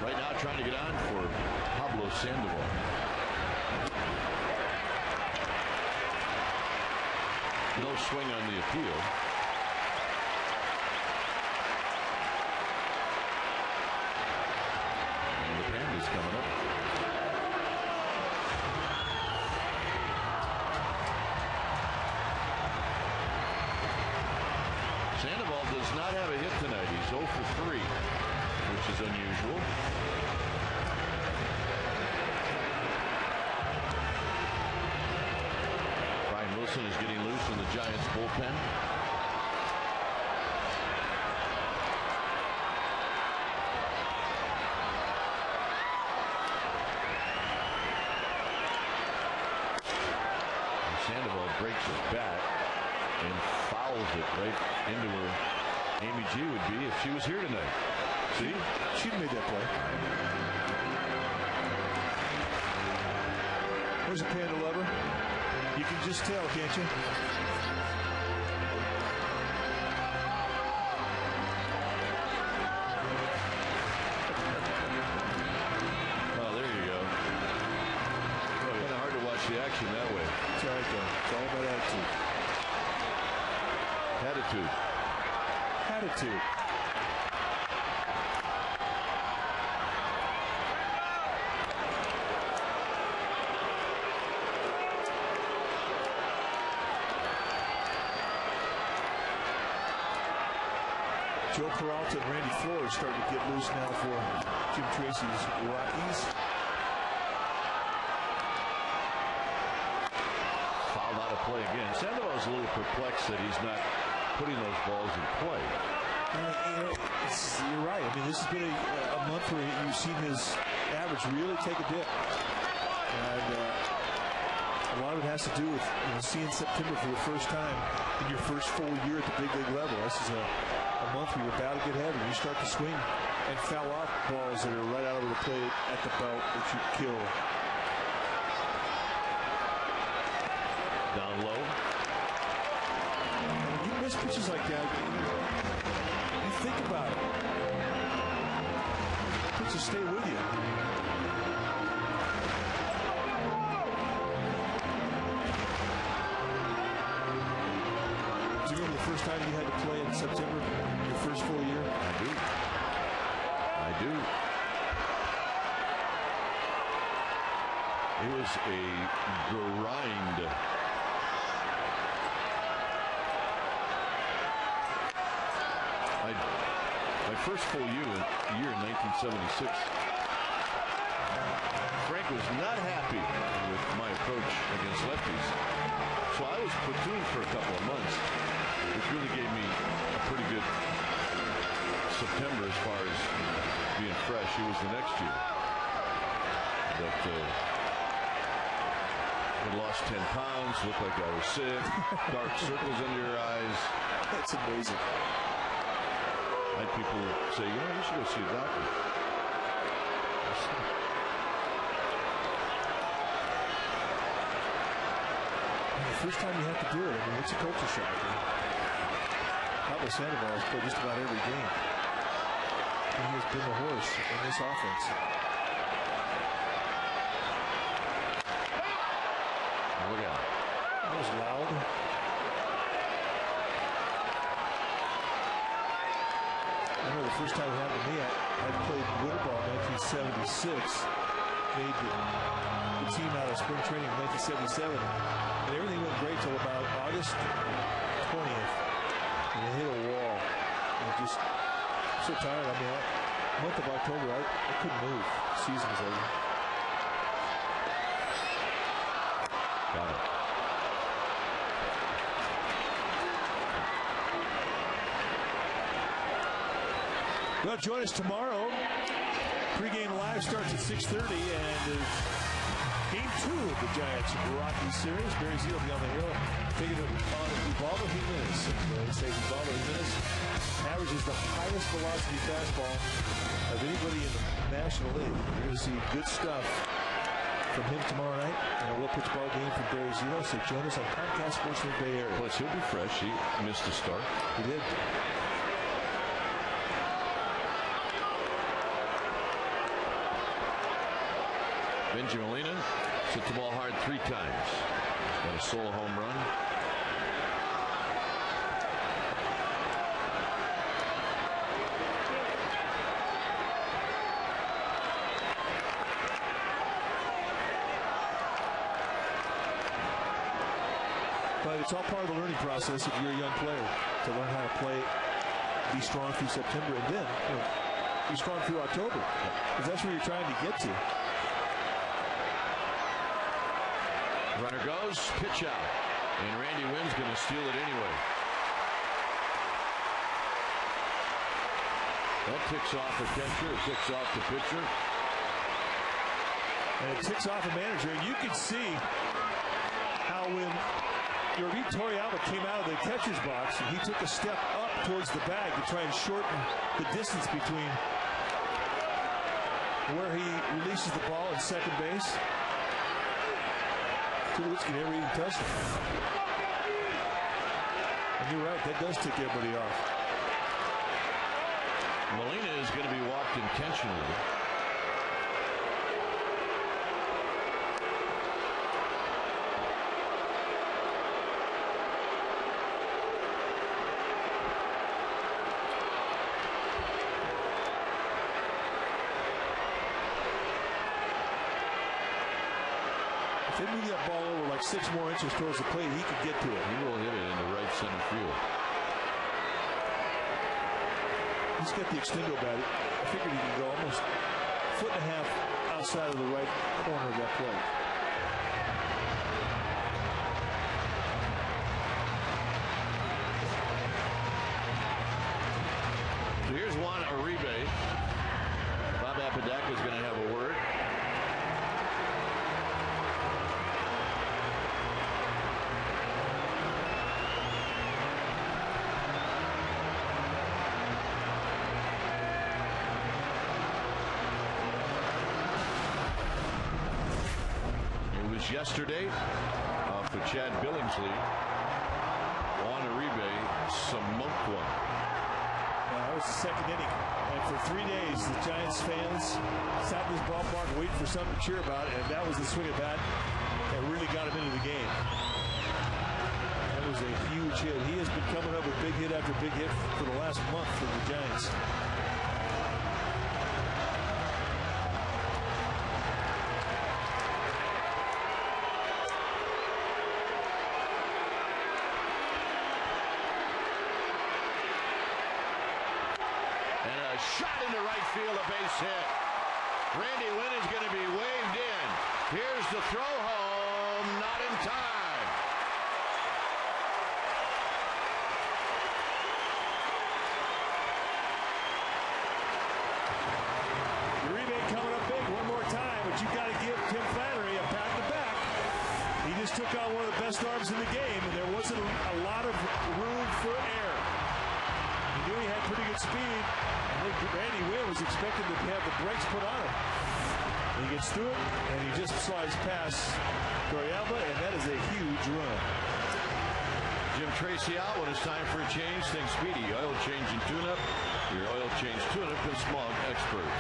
Right now trying to get on for Pablo Sandoval. No swing on the appeal. And the Panda's coming up. Sandoval does not have a hit tonight. He's 0 for 3, which is unusual. Brian Wilson is getting loose in the Giants bullpen. And Sandoval breaks his bat and fouls it right into where Amy G would be if she was here tonight. See? She'd made that play. There's a Panda lover. You can just tell, can't you? Oh, there you go. Kind of hard to watch the action that way. It's all right, though. It's all about attitude. Attitude. Joe Peralta and Randy Flores starting to get loose now for Jim Tracy's Rockies. Fouled out of play again. Sandoval's a little perplexed that he's not putting those balls in play. You're right. I mean, this has been a month where you've seen his average really take a dip. And a lot of it has to do with seeing September for the first time in your first full year at the big league level. This is a month where you're about to get heavy. You start to swing and foul off balls that are right out over the plate at the belt that you kill. Down low. When you miss pitches like that, you think about it. Pitches stay with you. Do you remember the first time you had to play in September, your first full year? I do. It was a grind. My first full year in 1976. Frank was not happy with my approach against lefties. So I was platooned for a couple of months, which really gave me a pretty good September as far as being fresh. It was the next year that I lost 10 pounds, looked like I was sick, dark circles under your eyes. That's amazing. I had people say, you should go see a doctor. The first time you have to do it, I mean, it's a culture shock. Pablo Sandoval has played just about every game. And he has been the horse in this offense. Look out. That was loud. I remember the first time it happened to me, I played winter ball in 1976. Made the team out of spring training in 1977. And everything went great till about August 20th. And they hit a wall. And just so tired. I mean, month of October, I couldn't move. The season was over. Got it. Well, join us tomorrow. Pregame live starts at 6:30, and game 2 of the Giants Rockies series. Barry Z will be on the hill, taking it on Ubaldo Jimenez. They say Ubaldo Jimenez averages the highest velocity fastball of anybody in the National League. You're going to see good stuff from him tomorrow night, and a Will Pitch ball game from Barry Zito. So join us on Comcast Sports in the Bay Area. Plus, he'll be fresh. He missed a start. He did. Benji Molina hit the ball hard 3 times. Got a solo home run. But it's all part of the learning process if you're a young player, to learn how to play, be strong through September, and then be strong through October. Because that's where you're trying to get to. Runner goes, pitch out. And Randy Wynn's going to steal it anyway. That ticks off the catcher. It ticks off the pitcher. And it ticks off a manager. And you can see how when Yorvit Torrealba came out of the catcher's box, and he took a step up towards the bag to try and shorten the distance between where he releases the ball at second base. Tulowitzki never even touched it. And you're right, that does tick everybody off. Molina is going to be walked intentionally. If they move that ball over like 6 more inches towards the plate, he could get to it. He will hit it into right center field. He's got the extendo bat. I figured he could go almost a foot and a half outside of the right corner of that plate. So here's Juan Uribe. Bob Apodaca is going to have a word. Yesterday, for Chad Billingsley, Juan Uribe smoked one. That was the second inning. And for 3 days, the Giants fans sat in this ballpark waiting for something to cheer about, and that was the swing of bat that really got him into the game. That was a huge hit. He has been coming up with big hit after big hit for the last month for the Giants. Shot into right field, a base hit. Randy Wynn is going to be waved in. Here's the throw home, not in time. Uribe coming up big one more time, but you got to give Tim Flannery a pat on the back. He just took on one of the best arms in the game, and there wasn't a lot of room for error. He knew he had pretty good speed. I think Randy Wynn was expected to have the brakes put on him. And he gets through it, and he just slides past Torrealba, and that is a huge run. Jim Tracy out when it's time for a change. Think Speedy. Oil change and tune-up. Your oil change tune-up and smog experts.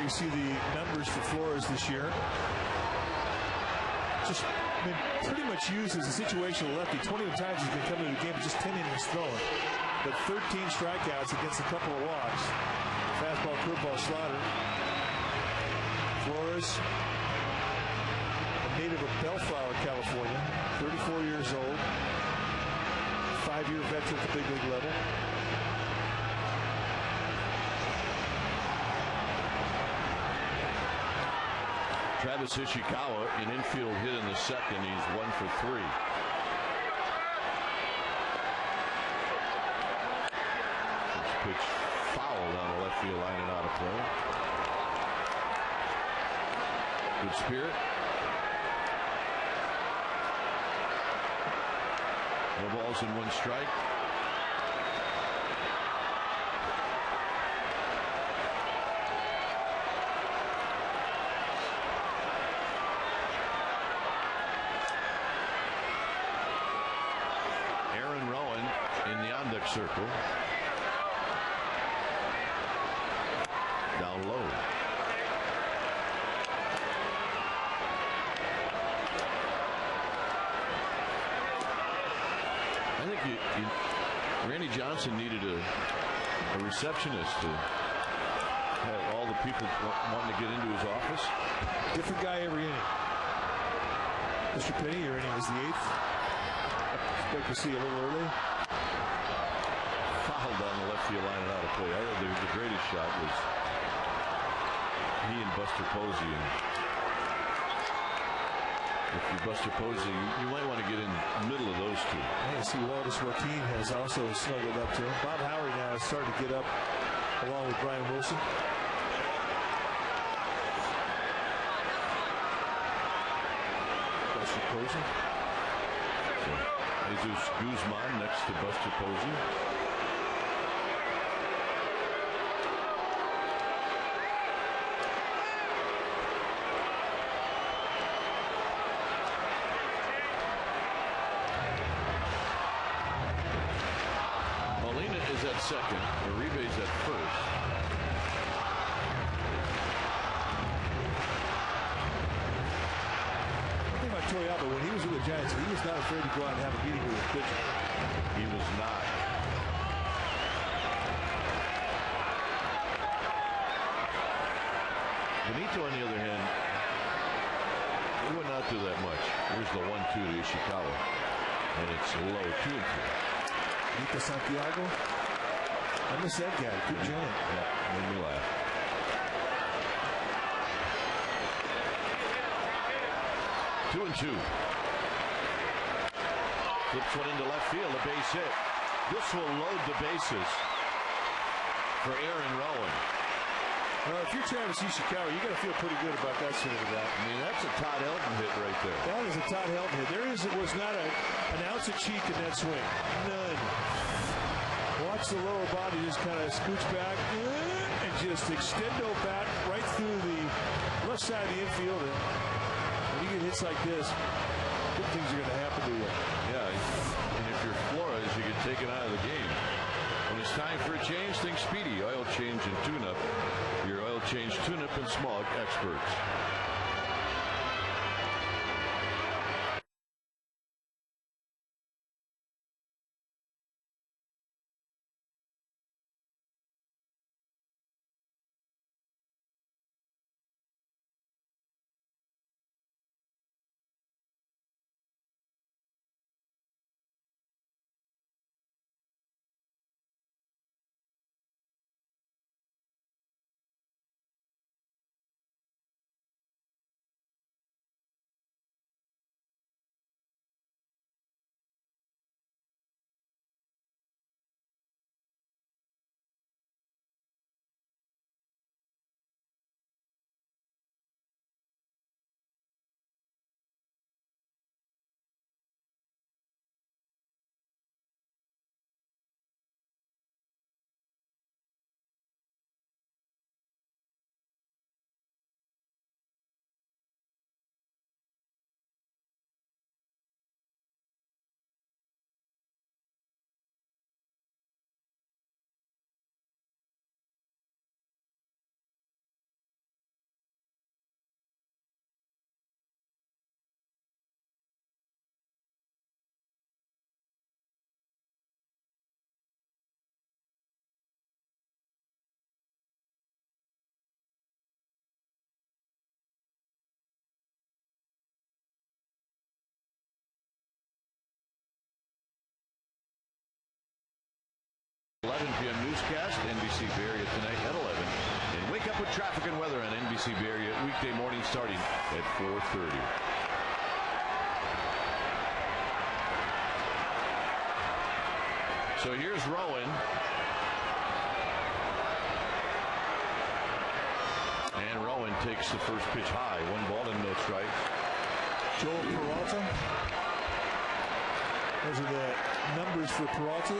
you see the numbers for Flores this year. Just been pretty much used as a situational lefty. 21 times he's been coming to the game with just 10 innings thrown. But 13 strikeouts against a couple of walks. Fastball, curveball, slider. Flores, a native of Bellflower, California, 34 years old, 5-year veteran at the big league level. Travis Ishikawa, an infield hit in the second. He's 1 for 3. This pitch foul down the left field line and out of play. Good spirit. No balls and 1 strike. Circle. Down low. I think Randy Johnson needed a receptionist to have all the people wanting to get into his office. Different guy every inning. Mr. Penny, your inning is the 8th. Expect to see a little early. Foul down the left field line and out of play. I thought the greatest shot was he and Buster Posey. And if you're Buster Posey, you might want to get in the middle of those two. I see Waldis Joaquin has also snuggled up to him. Bob Howard now is starting to get up along with Brian Wilson. Buster Posey. So, Jesus Guzman next to Buster Posey. Second, Uribe's at first. The thing about Torrealba, when he was with the Giants, he was not afraid to go out and have a meeting with his pitcher. He was not. Benito, on the other hand, he would not do that much. Here's the 1-2 to Ishikawa, and it's low 2-2. Nico Santiago. I miss that guy. Good giant. Yeah, made me laugh. Two and 2. Flips one into left field, a base hit. This will load the bases for Aaron Rowan. Well, if you're Travis Ishikawa, you got to feel pretty good about that swing of that. I mean, that's a Todd Helton hit right there. That is a Todd Helton hit. Was not an ounce of cheek in that swing. None. Watch the lower body just kind of scooch back and just extendo bat right through the left side of the infield. And when you get hits like this, good things are going to happen to you. Yeah, and if you're Flores, you get taken out of the game. When it's time for a change, think Speedy. Oil change and tune-up. Your oil change, tune-up, and smog experts. 7 p.m. newscast, NBC Bay Area tonight at 11. And wake up with traffic and weather on NBC Bay Area weekday morning starting at 4:30. So here's Rowan. And Rowan takes the first pitch high. 1 ball and no strikes. Joel Peralta. Those are the numbers for Peralta.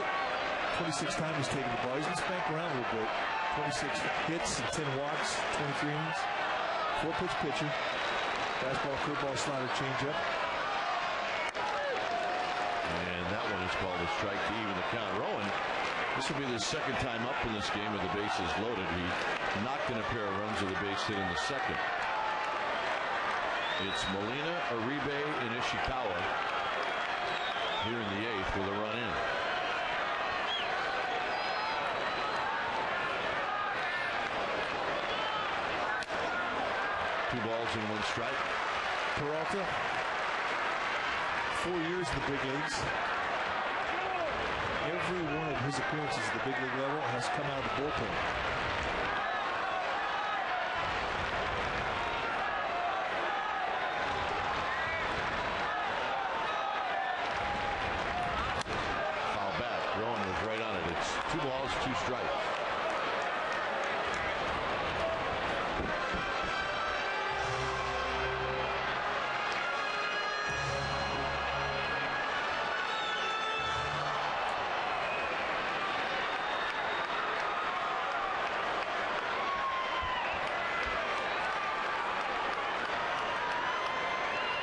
26 times he's taken the ball. He's been spanked around a little bit. 26 hits and 10 walks, 23 innings. 4-pitch pitcher. Fastball, curveball, slider, changeup. And that one is called a strike to even the count. Rowan, this will be the second time up in this game with the bases loaded. He knocked in a pair of runs with a base hit in the second. It's Molina, Uribe, and Ishikawa here in the 8th with a run in. Two balls and 1 strike. Peralta, 4 years in the big leagues. Every one of his appearances at the big league level has come out of the bullpen. Foul back. Rowan was right on it. It's 2 balls, 2 strikes.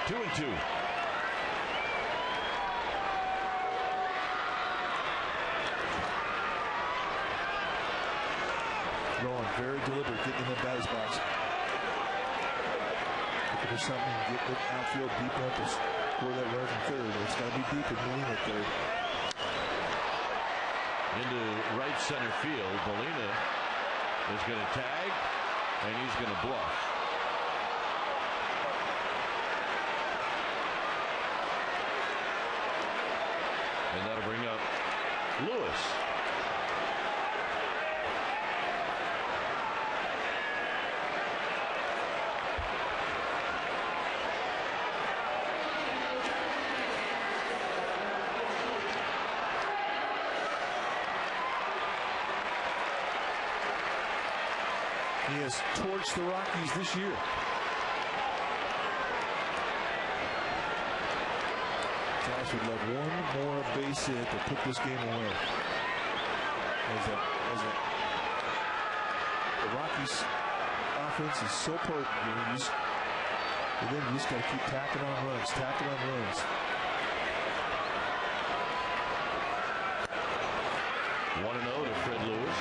Two and two. Rowan, very deliberate, getting in the batter's box. Looking for something, get the outfield deep up to score that run from third. It's got to be deep and Molina at third. Into right center field. Molina is going to tag, and he's going to bluff. And that'll bring up Lewis. He has torched the Rockies this year. Josh would love one more base hit to put this game away. The Rockies' offense is so potent. And then you just got to keep tacking on runs, tacking on runs. 1-0 to Fred Lewis.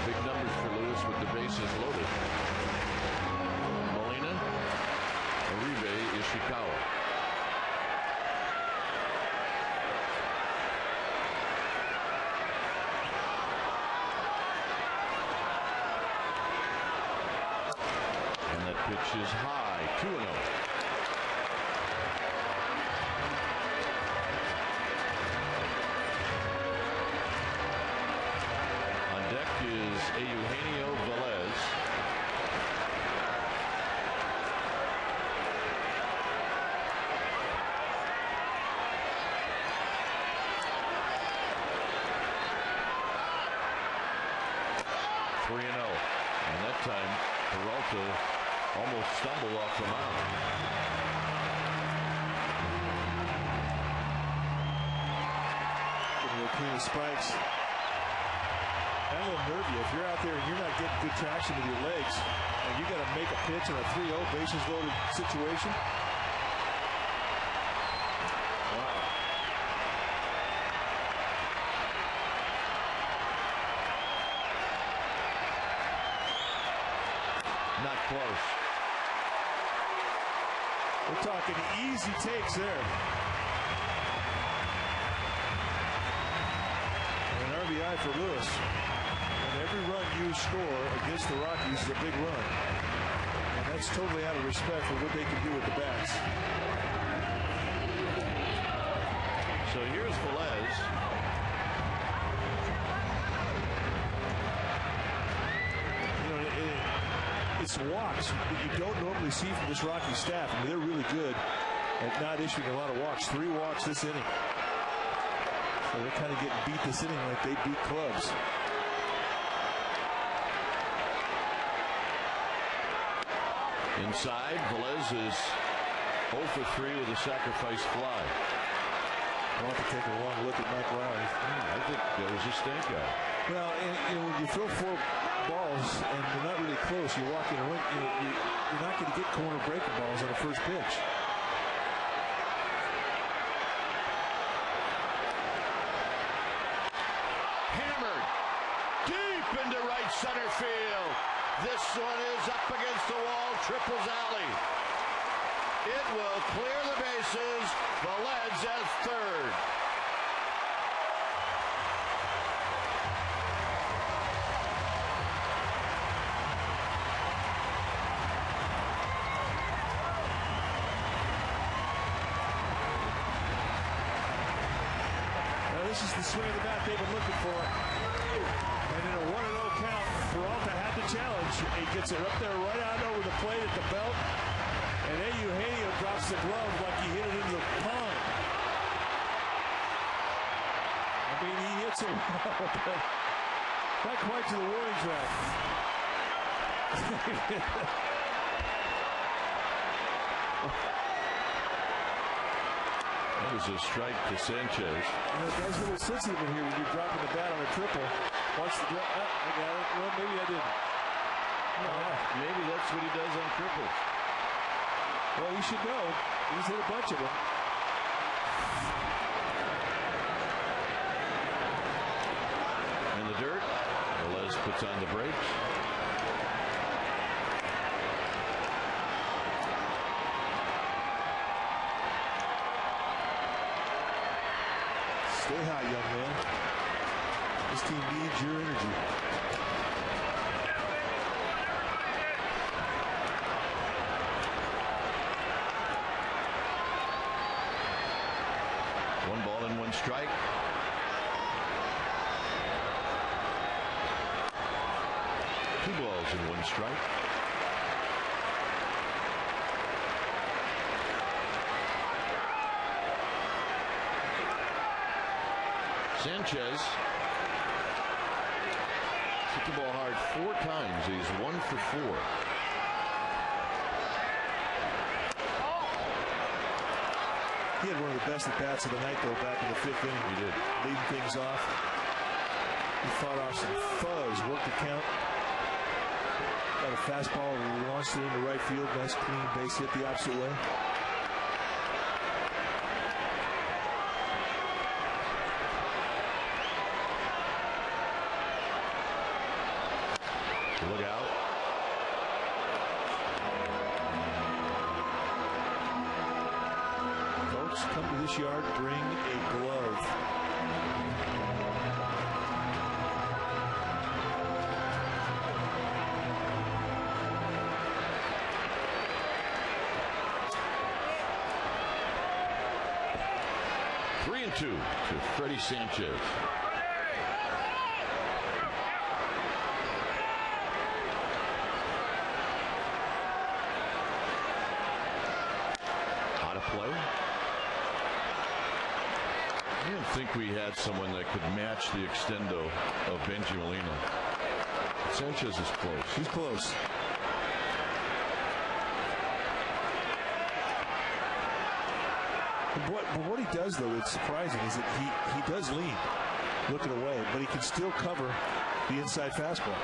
Big numbers for Lewis with the bases loaded. Molina, Uribe, Ishikawa. And that pitch is high, 2-0. Is Eugenio Velez. And that time Peralta almost stumbled off the mound. Clean spikes. That'll nerve you if you're out there and you're not getting good traction with your legs, and you got to make a pitch in a 3-0 bases loaded situation. Wow. Not close. We're talking easy takes there. An RBI for Lewis. And every run you score against the Rockies is a big run. And that's totally out of respect for what they can do with the bats. So here's Velez. It's walks that you don't normally see from this Rocky staff. I mean, they're really good at not issuing a lot of walks. 3 walks this inning. So they're kind of getting beat this inning like they beat clubs. Inside, Velez is 0 for 3 with a sacrifice fly. I'll have to take a long look at Mike Lowry. I think that was a stank out. Well, and when you throw 4 balls and they're not really close, you walk in a ring, you're not going to get corner breaking balls on the first pitch. Hammered deep into right center field. This one is up against the wall. Triples alley. It will clear the bases. Velez at third. This is the swing of the bat they've been looking for. And in a 1-0 count, Peralta had the challenge. He gets it up there right out over the plate at the belt. And Eugenio drops the glove like he hit it into the pond. I mean, he hits it well, but not quite to the warning track. That was a strike to Sanchez. It does a little sensitive in here when you're dropping the bat on a triple. Watch the drop. I got it. Well, maybe I didn't. Maybe that's what he does on triples. Well, you should know. He's hit a bunch of them. In the dirt, Velez puts on the brakes. Stay high, young man. This team needs your energy. One ball and 1 strike. Two balls and 1 strike. Sanchez hit the ball hard 4 times. He's 1 for 4. He had one of the best at-bats of the night, though, back in the 5th inning. He did. Leading things off. He fought off some fuzz, worked the count. Got a fastball, launched it into right field. Nice clean base hit the opposite way. Look out. Folks, come to this yard, bring a glove. Three and 2 to Freddie Sanchez. Play. I didn't think we had someone that could match the extendo of Benji Molina. Sanchez is close. He's close. But what he does, though, it's surprising, is that he does lean, looking away, but he can still cover the inside fastball.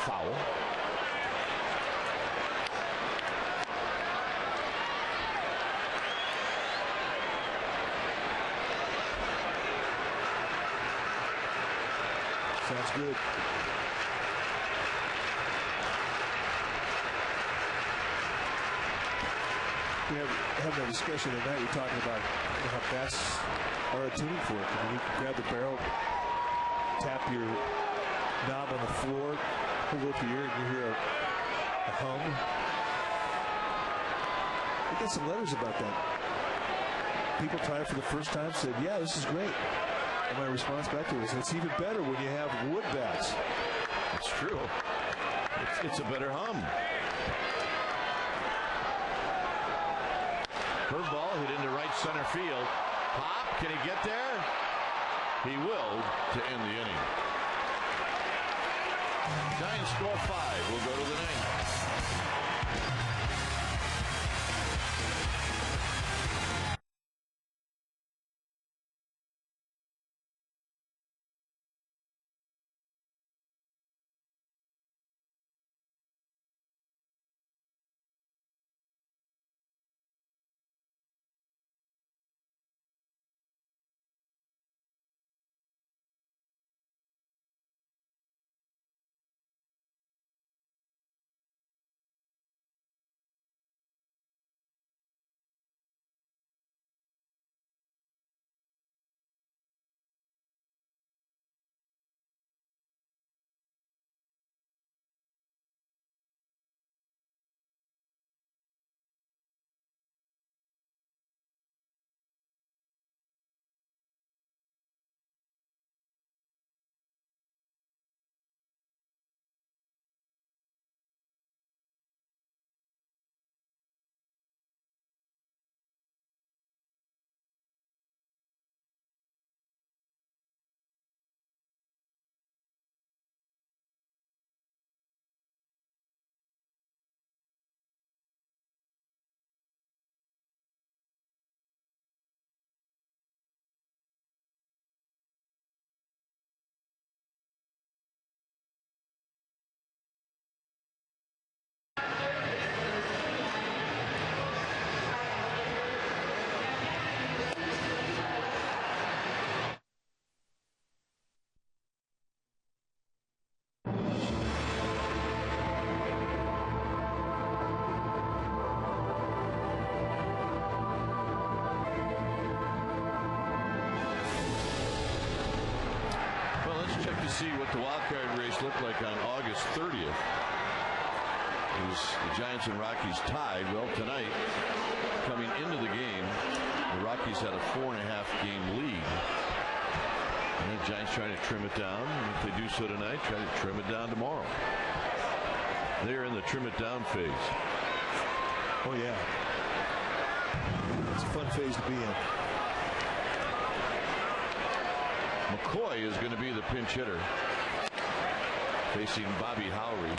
Foul. Sounds good. We have having a discussion tonight. We're talking about how bats are a tuning fork. I mean, you can grab the barrel, tap your knob on the floor. Pull up your ear and you hear a hum. We got some letters about that. People tried it for the first time, said, yeah, this is great. And my response back to it is, it's even better when you have wood bats. It's true. It's a better hum. Curveball hit into right center field. Pop, can he get there? He will to end the inning. Giants score 5. We'll go to the 9th. See what the wild card race looked like on August 30th. The Giants and Rockies tied. Well, tonight, coming into the game, the Rockies had a 4.5 game lead. And the Giants trying to trim it down. And if they do so tonight, try to trim it down tomorrow. They're in the trim it down phase. Oh, yeah. It's a fun phase to be in. McCoy is going to be the pinch hitter, facing Bobby Howry.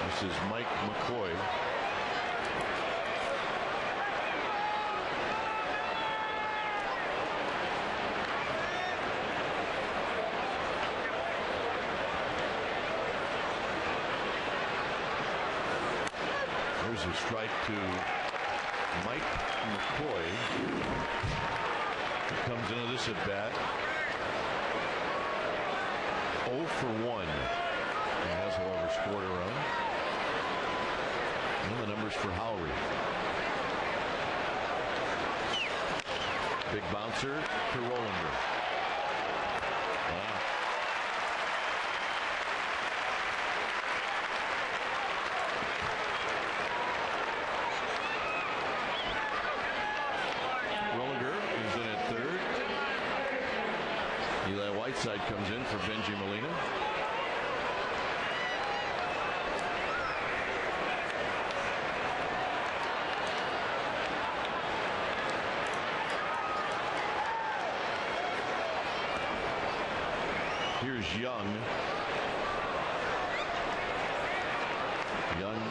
This is Mike McCoy. There's a strike to Mike McCoy. He comes into this at bat 0 for 1. He has, however, scored a run. And the numbers for Howry. Big bouncer to Rollinger. Wow. Rollinger is in at third. Eli Whiteside comes in for Benji Molina. Here's Young. Young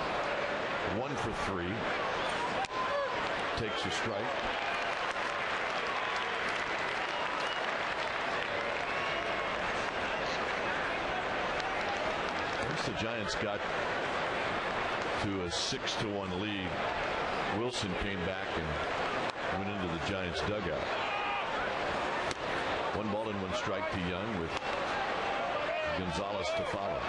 1 for 3. Takes a strike. The Giants got to a 6-1 lead. Wilson came back and went into the Giants dugout. 1 ball and 1 strike to Young with Gonzalez to follow.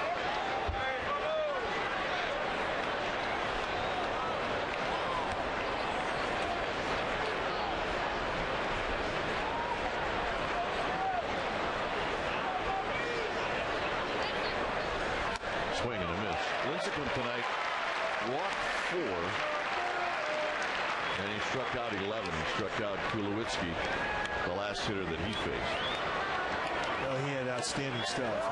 Swing and a miss. Lincecum tonight walked 4, and he struck out 11. He struck out Tulowitzki, the last hitter that he faced. Well, he had outstanding stuff.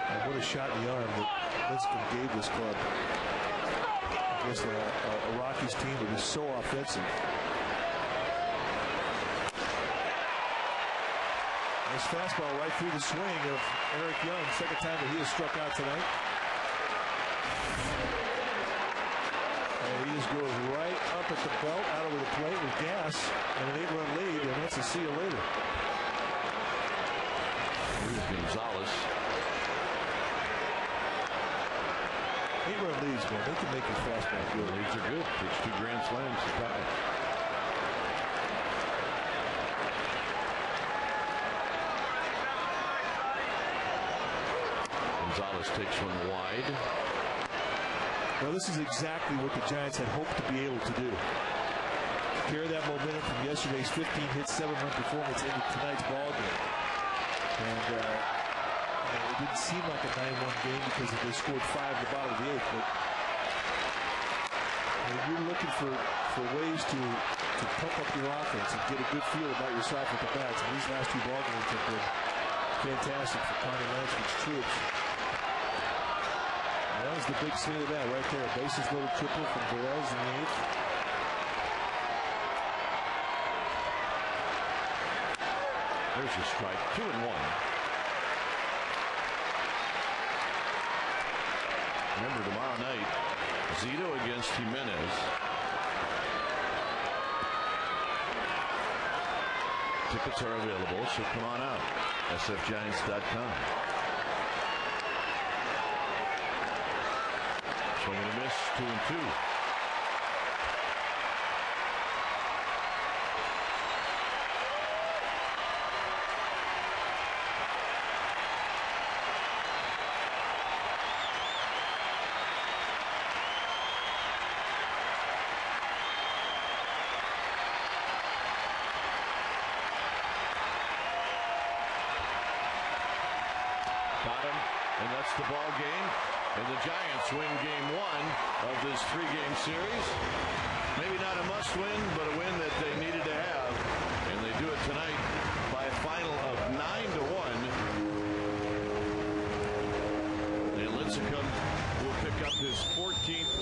I mean, what a shot in the arm that Lincecum gave this club against a Rockies team that is so offensive. Nice fastball right through the swing of Eric Young. Second time that he has struck out tonight. And he just goes right up at the belt, out over the plate with gas, and an 8-run lead, and that's a see you later. Here's Gonzalez. 8-run leads, man. They can make your fastball good. Leads are good. Takes 2 grand slams to tie. Gonzalez takes one wide. Well, this is exactly what the Giants had hoped to be able to do. Carry that momentum from yesterday's 15-hit, 7-run performance into tonight's ball game. And it didn't seem like a 9-1 game because they scored 5 at the bottom of the 8th. But you're looking for ways to pump up your offense and get a good feel about yourself at the bats. And these last 2 ball games have been fantastic for Connie Lansford's troops. That was the big scene of that right there. A bases loaded triple from Velez in the 8th. There's a strike. 2-1. Remember, tomorrow night, Zito against Jimenez. Tickets are available, so come on out. sfgiants.com. Swing and a miss, 2-2. Got him, and that's the ball game. And the Giants win game 1 of this 3-game series. Maybe not a must-win, but a win that they needed to have. And they do it tonight by a final of 9-1. And Lincecum will pick up his 14th